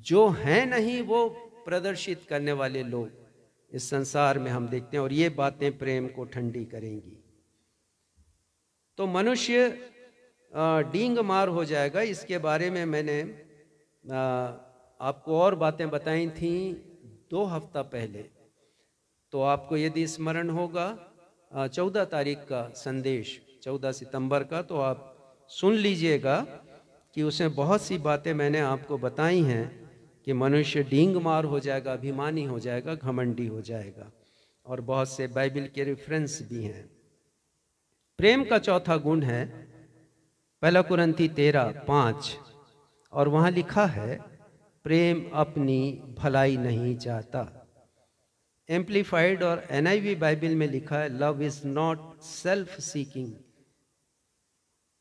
जो हैं नहीं वो प्रदर्शित करने वाले लोग, इस संसार में हम देखते हैं, और ये बातें प्रेम को ठंडी करेंगी। तो मनुष्य डींग मार हो जाएगा, इसके बारे में मैंने आपको और बातें बताई थी 2 हफ्ता पहले। तो आपको यदि स्मरण होगा 14 तारीख का संदेश, 14 सितंबर का, तो आप सुन लीजिएगा कि उसमें बहुत सी बातें मैंने आपको बताई हैं कि मनुष्य डींग मार हो जाएगा, अभिमानी हो जाएगा, घमंडी हो जाएगा, और बहुत से बाइबल के रेफरेंस भी हैं। प्रेम का चौथा गुण है 1 कुरिन्थी 13:5, और वहाँ लिखा है प्रेम अपनी भलाई नहीं चाहता। एम्प्लीफाइड और NIV बाइबल में लिखा है love is not self seeking,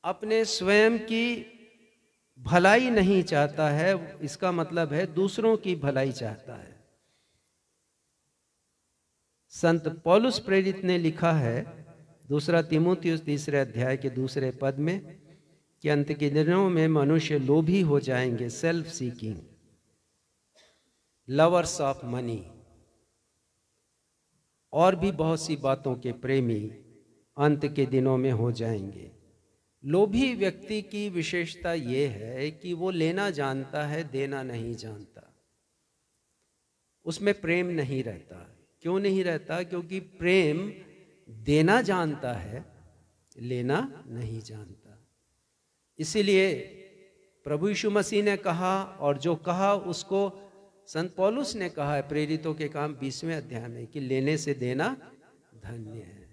अपने स्वयं की भलाई नहीं चाहता है, इसका मतलब है दूसरों की भलाई चाहता है। संत पौलुस प्रेरित ने लिखा है 2 तीमुथियुस 3 अध्याय के 2 पद में कि अंत के दिनों में मनुष्य लोभी हो जाएंगे, self seeking, lovers of money, और भी बहुत सी बातों के प्रेमी अंत के दिनों में हो जाएंगे। लोभी व्यक्ति की विशेषता ये है कि वो लेना जानता है, देना नहीं जानता। उसमें प्रेम नहीं रहता। क्यों नहीं रहता? क्योंकि प्रेम देना जानता है, लेना नहीं जानता। इसीलिए प्रभु यीशु मसीह ने कहा, और जो कहा उसको संत पौलुस ने कहा है प्रेरितों के काम 20वें अध्याय में, कि लेने से देना धन्य है।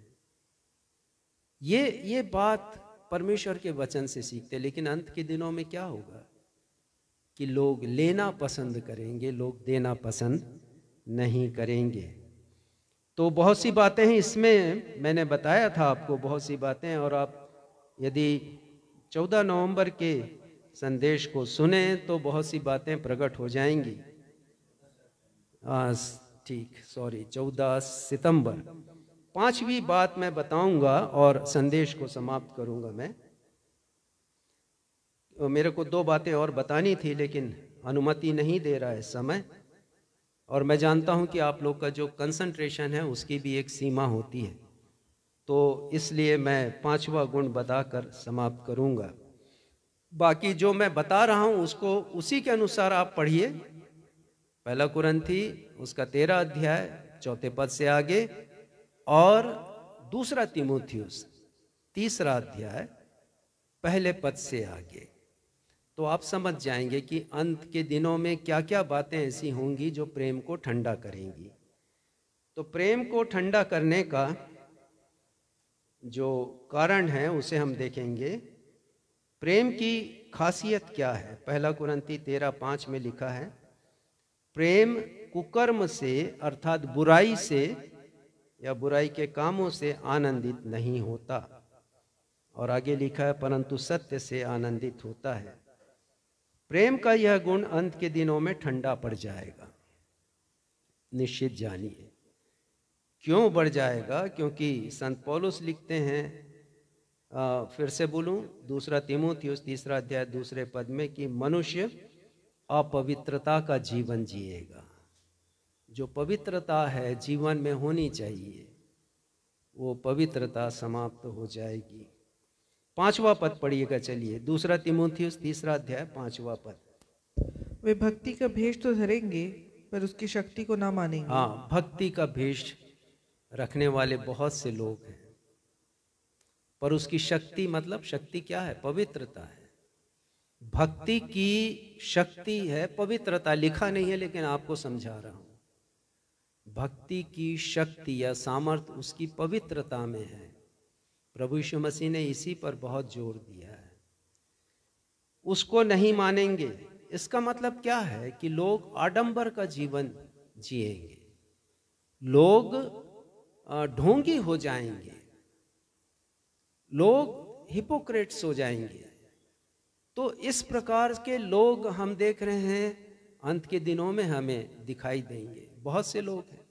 ये बात परमेश्वर के वचन से सीखते। लेकिन अंत के दिनों में क्या होगा कि लोग लेना पसंद करेंगे, लोग देना पसंद नहीं करेंगे। तो बहुत सी बातें हैं इसमें, मैंने बताया था आपको बहुत सी बातें, और आप यदि 14 नवंबर के संदेश को सुने तो बहुत सी बातें प्रकट हो जाएंगी। ठीक, 14 सितंबर 5वीं बात मैं बताऊंगा और संदेश को समाप्त करूंगा। मैं मेरे को 2 बातें और बतानी थी, लेकिन अनुमति नहीं दे रहा है समय, और मैं जानता हूं कि आप लोग का जो कंसंट्रेशन है उसकी भी एक सीमा होती है। तो इसलिए मैं 5वां गुण बताकर समाप्त करूंगा। बाकी जो मैं बता रहा हूं उसको उसी के अनुसार आप पढ़िए। 1 कुरिन्थी उसका 13 अध्याय 4 पद से आगे, और 2 तीमुथियुस 3 अध्याय 1 पद से आगे, तो आप समझ जाएंगे कि अंत के दिनों में क्या क्या बातें ऐसी होंगी जो प्रेम को ठंडा करेंगी। तो प्रेम को ठंडा करने का जो कारण है उसे हम देखेंगे। प्रेम की खासियत क्या है? 1 कुरिन्थी 13:5 में लिखा है प्रेम कुकर्म से अर्थात बुराई से या बुराई के कामों से आनंदित नहीं होता, और आगे लिखा है परंतु सत्य से आनंदित होता है। प्रेम का यह गुण अंत के दिनों में ठंडा पड़ जाएगा, निश्चित जानिए। क्यों बढ़ जाएगा? क्योंकि संत पौलुस लिखते हैं, फिर से बोलूं, 2 तीमुथियुस 3 अध्याय 2 पद में कि मनुष्य अपवित्रता का जीवन जिएगा। जो पवित्रता है जीवन में होनी चाहिए, वो पवित्रता समाप्त हो जाएगी। 5वां पद पढ़िएगा, चलिए 2 तीमुथियुस 3 अध्याय 5वां पद। वे भक्ति का भेष तो धरेंगे पर उसकी शक्ति को ना मानेंगे। हाँ, भक्ति का भेष रखने वाले बहुत से लोग हैं, पर उसकी शक्ति, मतलब शक्ति क्या है? पवित्रता है। भक्ति की शक्ति है पवित्रता। लिखा नहीं है लेकिन आपको समझा रहा हूं। भक्ति की शक्ति या सामर्थ्य उसकी पवित्रता में है। प्रभु यीशु मसीह ने इसी पर बहुत जोर दिया है। उसको नहीं मानेंगे, इसका मतलब क्या है कि लोग आडंबर का जीवन जिएंगे, लोग ढोंगी हो जाएंगे, लोग हिपोक्रेट्स हो जाएंगे। तो इस प्रकार के लोग हम देख रहे हैं अंत के दिनों में हमें दिखाई देंगे। बहुत से लोग हैं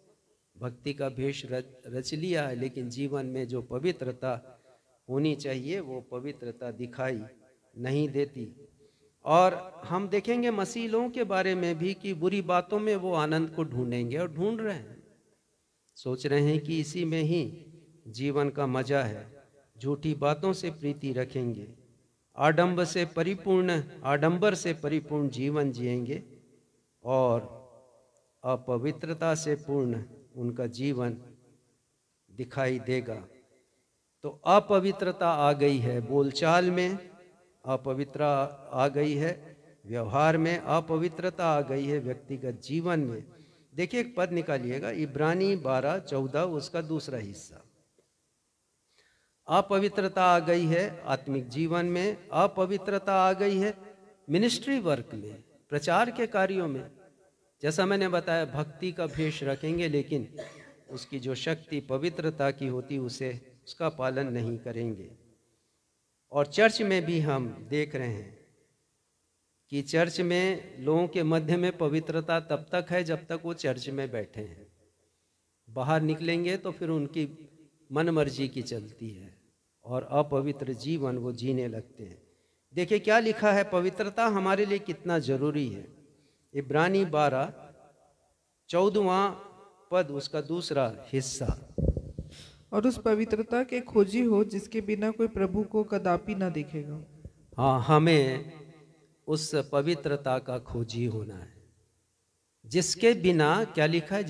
भक्ति का भेष रच लिया है, लेकिन जीवन में जो पवित्रता होनी चाहिए वो पवित्रता दिखाई नहीं देती। और हम देखेंगे मसीह लोगों के बारे में भी कि बुरी बातों में वो आनंद को ढूंढेंगे और ढूंढ रहे हैं। सोच रहे हैं कि इसी में ही जीवन का मजा है, झूठी बातों से प्रीति रखेंगे, आडंबर से परिपूर्ण जीवन जिएंगे और अपवित्रता से पूर्ण उनका जीवन दिखाई देगा। तो अपवित्रता आ गई है, बोलचाल में अपवित्रता आ गई है, व्यवहार में अपवित्रता आ गई है, व्यक्तिगत जीवन में। देखिए एक पद निकालिएगा, इब्रानी 12:14 उसका दूसरा हिस्सा। अपवित्रता आ गई है आत्मिक जीवन में, अपवित्रता आ गई है मिनिस्ट्री वर्क में, प्रचार के कार्यों में। जैसा मैंने बताया भक्ति का भेष रखेंगे लेकिन उसकी जो शक्ति पवित्रता की होती उसका पालन नहीं करेंगे। और चर्च में भी हम देख रहे हैं कि चर्च में लोगों के मध्य में पवित्रता तब तक है जब तक वो चर्च में बैठे हैं। बाहर निकलेंगे तो फिर उनकी मन मर्जी की चलती है और अपवित्र जीवन वो जीने लगते हैं। देखिए क्या लिखा है, पवित्रता हमारे लिए कितना जरूरी है। इब्रानी 12:14 पद उसका दूसरा हिस्सा। और उस पवित्रता के खोजी हो जिसके बिना कोई प्रभु को कदापि ना देखेगा। हाँ, हमें उस पवित्रता का खोजी होना है जिसके बिना, क्या लिखा है,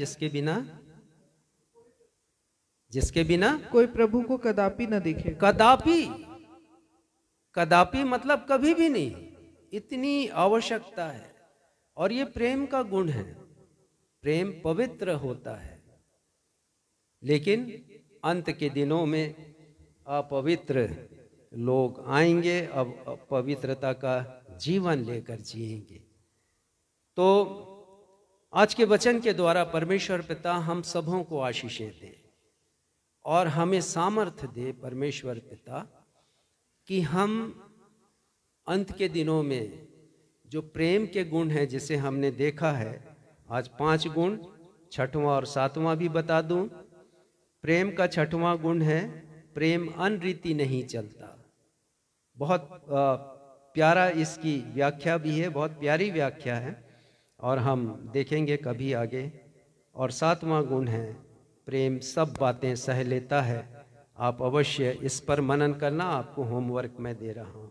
जिसके बिना कोई प्रभु को कदापि ना देखेगा। कदापि मतलब कभी भी नहीं, इतनी आवश्यकता है। और ये प्रेम का गुण है, प्रेम पवित्र होता है। लेकिन अंत के दिनों में अपवित्र लोग आएंगे, अब पवित्रता का जीवन लेकर जिएंगे। तो आज के वचन के द्वारा परमेश्वर पिता हम सबों को आशीषें दे और हमें सामर्थ्य दे परमेश्वर पिता कि हम अंत के दिनों में जो प्रेम के गुण हैं जिसे हमने देखा है, आज 5 गुण, 6वां और 7वां भी बता दूं। प्रेम का 6वां गुण है प्रेम अनरीति नहीं चलता। बहुत प्यारा इसकी व्याख्या भी है, बहुत प्यारी व्याख्या है और हम देखेंगे कभी आगे। और 7वां गुण है प्रेम सब बातें सह लेता है। आप अवश्य इस पर मनन करना, आपको होमवर्क मैं दे रहा हूं।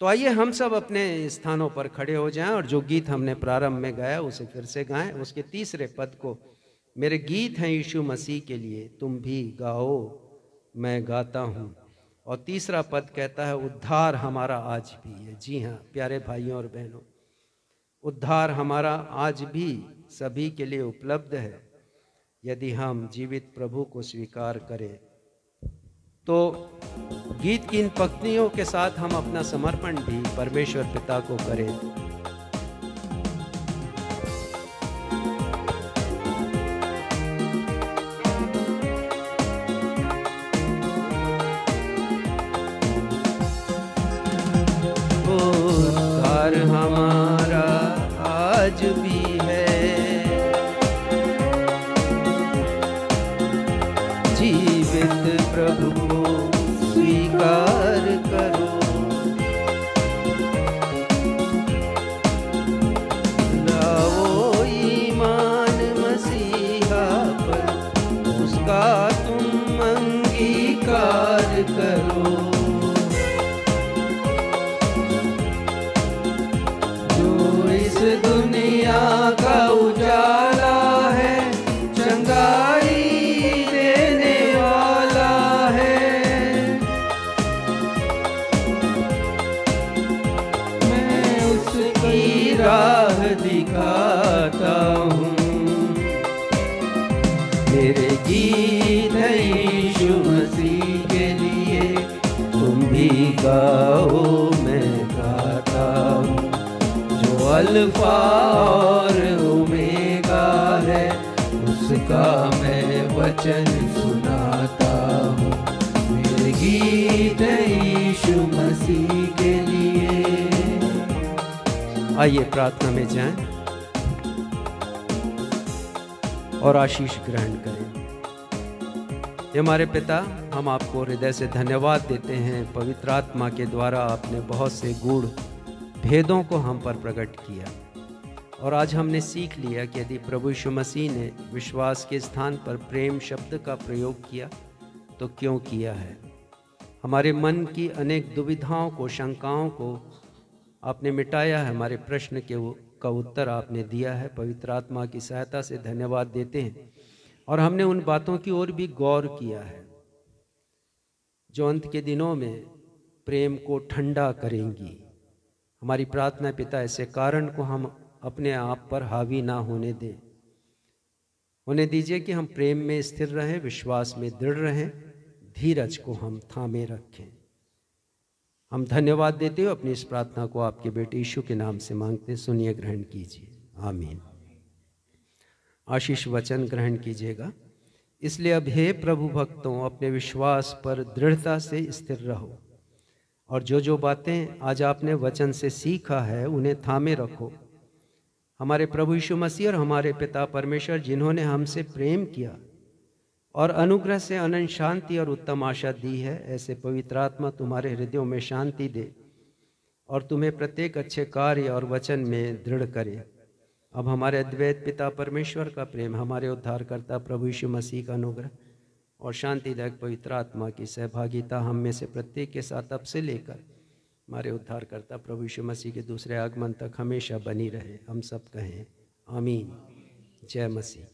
तो आइए हम सब अपने स्थानों पर खड़े हो जाएं और जो गीत हमने प्रारंभ में गाया उसे फिर से गाएं। उसके तीसरे पद को, मेरे गीत हैं यीशु मसीह के लिए, तुम भी गाओ मैं गाता हूं। और तीसरा पद कहता है उद्धार हमारा आज भी है। जी हाँ प्यारे भाइयों और बहनों, उद्धार हमारा आज भी सभी के लिए उपलब्ध है यदि हम जीवित प्रभु को स्वीकार करें। तो गीत की इन पंक्तियों के साथ हम अपना समर्पण भी परमेश्वर पिता को करें। उद्धार हमारा आज भी है, जीवित प्रभु को स्वीकार करो। लाओ ईमान मसीहा पर, उसका तुम अंगीकार करो। जो इस दुनिया का उजाला है, चंगाई देने वाला है, मैं उसकी राह दिखाता हूँ। मेरे गीत है यीशु मसीह के लिए, तुम भी गाओ मैं गाता हूँ। जो अल्फा और ओमेगा है, उसका मैं वचन सुनाता हूँ। मेरे गीत है यीशु मसीह के लिए। आइए प्रार्थना में जाएं और आशीष ग्रहण करें। ये हमारे पिता, हम आपको हृदय से धन्यवाद देते हैं। पवित्र आत्मा के द्वारा आपने बहुत से गूढ़ भेदों को हम पर प्रकट किया। और आज हमने सीख लिया कि यदि प्रभु यीशु मसीह ने विश्वास के स्थान पर प्रेम शब्द का प्रयोग किया तो क्यों किया है। हमारे मन की अनेक दुविधाओं को, शंकाओं को आपने मिटाया है, हमारे प्रश्न का उत्तर आपने दिया है। पवित्र आत्मा की सहायता से धन्यवाद देते हैं। और हमने उन बातों की ओर भी गौर किया है जो अंत के दिनों में प्रेम को ठंडा करेंगी। हमारी प्रार्थना पिता ऐसे कारण को हम अपने आप पर हावी ना होने दें। उन्हें दीजिए कि हम प्रेम में स्थिर रहें, विश्वास में दृढ़ रहें, धीरज को हम थामे रखें। हम धन्यवाद देते हुए अपनी इस प्रार्थना को आपके बेटे यीशु के नाम से मांगते, सुनिए, ग्रहण कीजिए। आमीन। आशीष वचन ग्रहण कीजिएगा। इसलिए अब हे प्रभु भक्तों, अपने विश्वास पर दृढ़ता से स्थिर रहो और जो बातें आज आपने वचन से सीखा है उन्हें थामे रखो। हमारे प्रभु यीशु मसीह और हमारे पिता परमेश्वर जिन्होंने हमसे प्रेम किया और अनुग्रह से अनंत शांति और उत्तम आशा दी है, ऐसे पवित्र आत्मा तुम्हारे हृदयों में शांति दे और तुम्हें प्रत्येक अच्छे कार्य और वचन में दृढ़ करे। अब हमारे अद्वैत पिता परमेश्वर का प्रेम, हमारे उद्धारकर्ता प्रभु यीशु मसीह का अनुग्रह और शांतिदायक पवित्र आत्मा की सहभागिता हम में से प्रत्येक के साथ अब से लेकर हमारे उद्धारकर्ता प्रभु यीशु मसीह के दूसरे आगमन तक हमेशा बनी रहे। हम सब कहें आमीन। जय मसीह।